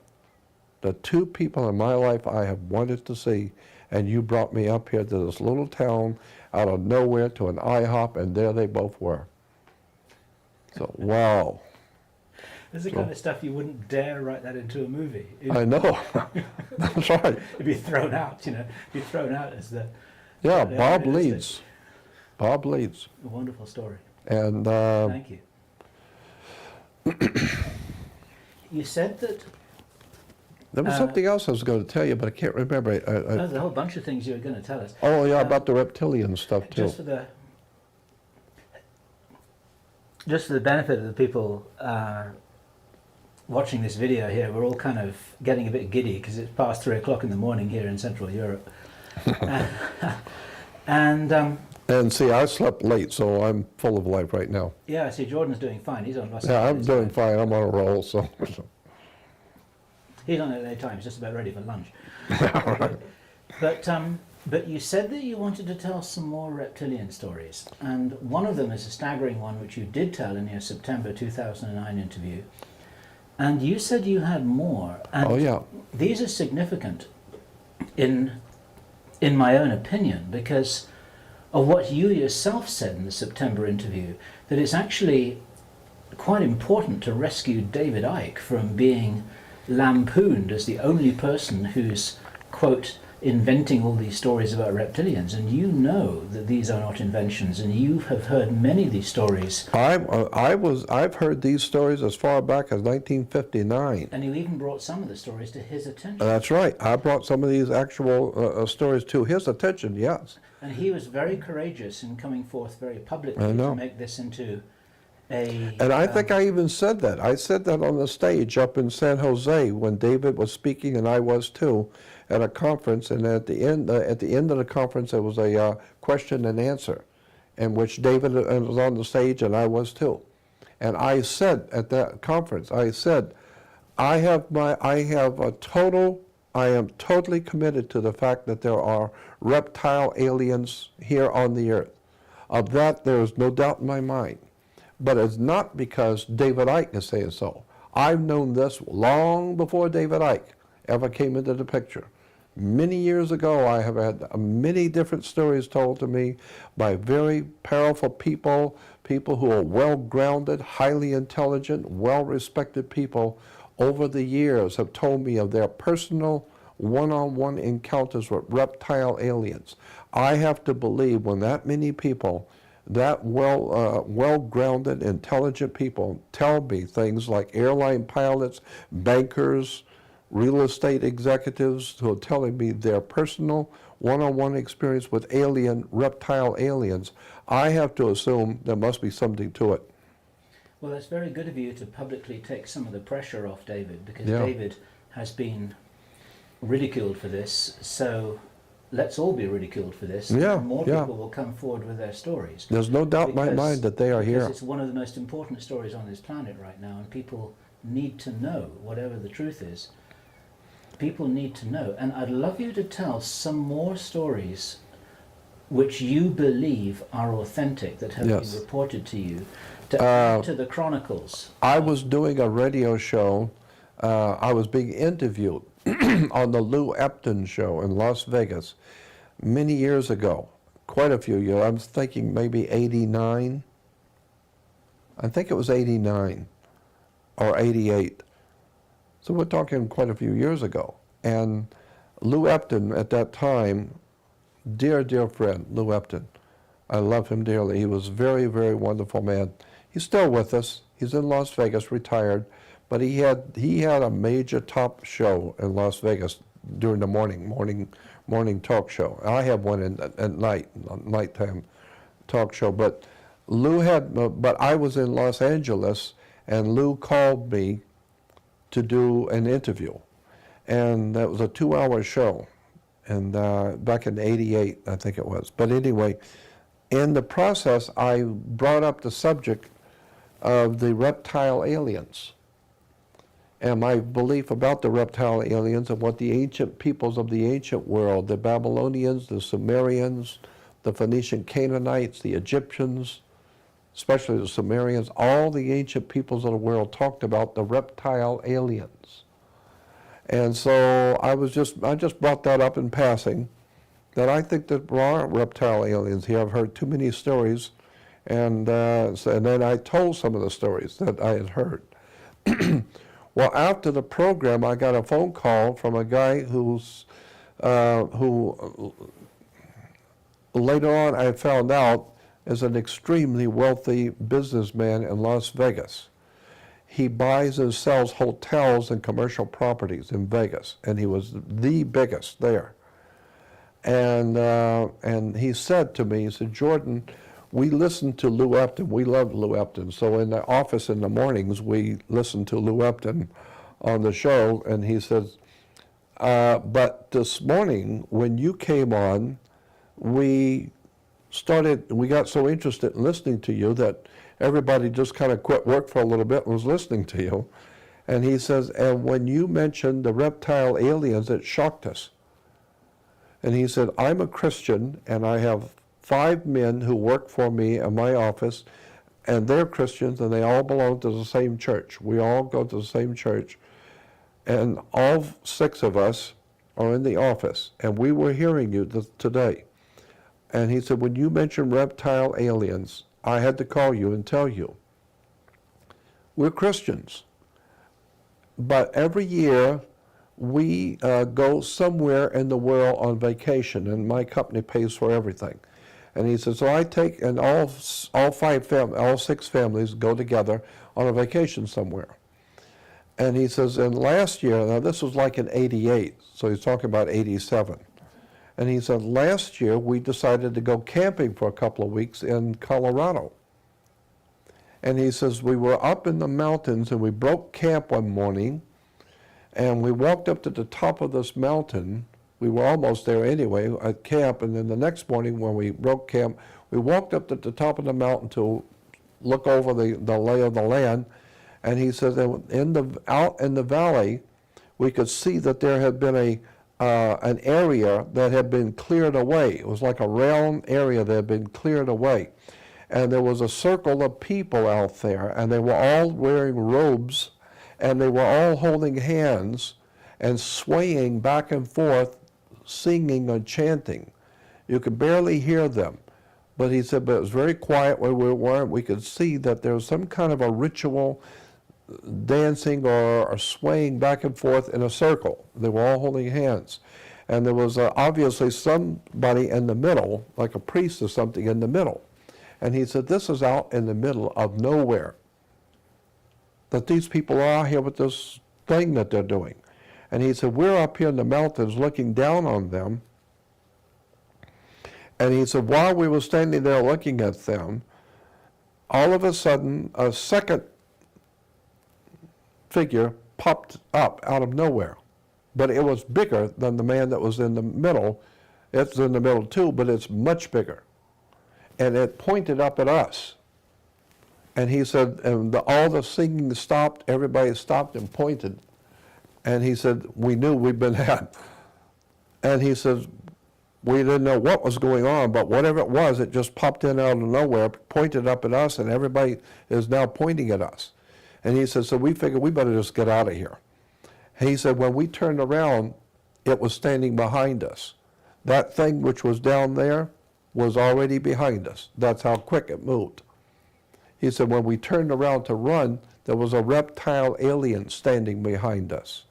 The two people in my life I have wanted to see, and you brought me up here to this little town out of nowhere to an IHOP, and there they both were. So, wow. That's the kind of stuff you wouldn't dare write that into a movie. I know. That's right. It'd be thrown out, you know. It'd be thrown out as the... Yeah, Bob leads. Bob leads. A wonderful story. And thank you. You said that... There was something else I was going to tell you, but I can't remember. There's a whole bunch of things you were going to tell us. Oh, yeah, about the reptilian stuff, too. Just for the benefit of the people watching this video here, we're all kind of getting a bit giddy because it's past 3 o'clock in the morning here in Central Europe. And see, I slept late, so I'm full of life right now. Yeah, see, Jordan's doing fine. He's on Los Yeah, I'm Angeles doing time. fine. I'm on a roll, so. He's on LA time. He's just about ready for lunch. But you said that you wanted to tell some more reptilian stories, and one of them is a staggering one, which you did tell in your September 2009 interview. And you said you had more. And oh, yeah. These are significant, in my own opinion, because of what you yourself said in the September interview, that it's actually quite important to rescue David Icke from being lampooned as the only person who's, quote, inventing all these stories about reptilians, and you know that these are not inventions, and you have heard many of these stories. I've heard these stories as far back as 1959. And you even brought some of the stories to his attention. That's right. I brought some of these actual stories to his attention, yes. And he was very courageous in coming forth very publicly to make this into a... And I think I even said that. I said that on the stage up in San Jose when David was speaking, and I was too, at a conference, and at the end of the conference there was a question and answer in which David was on the stage and I was too. And I said at that conference, I said, I am totally committed to the fact that there are reptile aliens here on the earth. Of that there is no doubt in my mind. But it's not because David Icke is saying so. I've known this long before David Icke ever came into the picture. Many years ago, I have had many different stories told to me by very powerful people, people who are well-grounded, highly intelligent, well-respected people over the years have told me of their personal one-on-one encounters with reptile aliens. I have to believe when that many people, that well-grounded, intelligent people tell me things like airline pilots, bankers, real estate executives who are telling me their personal one-on-one experience with reptile aliens, I have to assume there must be something to it. Well, it's very good of you to publicly take some of the pressure off David, because Yeah. David has been ridiculed for this, so let's all be ridiculed for this. Yeah, More yeah. people will come forward with their stories. There's no doubt in my mind that they are because here. it's one of the most important stories on this planet right now, and people need to know, whatever the truth is. People need to know. And I'd love you to tell some more stories which you believe are authentic, that have Yes. been reported to you, to add to the chronicles. I was doing a radio show. I was being interviewed on the Lou Epton show in Las Vegas many years ago, quite a few years. I was thinking maybe 89. I think it was 89 or 88. So we're talking quite a few years ago. And Lou Epton at that time, dear, dear friend, Lou Epton, I love him dearly. He was a very, very wonderful man. He's still with us. He's in Las Vegas, retired. But he had a major top show in Las Vegas during the morning talk show. I have one at nighttime talk show. But but I was in Los Angeles, and Lou called me to do an interview, and that was a 2-hour show, and back in '88, I think it was. But anyway, in the process, I brought up the subject of the reptile aliens, and my belief about the reptile aliens and what the ancient peoples of the ancient world, the Babylonians, the Sumerians, the Phoenician Canaanites, the Egyptians, especially the Sumerians, all the ancient peoples of the world talked about the reptile aliens. And so I just brought that up in passing, that I think that there are reptile aliens here. I've heard too many stories, and then I told some of the stories that I had heard. Well, after the program, I got a phone call from a guy who later on I found out is an extremely wealthy businessman in Las Vegas. He buys and sells hotels and commercial properties in Vegas, and he was the biggest there. And he said to me, he said, Jordan, we listened to Lou Epton. We loved Lou Epton. So in the office in the mornings, we listened to Lou Epton on the show, and he says, but this morning when you came on, we got so interested in listening to you that everybody just kind of quit work for a little bit and was listening to you. And he says, and when you mentioned the reptile aliens, it shocked us. And he said, I'm a Christian, and I have 5 men who work for me in my office, and they're Christians, and they all belong to the same church. We all go to the same church. And all 6 of us are in the office, and we were hearing you today. And he said, when you mentioned reptile aliens, I had to call you and tell you. We're Christians, but every year we go somewhere in the world on vacation, and my company pays for everything. And he said, so I take, and all 6 families go together on a vacation somewhere. And he says, and last year, now this was like in '88, so he's talking about '87. And he said, last year we decided to go camping for a couple of weeks in Colorado. And he says, we were up in the mountains, and we broke camp one morning, and we walked up to the top of this mountain. We were almost there anyway at camp, and then the next morning when we broke camp, we walked up to the top of the mountain to look over the lay of the land. And he says, out in the valley, we could see that there had been an area that had been cleared away. It was like a round area that had been cleared away. And there was a circle of people out there, and they were all wearing robes, and they were all holding hands and swaying back and forth, singing and chanting. You could barely hear them. But he said, but it was very quiet where we were. We could see that there was some kind of a ritual dancing or swaying back and forth in a circle. They were all holding hands. And there was obviously somebody in the middle, like a priest or something in the middle. And he said, this is out in the middle of nowhere. That these people are out here with this thing that they're doing. And he said, we're up here in the mountains looking down on them. And he said, while we were standing there looking at them, all of a sudden, a second figure popped up out of nowhere. But it was bigger than the man that was in the middle. It's in the middle too, but it's much bigger. And it pointed up at us. And he said, and all the singing stopped, everybody stopped and pointed. And he said, we knew we'd been had. And he says, we didn't know what was going on, but whatever it was, it just popped in out of nowhere, pointed up at us, and everybody is now pointing at us. And he said, so we figured we better just get out of here. And he said, when we turned around, it was standing behind us. That thing which was down there was already behind us. That's how quick it moved. He said, when we turned around to run, there was a reptile alien standing behind us.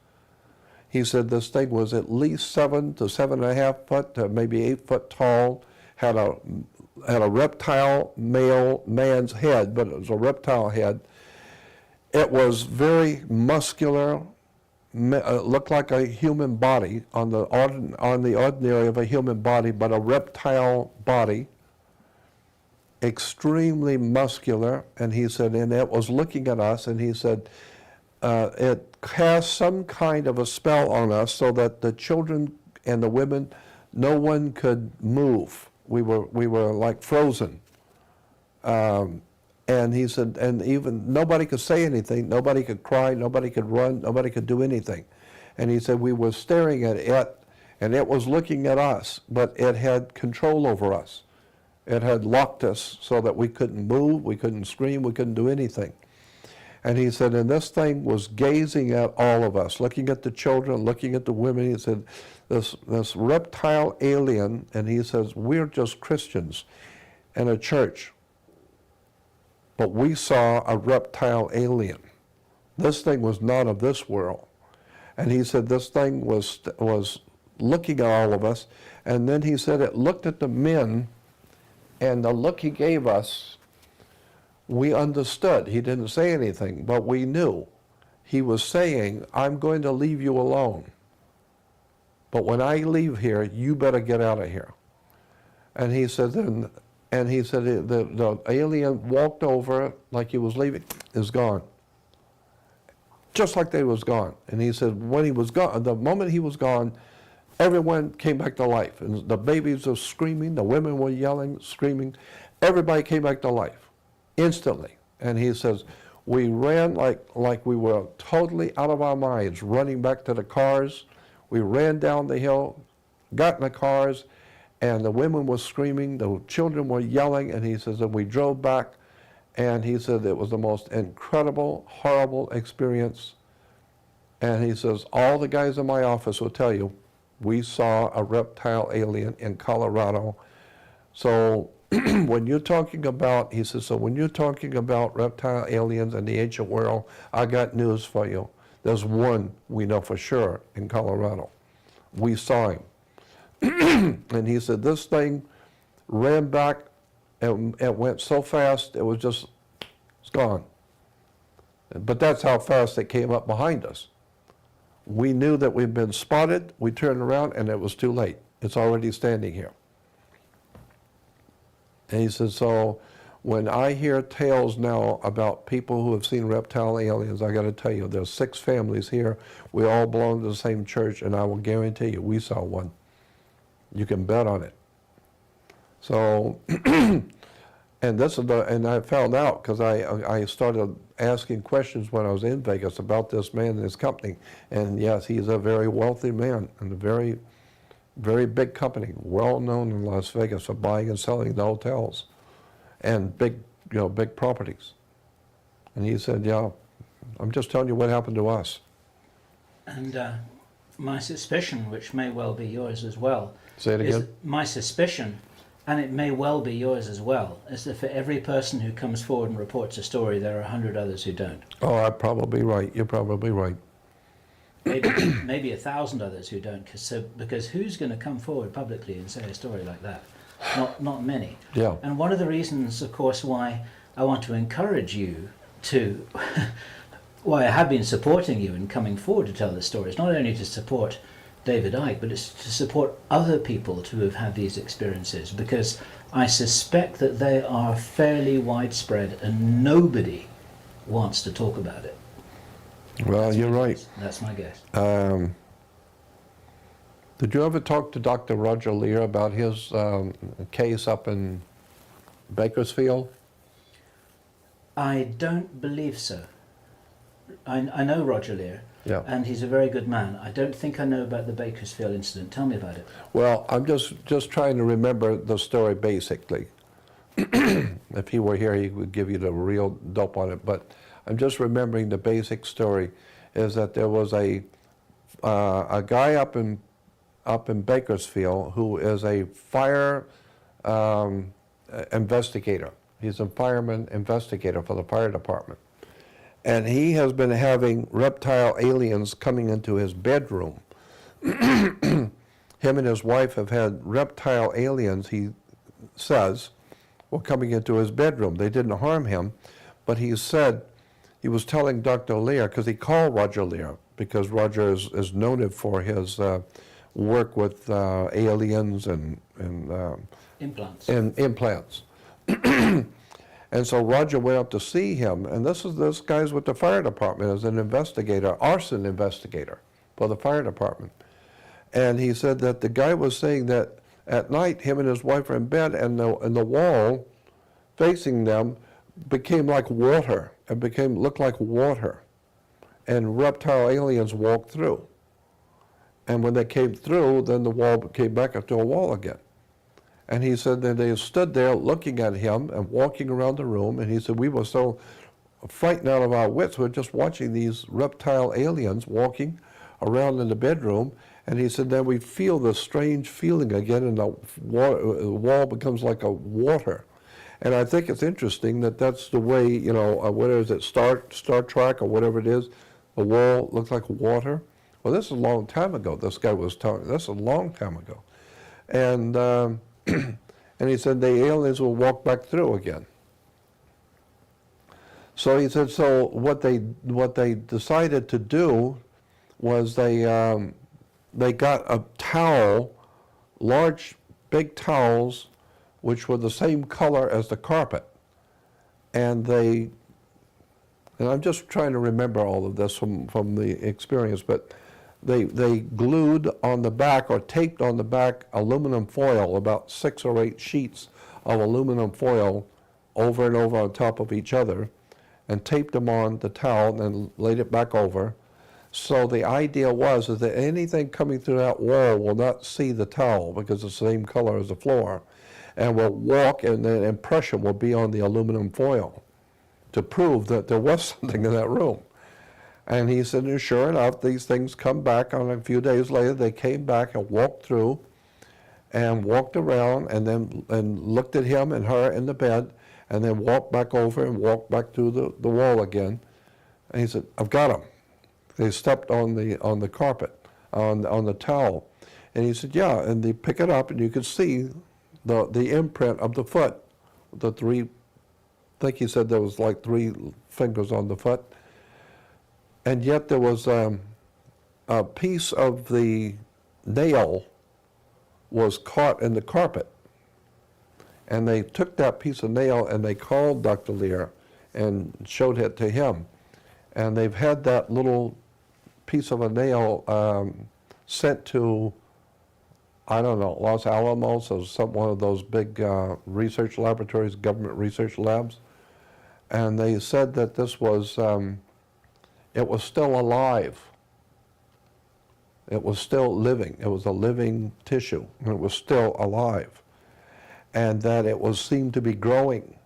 He said this thing was at least 7 to 7.5 foot, to maybe 8 foot tall, had a reptile man's head, but it was a reptile head. It was very muscular, looked like a human body on the ordinary of a human body, but a reptile body, extremely muscular. And he said, and it was looking at us, and he said, it cast some kind of a spell on us so that the children and the women, no one could move. We were like frozen. And he said, and even nobody could say anything, nobody could cry, nobody could run, nobody could do anything. And he said we were staring at it, and it was looking at us, but it had control over us. It had locked us so that we couldn't move, we couldn't scream, we couldn't do anything. And he said, and this thing was gazing at all of us, looking at the children, looking at the women. He said, this reptile alien, and he says, we're just Christians in a church. But we saw a reptile alien. This thing was not of this world. And he said this thing was looking at all of us. And then he said it looked at the men, and the look he gave us, we understood. He didn't say anything, but we knew. He was saying, I'm going to leave you alone. But when I leave here, you better get out of here. And he said, the alien walked over like he was leaving, is gone. Just like they was gone. And he said, when he was gone, the moment he was gone, everyone came back to life. And the babies were screaming, the women were yelling, screaming. Everybody came back to life, instantly. And he says, we ran like we were totally out of our minds, running back to the cars. We ran down the hill, got in the cars, and the women were screaming, the children were yelling, and he says, and we drove back, and he said it was the most incredible, horrible experience. And he says, all the guys in my office will tell you, we saw a reptile alien in Colorado. So when you're talking about, he says, so when you're talking about reptile aliens in the ancient world, I got news for you. There's one we know for sure in Colorado. We saw him. And he said, this thing ran back, and it went so fast, it was just, it's gone. But that's how fast it came up behind us. We knew that we'd been spotted, we turned around, and it was too late. It's already standing here. And he said, so when I hear tales now about people who have seen reptile aliens, I got to tell you, there's 6 families here. We all belong to the same church, and I will guarantee you, we saw one. You can bet on it. So, and this is and I found out because I started asking questions when I was in Vegas about this man and his company. And yes, he's a very wealthy man and a very, very big company, well known in Las Vegas for buying and selling the hotels and big properties. And he said, yeah, I'm just telling you what happened to us. And my suspicion, which may well be yours as well, Say it again. My suspicion, and it may well be yours as well, is that for every person who comes forward and reports a story, there are 100 others who don't. Oh, I'm probably right. You're probably right. maybe 1,000 others who don't. Because who's going to come forward publicly and say a story like that? Not many. Yeah. And one of the reasons, of course, why I want to encourage you to, why I have been supporting you in coming forward to tell this story, is not only to support David Icke, but it's to support other people to have had these experiences, because I suspect that they are fairly widespread and nobody wants to talk about it. Well, you're right. That's my guess. Did you ever talk to Dr. Roger Lear about his case up in Bakersfield? I don't believe so. I know Roger Lear, Yeah. and he's a very good man. I don't think I know about the Bakersfield incident. Tell me about it. Well, I'm just trying to remember the story basically. If he were here, he would give you the real dope on it. But I'm just remembering the basic story is that there was a guy up in Bakersfield who is a fire investigator. He's a fireman investigator for the fire department. And he has been having reptile aliens coming into his bedroom. Him and his wife have had reptile aliens, he says, were coming into his bedroom. They didn't harm him, but he said, he was telling Dr. Lear, because he called Roger Lear, because Roger is noted for his work with aliens and implants. And so Roger went up to see him, and this guy's with the fire department as an investigator, arson investigator for the fire department. And he said that the guy was saying that at night him and his wife are in bed, and the wall facing them became like water. It looked like water, and reptile aliens walked through. And when they came through, then the wall came back up to a wall again. And he said that they stood there looking at him and walking around the room, and he said we were so frightened out of our wits. We're just watching these reptile aliens walking around in the bedroom, and he said then we feel this strange feeling again, and the wall becomes like a water. And I think it's interesting that that's the way, you know, what is it, Star Trek or whatever it is, the wall looks like water. Well, this is a long time ago. This guy was telling me, this is a long time ago. And and he said the aliens will walk back through again. So he said, so what they decided to do was they got a towel, large, big towels, which were the same color as the carpet. And I'm just trying to remember all of this from the experience, but they glued on the back or taped on the back aluminum foil, about 6 or 8 sheets of aluminum foil over and over on top of each other, and taped them on the towel and then laid it back over. So the idea was is that anything coming through that wall will not see the towel because it's the same color as the floor, and will walk, and the impression will be on the aluminum foil to prove that there was something in that room. And he said, and sure enough, these things come back. On a few days later, they came back and walked through and walked around and looked at him and her in the bed, and then walked back over and walked back through the wall again. And he said, I've got them. They stepped on the carpet, on the towel. And he said, yeah, and they pick it up, and you could see the imprint of the foot, the 3, I think he said there was like 3 fingers on the foot. And yet there was a piece of the nail was caught in the carpet. And they took that piece of nail and they called Dr. Lear and showed it to him. And they've had that little piece of a nail sent to, I don't know, Los Alamos or one of those big research laboratories, government research labs. And they said that this was, it was still alive. It was still living. It was a living tissue, and it was still alive. And that it seemed to be growing.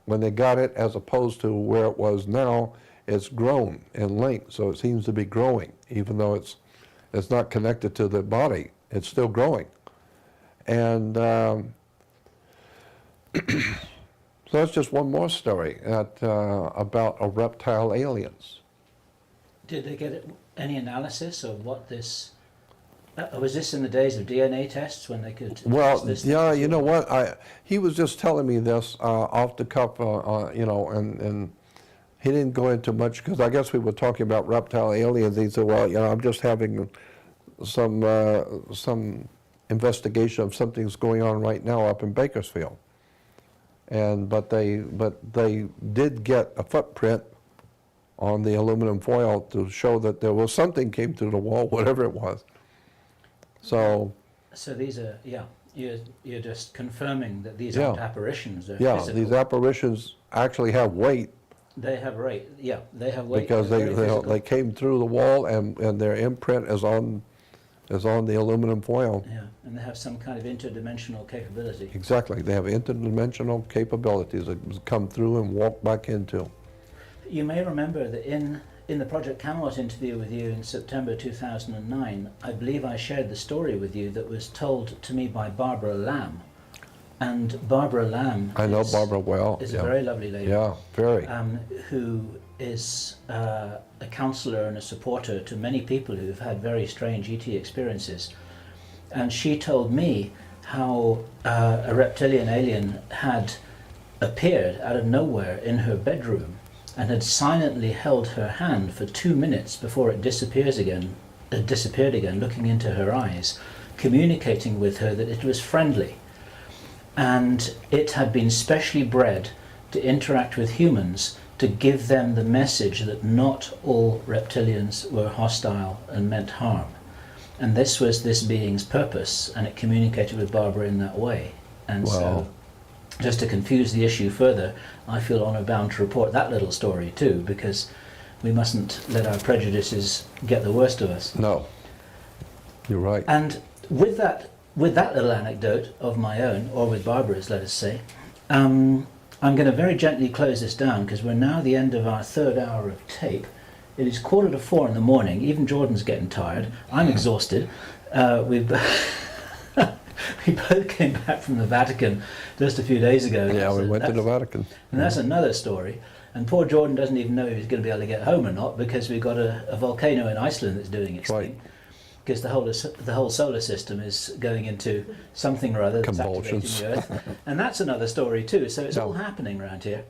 When they got it, as opposed to where it was now, it's grown in length, so it seems to be growing, even though it's not connected to the body. It's still growing. And so that's just one more story about reptile aliens. Did they get it? any analysis of what this? Was this in the days of DNA tests when they could? Well, test this yeah, you know what? He was just telling me this off the cuff, you know, and he didn't go into much because I guess we were talking about reptile aliens. He said, "Well, you know, I'm just having some investigation of something's going on right now up in Bakersfield." But they did get a footprint on the aluminum foil to show that there was something came through the wall, whatever it was. So these are, you're just confirming that these aren't apparitions. They're yeah, physical. these apparitions actually have weight. They have weight. Yeah, they have weight. Because they came through the wall and their imprint is on the aluminum foil. Yeah, and they have some kind of interdimensional capability. Exactly, they have interdimensional capabilities that come through and walk back into. You may remember that in the Project Camelot interview with you in September 2009, I believe I shared the story with you that was told to me by Barbara Lamb. And Barbara Lamb I know Barbara well. Is a very lovely lady. Yeah, very. Who is a counselor and a supporter to many people who've had very strange ET experiences. And she told me how a reptilian alien had appeared out of nowhere in her bedroom and had silently held her hand for 2 minutes before it disappeared again, looking into her eyes, communicating with her that it was friendly. And it had been specially bred to interact with humans to give them the message that not all reptilians were hostile and meant harm. And this was this being's purpose, and it communicated with Barbara in that way. And so, just to confuse the issue further, I feel honor bound to report that little story too, because we mustn't let our prejudices get the worst of us. No, you're right. And with that little anecdote of my own, or with Barbara's, let us say, I'm going to very gently close this down because we're now at the end of our third hour of tape. It is 3:45 in the morning. Even Jordan's getting tired. I'm exhausted. We both came back from the Vatican just a few days ago. Yeah, we went to the Vatican. And that's another story. And poor Jordan doesn't even know if he's going to be able to get home or not because we've got a volcano in Iceland that's doing its thing. Because the whole solar system is going into something or other that's activating the Earth. And that's another story too. So it's all happening around here.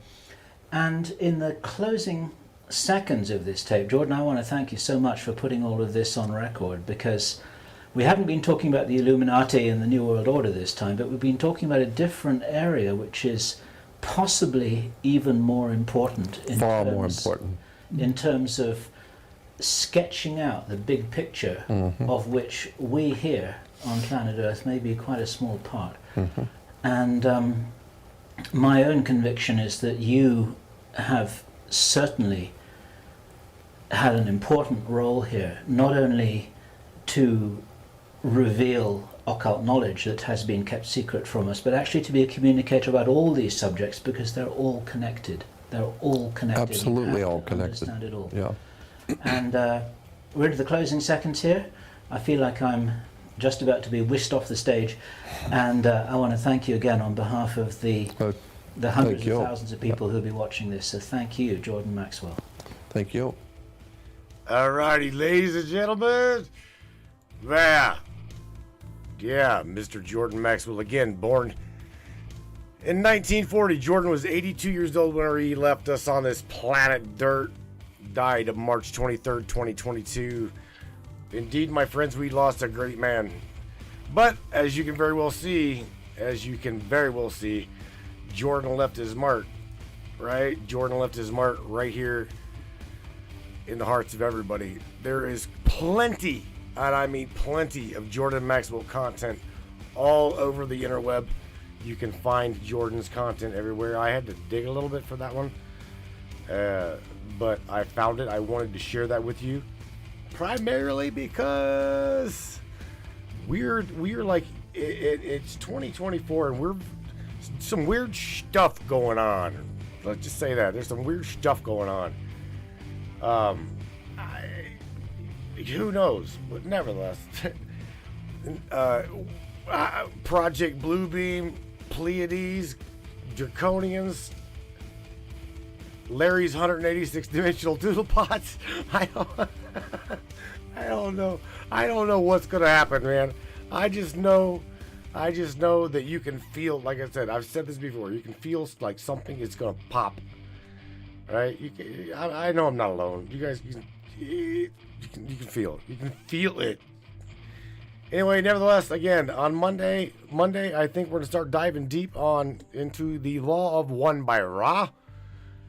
And in the closing seconds of this tape, Jordan, I want to thank you so much for putting all of this on record, because we haven't been talking about the Illuminati and the New World Order this time, but we've been talking about a different area which is possibly even more important. Far more important. In terms of sketching out the big picture of which we here on planet Earth may be quite a small part. And my own conviction is that you have certainly had an important role here, not only to reveal occult knowledge that has been kept secret from us, but actually to be a communicator about all these subjects, because they're all connected. They're all connected. Absolutely all connected. Understand it all. Yeah. And we're into the closing seconds here. I feel like I'm just about to be whisked off the stage, and I want to thank you again on behalf of the hundreds of thousands of people who'll be watching this. So thank you, Jordan Maxwell. Thank you. All righty, ladies and gentlemen. Yeah, Mr. Jordan Maxwell, again, born in 1940. Jordan was 82 years old when he left us on this planet Dirt. Died of March 23rd, 2022. Indeed, my friends, we lost a great man. But as you can very well see, Jordan left his mark, right? Jordan left his mark right here in the hearts of everybody. There is plenty, and I mean plenty, of Jordan Maxwell content all over the interweb. You can find Jordan's content everywhere. I had to dig a little bit for that one. But I found it. I wanted to share that with you, primarily because we're like it's 2024 and we're some weird stuff going on. Let's just say that there's some weird stuff going on. Who knows? But nevertheless, Project Bluebeam, Pleiades, Draconians, Larry's 186 dimensional doodle pots. I don't I don't know. I don't know what's gonna happen, man. I just know that you can feel, like I said, I've said this before, you can feel like something is gonna pop. Right? I know I'm not alone. You guys, you can feel it. You can feel it. Anyway, nevertheless, again, on Monday, I think we're gonna start diving deep into the law of one by Ra.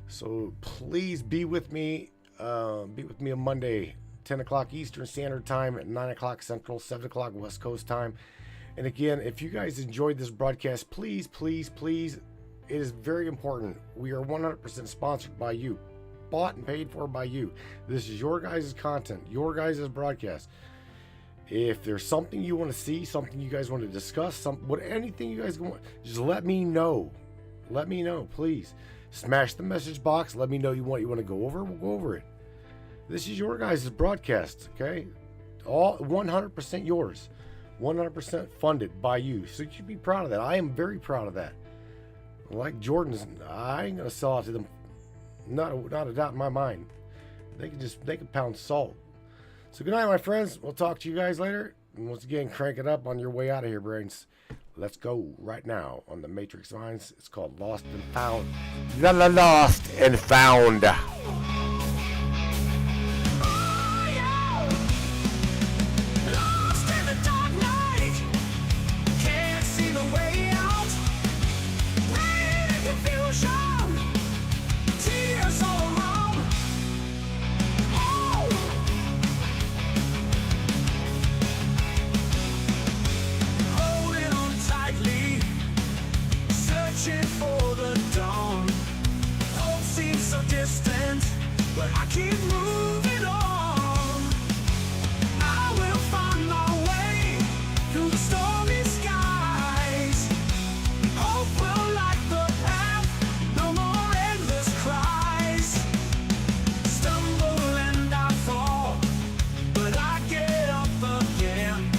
So please be with me. Be with me on Monday, 10 o'clock Eastern Standard Time, at 9 o'clock Central, 7 o'clock West Coast Time. And again, if you guys enjoyed this broadcast, please, please, please, it is very important. We are 100% sponsored by you, bought and paid for by you. This is your guys' content, your guys' broadcast. If there's something you want to see, something you guys want to discuss, anything you guys want, just let me know. Let me know, please. Smash the message box. Let me know what you want to go over. We'll go over it. This is your guys' broadcast, okay? All 100% yours. 100% funded by you. So you should be proud of that. I am very proud of that. Like Jordan's, I ain't gonna sell out to them. Not a doubt in my mind. They can pound salt. So good night, my friends. We'll talk to you guys later. And once again, crank it up on your way out of here, brains. Let's go right now on the Matrix Minds. It's called Lost and Found. Lost and Found. For the dawn, hope seems so distant, but I keep moving on. I will find my way through the stormy skies. Hope will light the path, no more endless cries. Stumble and I fall, but I get up again.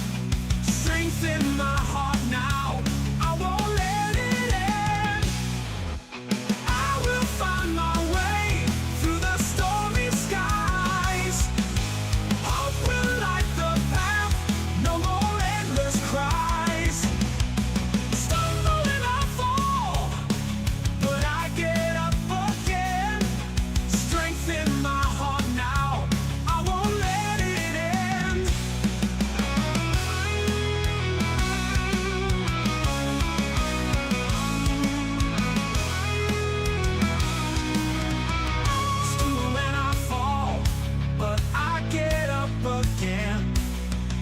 Strength in my heart now, I won't let it end. I will find my way through the stormy skies. Hope will light the path, no more endless cries. Stumble and I fall, but I get up again. Strength in my heart now, I won't let it end. Stumble and I fall, but I get up again.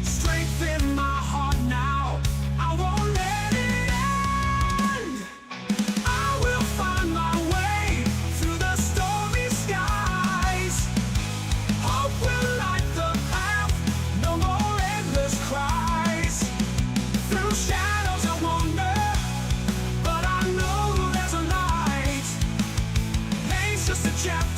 Strength in my heart now, I won't let it end. I will find my way through the stormy skies. Hope will light the path, no more endless cries. Through shadows I wander, but I know there's a light. Pain's just a chapter